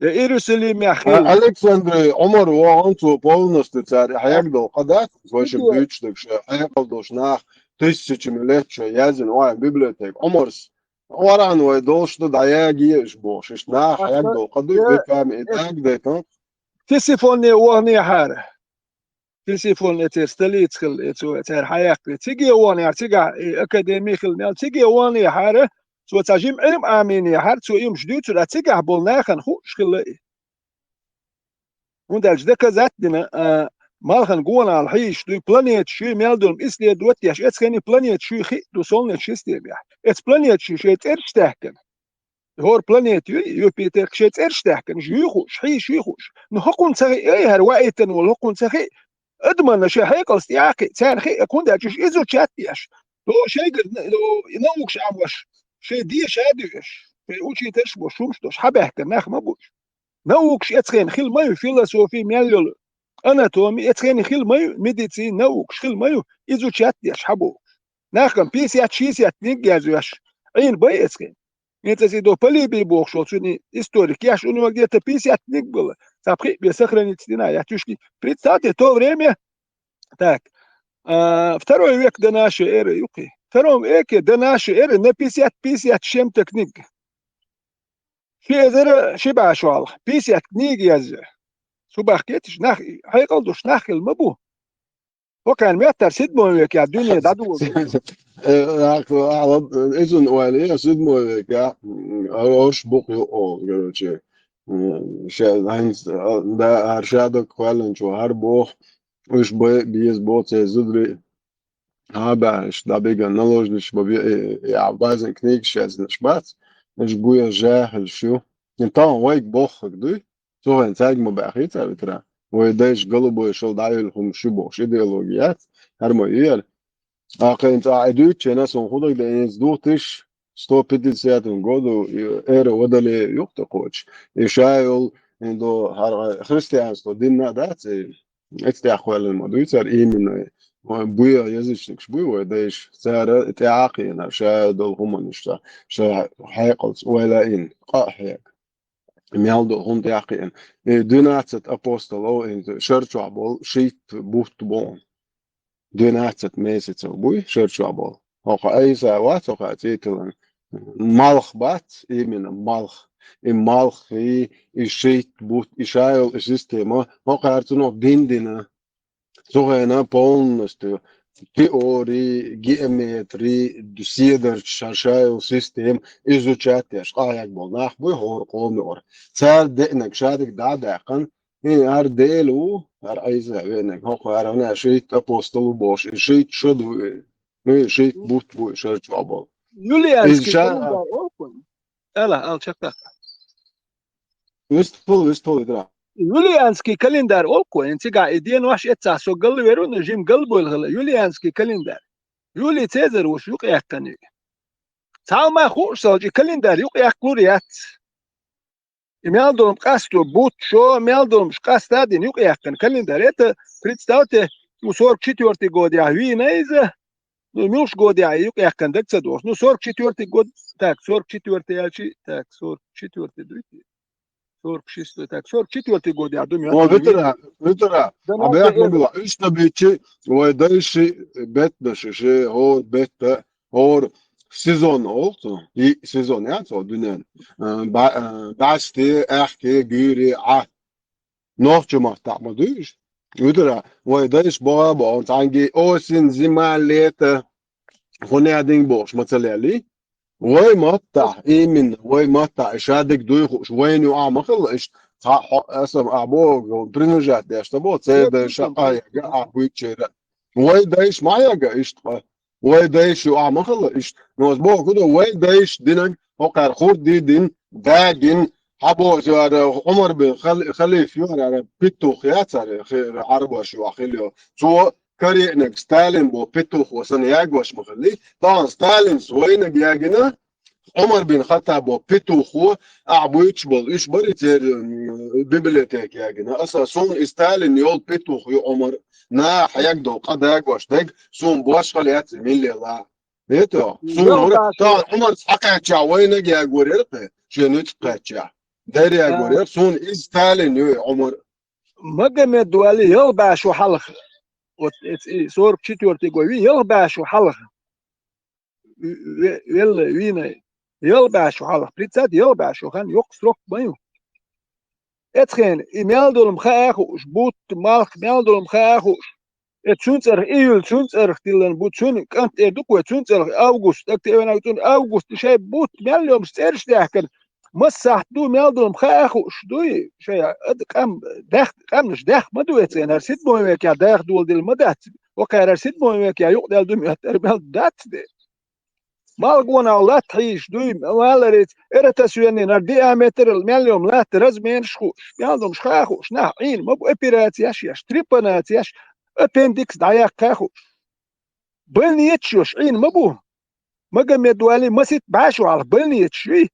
يا ايروسليم يا اخي الكسندري عمر وان تو بولنس تسار هيقدر قدات واش بيتشدك هيقدرش ناخ تسچ ملتش يازن وان بيبليوتيك عمرس وران ويدوش داياجي شبوش اش ناخ هيقدر قدو بكام اتاك ديتون تسيفوني واني حاره تلسيفون اترستلي تخل اتر حياك تيجي واني تيجا اكاديمي خل تيجي واني حاره سو تاجيم علم اميني حار سو يوم جديد سو تيجا بولناخن خو شخل وندالج دكا ذاتنا مالخن قونا على الحيش دو بلانيت شي ميلدون اسلي دوتياش اتخني بلانيت شي خي دو سولنت شيستيم يا ات بلانيت شي ترشتاكن هور بلانيت يوبيتر شي ترشتاكن جيخوش حي شيخوش نحقون تغي اي هروايتن والحقون تغي ادمن شي هيكل استياكي تان خي يكون دا جيش ازو تشاتياش لو شي لو ينوكش عموش شي دي شاديش في اوشي تشبو شومشتوش حبه كناخ مبوش نوكش اتخين خيل مايو فيلسوفي مياليول اناتومي اتخين خيل مايو ميديسين نوكش خيل مايو ازو تشاتياش حبو ناخن بيسيات شيسيات نيجازوش عين باي اتخين Это до полиби бог шел, что историк. Я ж у него где-то 50 книг было. Запхи сохранить стена. Я тюшки. Представьте, то время, так, 2 век до нашей эры, юки. В 2 веке до нашей эры на 50 чем-то книг. Шиба шуал. 50 книг язы. Субах кетиш, нах, хайкалдуш, нахил мабу. وكان متر 7 век, я дюне даду. إذن أولية سيدمو كا أروش بقي أو قالوا هينز دا هرشادك فعلا شو هربوخ وش بيز بوت زدري هابش دا بيجا نلوجنش ببي يعبازن كنيك شازنش بات مش بويا جاهل شو انتان ويك بوخ كدوي سوف انتاج مباحيتا بترا ويداش قلبو يشل دايلهم شو بوش إيديولوجيات هرموية أنت عدوك ناس ونخدك ده يزدوتش 150 году эра водали юкта коч. Ишайл индо христианство динна дати это ахвален мадуицар именно буя язычник шбуя дайш цара таақина шадол хуманишта ша хайқалс валаин قاحيك ميالدو هم таақин дунацат апостолов ин шерчуабол шит бухтбон 12 месяцев буй шерчуабол оқа айса ват оқа титулан малх бат именно малх и малх и шит бут и шайл система оқа артуно диндина согена полностью теории геометрии дюсидер шайл систем изучать اشقايق болнах буй хор комор цар денек шадик дадакан и арделу ар айса венек оқа арана шит апостол бош шит шоду шит бут буй шерчуабол Юлианский календарь окон. Ela, alçakta. Вистол идра. Юлианский календарь окон. Интига идея ваш это со galveru нажим galbol Юлианский календарь. Юлий Цезарь уж юк яктани. Цалма хурсалжи календарь юк яклурият. Имелдом касту бут шо мелдом шкастадин юк яктан календарь. Это представьте, 44 год я винайза. Ну, муж год я юк яктан декцадош. Ну, 44 год, так, 44 ячи, так, 44 дуйти. 46 так, 44 год я думаю. О, витера. Абе як мобила. Ишта бичи, ой дайши бетдаши, ши хор бетта, хор сезон oldu. И сезон я то дунен. Башти, эхки, гюри, Нохчу махтама дуйш. Витера, ой дайш баба, танги осень, зима, лето. هنا دين بوش مثلا وي مطع إيمن وي مطع إشادك دويخ وين يقع مخلش اسم أبوه برنجات داش تبو سيد شقايا قاع ويتشير وي دايش معايا قايش وي دايش يقع مخلش نوز بو كده وي دايش دينك وقع خورد دي دين داجن حبو جار عمر بن خليف يور بيتو خيات عربو شو أخيليو سو كارينك ستالين بو بيتوخ وسن ياغوش مخلي طبعا ستالين سوينك ياغنا عمر بن خطاب بو بيتوخو اعبويتش بول ايش بريتير بيبليوتيك ياغنا اساسون ستالين يول بيتوخ يو عمر نا حيقدو قد ياغوش دك سون بوش خليات ملي لا بيتو سون طبعا عمر حكا وينك ياغوريرق شنوت قاتشا داري ياغورير سون ستالين يو عمر مقام الدولي يلبع شو حلق صور بشتورتي قوي يلبع شو حلق يلا وينا يلبع شو حلق بريتسات يلبع شو خان يقصرق بيو اتخين يميلدولم خاخوش بوت مالخ ميلدولم خاخوش اتشونسر ايول شونسر تيلن بوت شون كانت ادوكو اتشونسر اوغوست اكتيفنا تون اوغوست شاي بوت ميليوم ستيرش داكن مسح دو ميلدولم خاخوش دوي شاي كم داخ مش داخ ما دويت انا رسيت بويك يا داخ دول ديل مدات وكان رسيت بويك يا يقدر دوم تربل دات دي مالغونا لا تعيش دوي مالريت ارتاسيوني نار ديامتر المليوم لا ترزمين شخوش ميلدولم خاخوش ناعين ما بو ابيراتياش ياش تريباناتياش ابندكس داياك خاخوش بلنيتشوش عين ما بو ما قام يدوالي ما سيت باشو على بلنيتشوي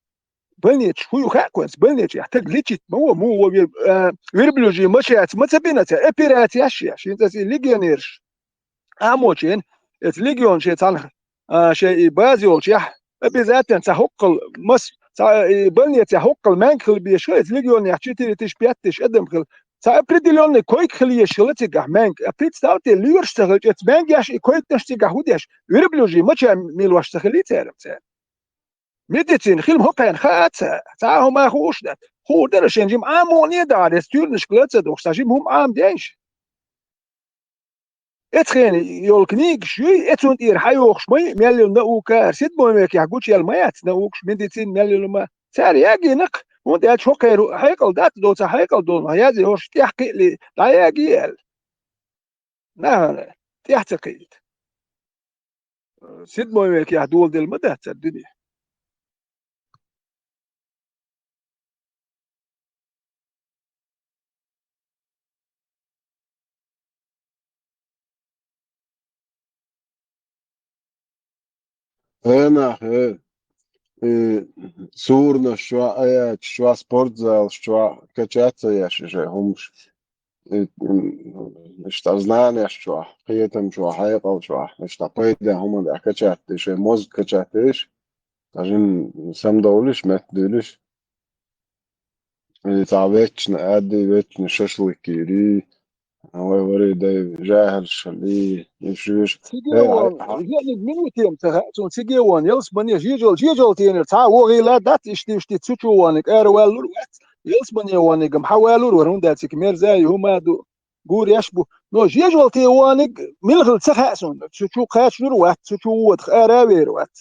بلنيتش هو خاكوانس بلنيتش يحتاج ليتشيت مو ويربلوجي مشيات ما تبيناتها ابيراتياش ياش انت ليجيونيرش اموتشين ات ليجيون شي تان شي بازيول شي بالذات تحق مس بنية تحق المنخل بيشغل ليجون يحشي تيش بيتش أدم خل سأبردلون كويك خليه شغلتك أحمانك أبيت ستارتي ليور اشتغل اتمانج ياش كويك نشتغل هوديش يربلوجي ما شاء ميل واشتغلي تعرف تعرف ميدتين خيل هقين خات تعاهم ما خوش ده هو درش ينجم عاموني ده على ستير نشكلات دوخ تجيب هم عام ديش اتخين يولكنيك شوي اتون إير حيوخ شوي مليون نوكا سيد بومك يحكوش يالمايات نوكش ميدتين مليون ما ساري يجي نق وانت هاتش هقير حيقل دات دوت حيقل دون هيازي هوش تحقي لي لا يجي نعم تحتقيد سيد بومك يحدول دي المدى الدنيا أنا سورنا شو آيات شو سبورت زال شو كاتشات ياش همش اشتغلنا شو قيتم شو حيقة شو اشتقيت هم ده كاتشات شو موز كاتشاتش عشان سام دولش ما تدولش تعبتش نقدي بيت نششلك كيري هو وري ده جاهل شلي يشوش سيجيوان يعني منوتيم تهاتون سيجيوان يلس بني جيجول تينر تا وغي لا دات اشتي تسوچوانك اروالور وات يلس بني وانك محوالور ورون داتك ميرزاي هما دو غور يشبو نو جيجول تيوانك ملغل تخاسون تسوچو خاشور وات تسوچو اراوير وات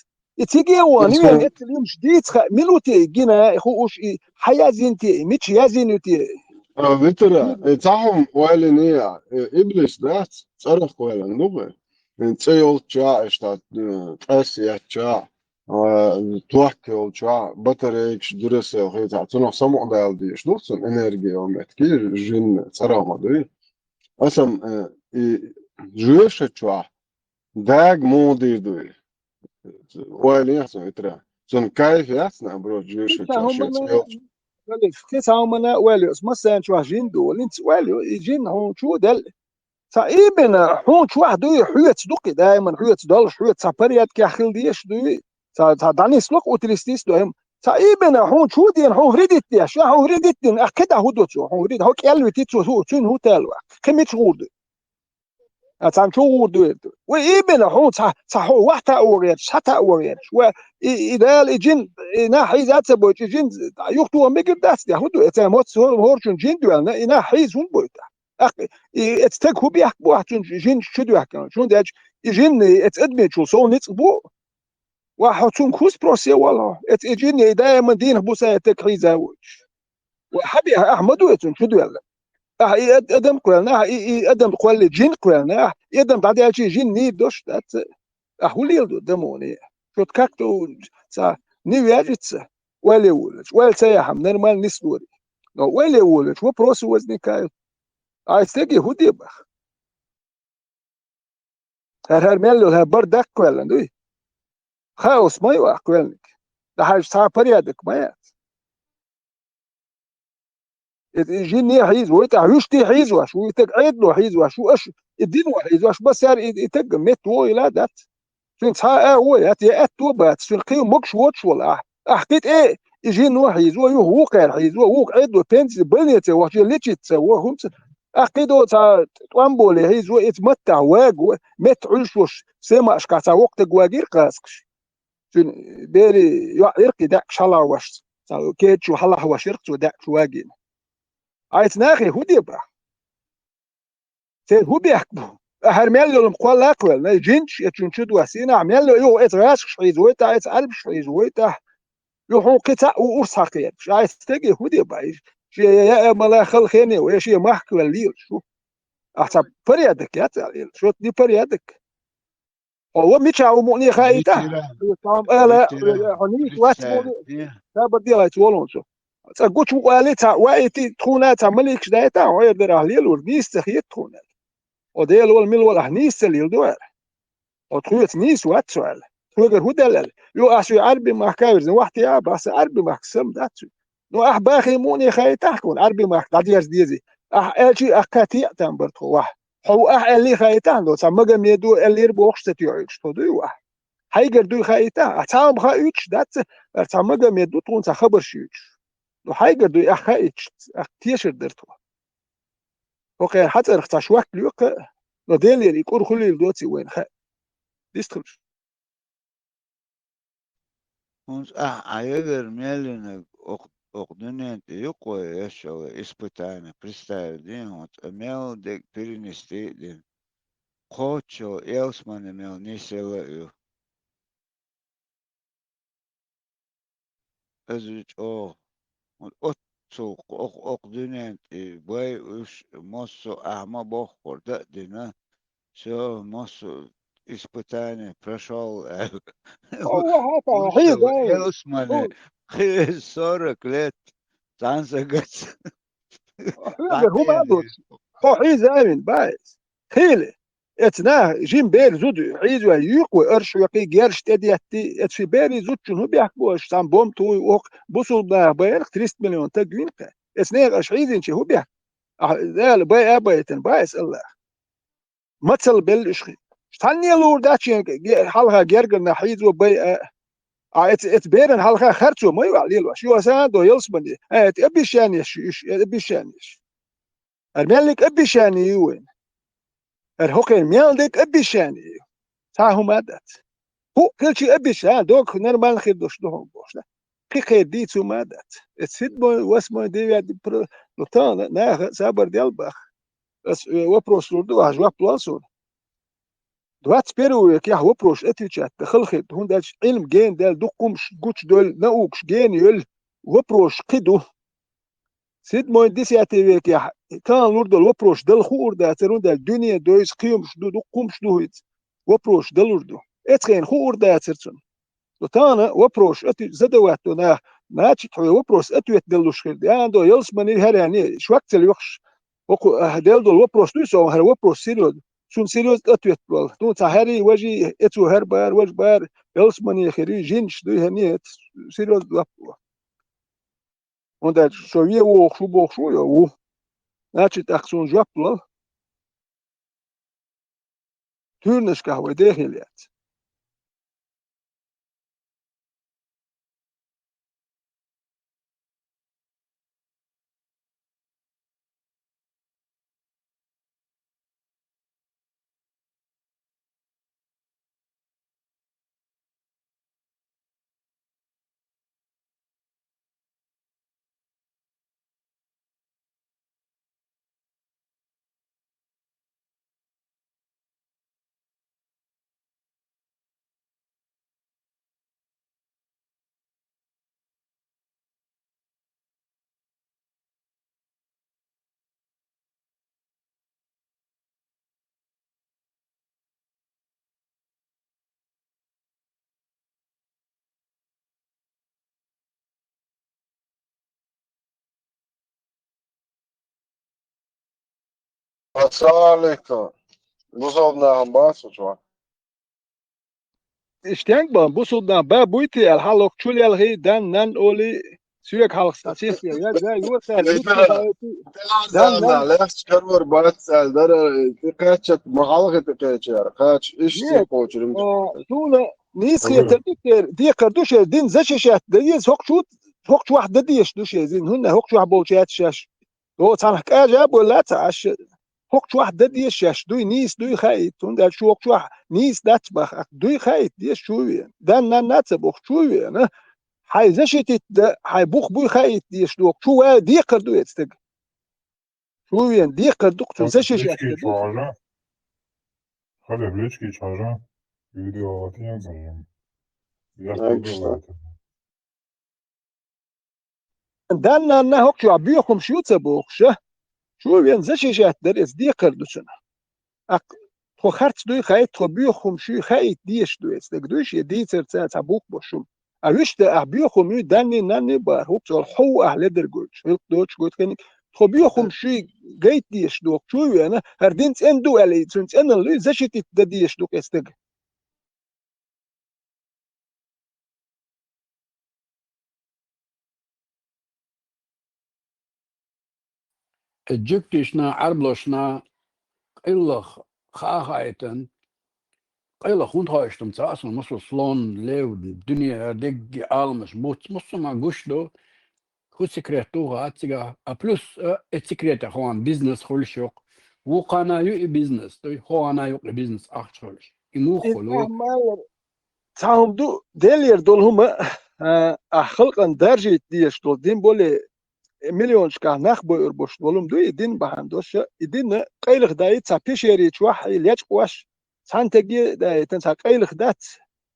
تيجيوان يعني اتليم جديد منوتي جينا خوش حيازينتي ميتش يازينتي بترا تعهم ويلنيا إبليس دات صرخ ويلن نوبة تسيول تشا اشتا تأسيا تشا توحكي تشا بطريكش درسة وخي تعطينا سمع دال ديش نوصل انرجي ومتكير جن صرخ مدوي أسم جوش تشا داق مو دير دوي ويلن يحسن اترا سن كيف يحسن برو جوش تشا شيء كيس هاومنا واليوس مثلا شو جين دول انت واليو جين هون شو دل تقريبا هون شو واحد حوت صدقي دائما حوت دول حوت سابريات كاخل ديش دوي داني سلوك وتريستيس دوهم تقريبا هون شو دين هون ريدت يا شو هون ريدت دين اكيد هو شو هون ريد هوك يلو تيتسو هو تشون هو تالوا كميت غورد اتام شو غورد وإيبنا هون صح هو واحد أورير حتى أورير وإذا الجن ناحي ذات بوت الجن يختو ميجر داس ده هدو اتامات سور هورشون جن دوالنا ناحي زون بوتا أخي اتستك هو بيحكوا واحد جن شدوا يحكوا شون ده جن اتأدمت شو صون نتبو واحد شون كوس بروسي والله اتجن دائما دين بوسا تكريزا وحبي أحمد ويتون شو دوالنا ادم قلنا ادم قال جن قلنا ادم بعد شيء جن ني دوش دات احولي دموني شو تكاكتو سا نيوياجتس ولا ولش ولا سياحم نورمال نسوري ولا ولش وبروس وزني كاي عايزتي هودي بخ هر ملو ها بردك قلنا دوي خاوس ما يوا قلنك ده حاجه صار بريادك ما جيني حيز ويتا يشتي حيز واش ويتقعد له حيز واش واش الدين وحيز واش بس صار يتق مت ولا دات فين صا هو يا اتو بات سلقي مكش واتش ولا حكيت ايه يجي نو حيز وهو قال حيز وهو قعد له بنت بنيت واش اللي تسوى هم اكيدو تا طامبولي حيز ويتمتع واق مت عش واش سما اش كاتا وقت واقير قاسكش فين بيري يرقي داك شلا واش كيتش وحلا واش يرقت داك واقين عايز ناخي هو ديبا هو بيحكوا هرميلو المقول لاكل ما جنش يتشنشد وسينا عميلو يو اتراش شيزويتا عايز قلب شيزويتا يو قطع وارساقيا مش عايز تجي هو ديبا يا ملا خل خيني ويا شي محك الليل شو احسب بريادك يا تعال شو دي بريادك هو ميتشاو موني خايتا لا هني واتمو لا بدي لا تولون شو تقولش والتا وايتي تخونات ملك دايتا ويدر اهليل ورنيس تخيت تخونات وديل والميل والهنيس اللي دوار وتخوت نيس وات سؤال تقدر هو دلال يو اسو عربي ما كايرز واحد يا بس عربي ما قسم داتو نو اح باخي موني خاي تحكون عربي ما دادياز ديزي اح الشي اكاتي تنبرت واحد هو اح اللي خاي تاندو سمغ ميدو اللي ربوخش تيوش تدو واحد حيقر دوي خايتا أتعام خايتش دات أتعام جم يدو تون خبر شيوش لو حيقر دوي أخايتش أختيشر درتوا أوكي حتى رختاش وقت ليوك لو ديلي يكون خلي الدوتي وين خاي ديستخلش Uns айгер мелин окдунент юко еще испытание представь день вот имел дек перенести день хочо елсман имел не села азуч о отцу окдунент и бой уж моссо ахма бохор да дина все моссо испытание прошел هو هذا حيز елсман 40 лет تنسقط هو ما دوت هو حيز آمن بايز خيله اتنا جيم بير زود حيز ويوق وارش ويقي جيرش تديتي اتشي بيري زود شنو بيحكوش تام بوم توي وق بوصل ده بيرك 3 مليون تجوين اسنير اش حيز انشي هو بيح ذال باي ابيتن بايس الله مثل بالاشخي شتاني لور داتشي حالها جيرجنا حيز وباي ات بيرن حالها خرطو ما يواليل شو اسادو يلسبني ات ابيشانيش ابيشانيش الملك ابيشاني وين الهوكي ميلدك ابيشاني تاهم مادت هو كل شيء ابيشان دوك نرمال خير دوش دوهم بوش كي خير دي تو مادت السيد واسمو دي برو لوتان نا صبر ديالبخ بس وبروس لودو هجوا بلاسون دوات بيرو يا وبروش اتيتشات دخل هون دالش علم جين دال دوقمش جوتش دول ناوكش جين يل وبروش قدو سيد موين ديسياتي ويك يا كان لورد الوبروش دل خور دا ترون دال دنيا دويس قيمش دو قمش دو هيت وبروش دل لوردو اتخين خور دا ترتون وتانا وبروش اتي زدواتو نا ناتش تحوي وبروش اتويت دلوش خير دي اندو يلس مني هراني شو وقت الوخش وكو هدل دول وبروش دوسو هر وبروش سيرود شون سيريوز اتويت بول تو تهري وجي اتو هربار وجبار يلس مني خيري جينش دو هنيت سيريوز لابو وندر شويه وخشو بوخشو يو ناتش تاخسون جابل تورنش قهوه داخليات السلام عليكم بوصلنا باص شو اشتنگ با بوسودنا با بويتي الحلق تشولي الغي دان نان اولي سويك حلق ساسيس يا زي يوسال دان زعلنا ليش كرور باتسال در تقاتش مغالغة تقاتش قاتش ايش تقوش تونا نيسخي ترتيك دي قردوش دين زششات ديز هوك واحد ديش دوش زين هن هوك واحد بولشات شاش هو تانك اجاب ولا تعش هوك واحد ديش شاش دوي نيس دوي خايت تون شو هوك واحد نيس داتبخ دوي خايت ديش شوي دان نان ناتبخ شوي انا هاي زشتت هاي بوخ بوي خايت ديش دوك شو دي قردو يتستق شوي دي قردوك زششات خلي بليشكي تشارجا فيديو واتين زمان دان نان هوك شو بيخم شو تبوخ شو وين زششات درس دي قردوسنا خو خرط دوی خايت خو بيخم شو خايت ديش دوي يتستق دوش يدي ترتا تبوخ بوشم اوش ده بيخم يو داني ناني بار هوك الحو اهل درجوش هيك دوش قلت كان خو بيخم شو جيت ديش دوك شو انا هردينت اندو علي تنت انا اللي زشتت ديش دوك يتستق الجبتشنا عربلشنا إلا خاخايتن قيل خون هايشتم تاسن مصر سلون ليو الدنيا دق عالمش بوت مصر ما قشلو خو سكريتو هاتيغا بلس اتسكريتا خوان بيزنس خلشوق وقانا يو بيزنس هو انا يو بيزنس اخشولش انو خلو تاهم دو ديلير دول هما خلقا درجة ديش دول دين بولي مليون شكا نخبو اربوش دولم دو يدين بهندوش يدين قيلخ داي تا بيشيري تشوح يليش قواش سانتجي داي تنسا قيلخ دات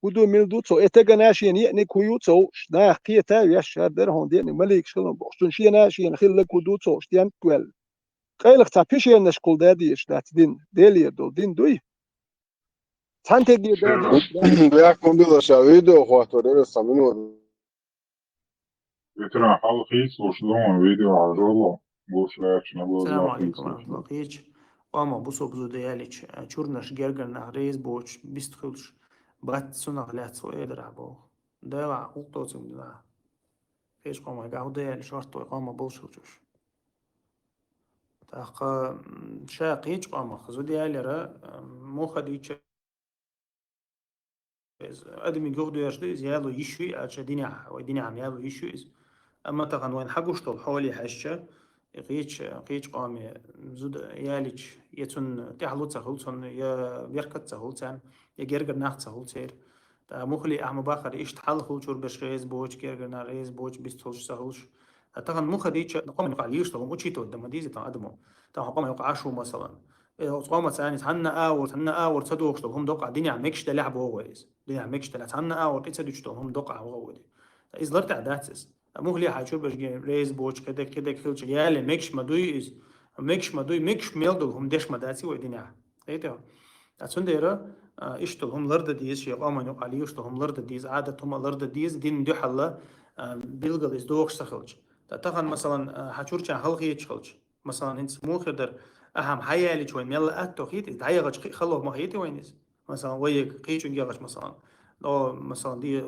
ودو ميلدو تو اتغناشين يعني كويو تو شدا قيتا ياش در هون دي مليك شلون بوشتون شي ناشين خيل كودو تو شتيان توال قيلخ تا بيشير نشكل داديش دات دين ديلير دول دين دوي سانتجي بيحكم بيضا فيديو اخواته رسا منو بترا حلقيس وشلون فيديو عجوله بوش لاش نبوز السلام لا عليكم قيس ورحمة الله وبركاته. قام بوسو بزو دياليش چورنش گرگر نهريز بوش بيست خلش بغت سنة لا تسو ايدر عبو دايوا قوقتو تمدنا فيش قام قاعد ديالي شرطو قام بوسو جوش تاق شاقيج قام خزو ديالي را مو خديش ادمي جوردو يشديز يالو يشوي اتش دينيا ودينيا عم يالو يشويز اما تغن وين حقوش طول حوالي حشة قيش قامي زود ياليش يتون تحلو تسهلتون يا بيركت تسهلتان يا جرجر ناخت تسهلتير تا مخلي أحمد باخر إيش تحل خلشور بش ريز بوش جرجر نا ريز بوش بيستولش سهلش تغن مخديش نقوم نقاليش تغم وشيتو قدام ديزي تا أدمو تا قام يوقع عشو مثلا قام ثاني تهنا آور تصدوق هم دوقع دنيا عمكش تلعب هو ويز دنيا عمكش تلعب تهنا آور تصدق هم دوقع هو ودي إذا لرت عداتس مخلي حاجور بش ريز بوش كده خلش يالي مكش مدوي إز مكش ميلدو هم دش مداتي ودنيا ايتو أتسنديرا إشتل هم لرد ديز شيء قام يقالي إشتل هم لرد ديز عادة هم لرد ديز دين دو حلا بيلقى إز دوخش سخلش تتخن مثلا حاجور كان خلقي يتشخلش مثلا انت مو خدر اهم حياه اللي شوي ميلا اتو خيتي دايغش خلو ما خيتي وينس مثلا ويك قيچون يغش مثلا لو مثلا دي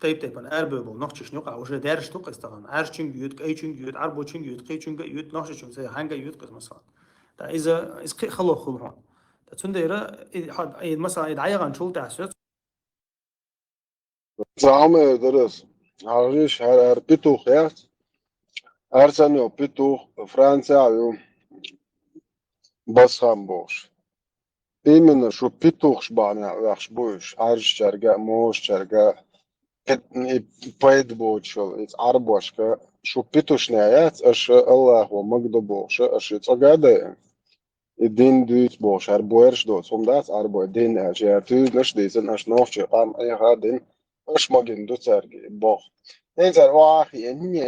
تيب اربل نقش نقع وش دارش توقس طبعا عارشين جيوت قيچون جيوت عربوچين جيوت قيچون جيوت نقشون زي هانغا يوت قس مثلا تا اذا اس خلو خلون تنديرا مثلا دايغان شول تاسوت زعما درس عارش هر بيتو خيات ارسنال بيتو فرنسا يوم بس هم بوش именно شو بيتوخش بانا وخش بوش عارش شرقة موش شرقة بايد بوشل إت عربوشكا شو بيتوش نهايات أش الله هو مقدو بوش أش يتقعد الدين دوت بوش هر بويرش دوت هم دات عربو دين أجي تو نش ديزن أش نوفش قام أي هادين أش مقن دو ترقي بوخ نيزر واخي هني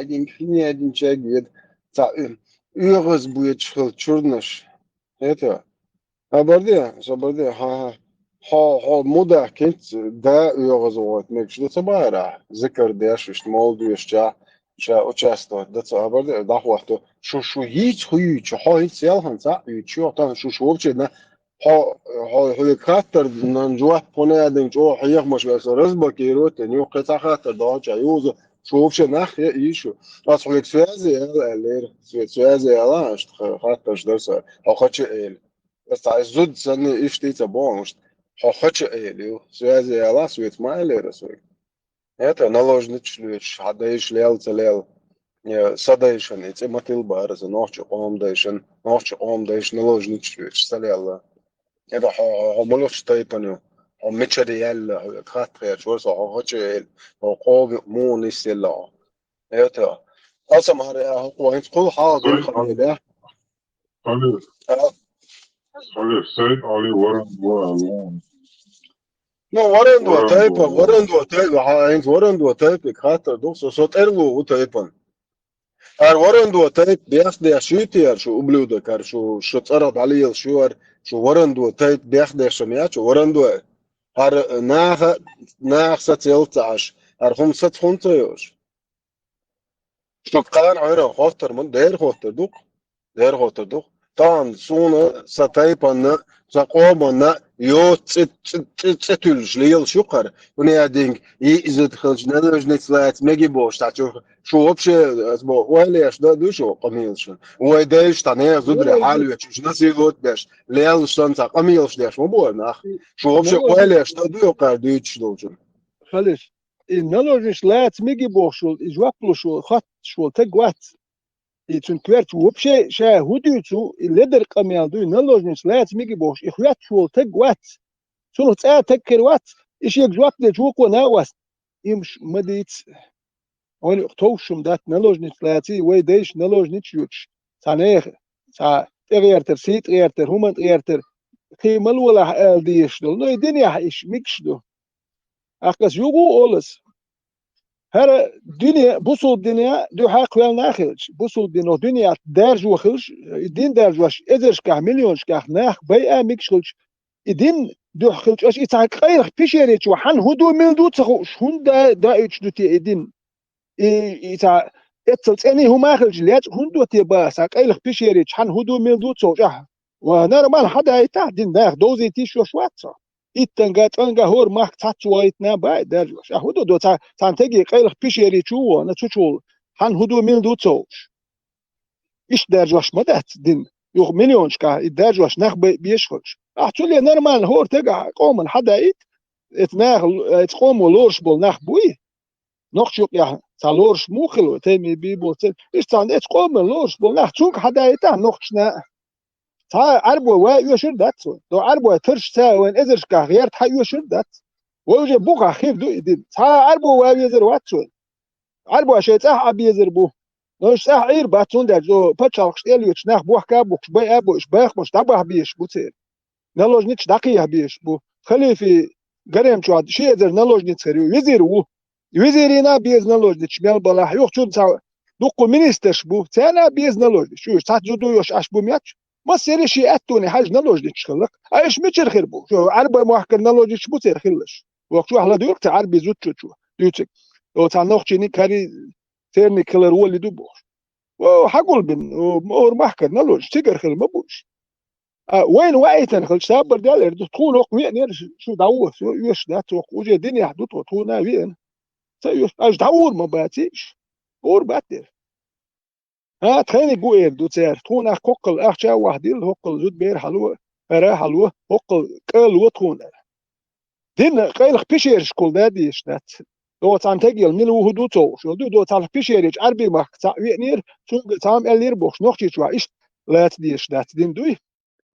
أدين شاقيد تا يغز بويتشخل تشورنش هيتا Abardie, ha moda kent da uyogazogot mekşde tabara zikr deş işte moldu yaşa участвовать да абардie да хвахто şu hiç huyu ha hiç yalhan sa yuçu tan şu вообще на helikopter nan جوه понаден جو hayıkmış mesela razbaki rote ne qita khater da çayuzu şu вообще nах ya işu az holik связи eller связи ala işte khater dersa haçı el بس عايزود سنة إيش تيتا بونش حخش إيليو سوازي يلا سويت ما إلي رسوي это наложничлюч хадайш лел целел садайшен эти мотил барз ночь омдайш наложничлюч целел это хомолош тайпаню мечериэл хатре чорсо хочел قوم مو نسلا это أصلا هذا هو أنت كل حاجة خليه خلي سيد علي ورن وعلون No, warendo taipa, haint warendo taipa, khater dokso sot ergo taipan. Warendo taip بياخد شوتير شو ублюдок كار شو تصرف عليه شو warendo taip بياخد شميات شو warendo ناخ ستيلتاش خمسة خنطيوش شو قان عيرا خاطر من دير خاطر دوق Tan sonra sataypanna zaqomana yo tsetülş leyl şukar. Bunu yading izet khalcna lojnetslat megi boş ta şu вообще сбо вали аш да душу qamilsh. Wa deysh tane zudri halu yach nasi got bash leyl shtan ta qamilsh dash mo bo nach. Şu вообще wali аш da du qar düç dolcun. خلش النولوجيش لا تميجي بوشول إجواقلو شو خط شو تقوات يتون كويرت وبشي شا هوديوتو الليدر قميال دو نولوجيش لا تميجي بوش إخوات شو تقوات شنو تسا تكروات إيش يجواق دي جوكو ناواس يمش مديت أولي اختوشم دات نولوجيش لا تي وي ديش نولوجيش يوتش تانيخ تا تغيرتر سيت غيرتر همان غيرتر خيمل ولا ديش دول نو الدنيا إيش ميكش دو أقص يوغو أولس هر dünya bu sol dünya du hakvel nachilch bu sol dünya derj waxilch din derj was ezersh kah milyon kah nach bay amik shilch idin du khilch as itak khayr pisherich wa han hudu mil du tsu shunda da ich du ti idin ita etsels any huma khilch lech hundu ti ba sa khayr pisherich han hudu mil du tsu wa normal hada ita din nach dozi ti sho shwatsa إتنجا تنجا هور ماك تاتويتنا باي درجوش هدو دو تانتجي قيلخ بيشيري شو أنا تشول هن هدو ميل دو توش إيش درجوش مدت دين يوغ مليونش كا الدرجوش نخ بيشخلش أحتولي نورمال هور تجا قوم حدا اتناخ تقوم لورش بول نخ بوي نخشوك يا تالورش موخلو تيمي بيبو إيش تان اتقوم لورش بول نخ تشوك حدا إتا نخشنا تا عربو ويشر دات دو عربو ترش تا وين ازرش كا غيرت حي يشر دات ويجي بوقا خيف دو يدين تا عربو ويزر واتسو عربو شيء تا ابي يزر بو نوش تا عير باتون دا جو باتشالخ شتيل يشناخ بوخ كا بوخ باي ابو اش باخ مش تبع بيش بوتير نلوج نيتش دقيه بيش بو خليفي غريم شو شي يزر نلوج نيتسريو يزيرو يزيرينا بيز نلوج نيتش مال بلاح يوخ شو تا دوكو مينيسترش بو تانا بيز نلوج شو تا جدو يوش اش بو مياتش ما سيري شي اتوني حاج نلوج تشخلق ايش متشر خير بو شو عربي محكر نلوج تشبو سير خلش وقت شو احلا ديوك تا عربي زوت شو ديوتك او تا نوخشيني كاري تيرني كلر ولي دو بوش وحقول بن اور محكر نلوج تيجر خير ما بوش وين وايتن خلش سابر دالر تكون وق وين شو داوه شو يش دات وق وجه الدنيا حدوت وتونا وين سيوش اش داور ما باتيش اور باتر ها تخيني قوير دو تير تون اخ كوكل اخ شا واحديل هوكل زود بير حلوة فرا حلوة هوكل قال وتخون دين قيلخ بيشيرش كل دادي اشتات دو تان تجيل ملو هدو تو شو دو تان بيشيرش عربي ماك تا وينير شو تام الير بوش نوختي شو ايش لا تدي اشتات دين دوي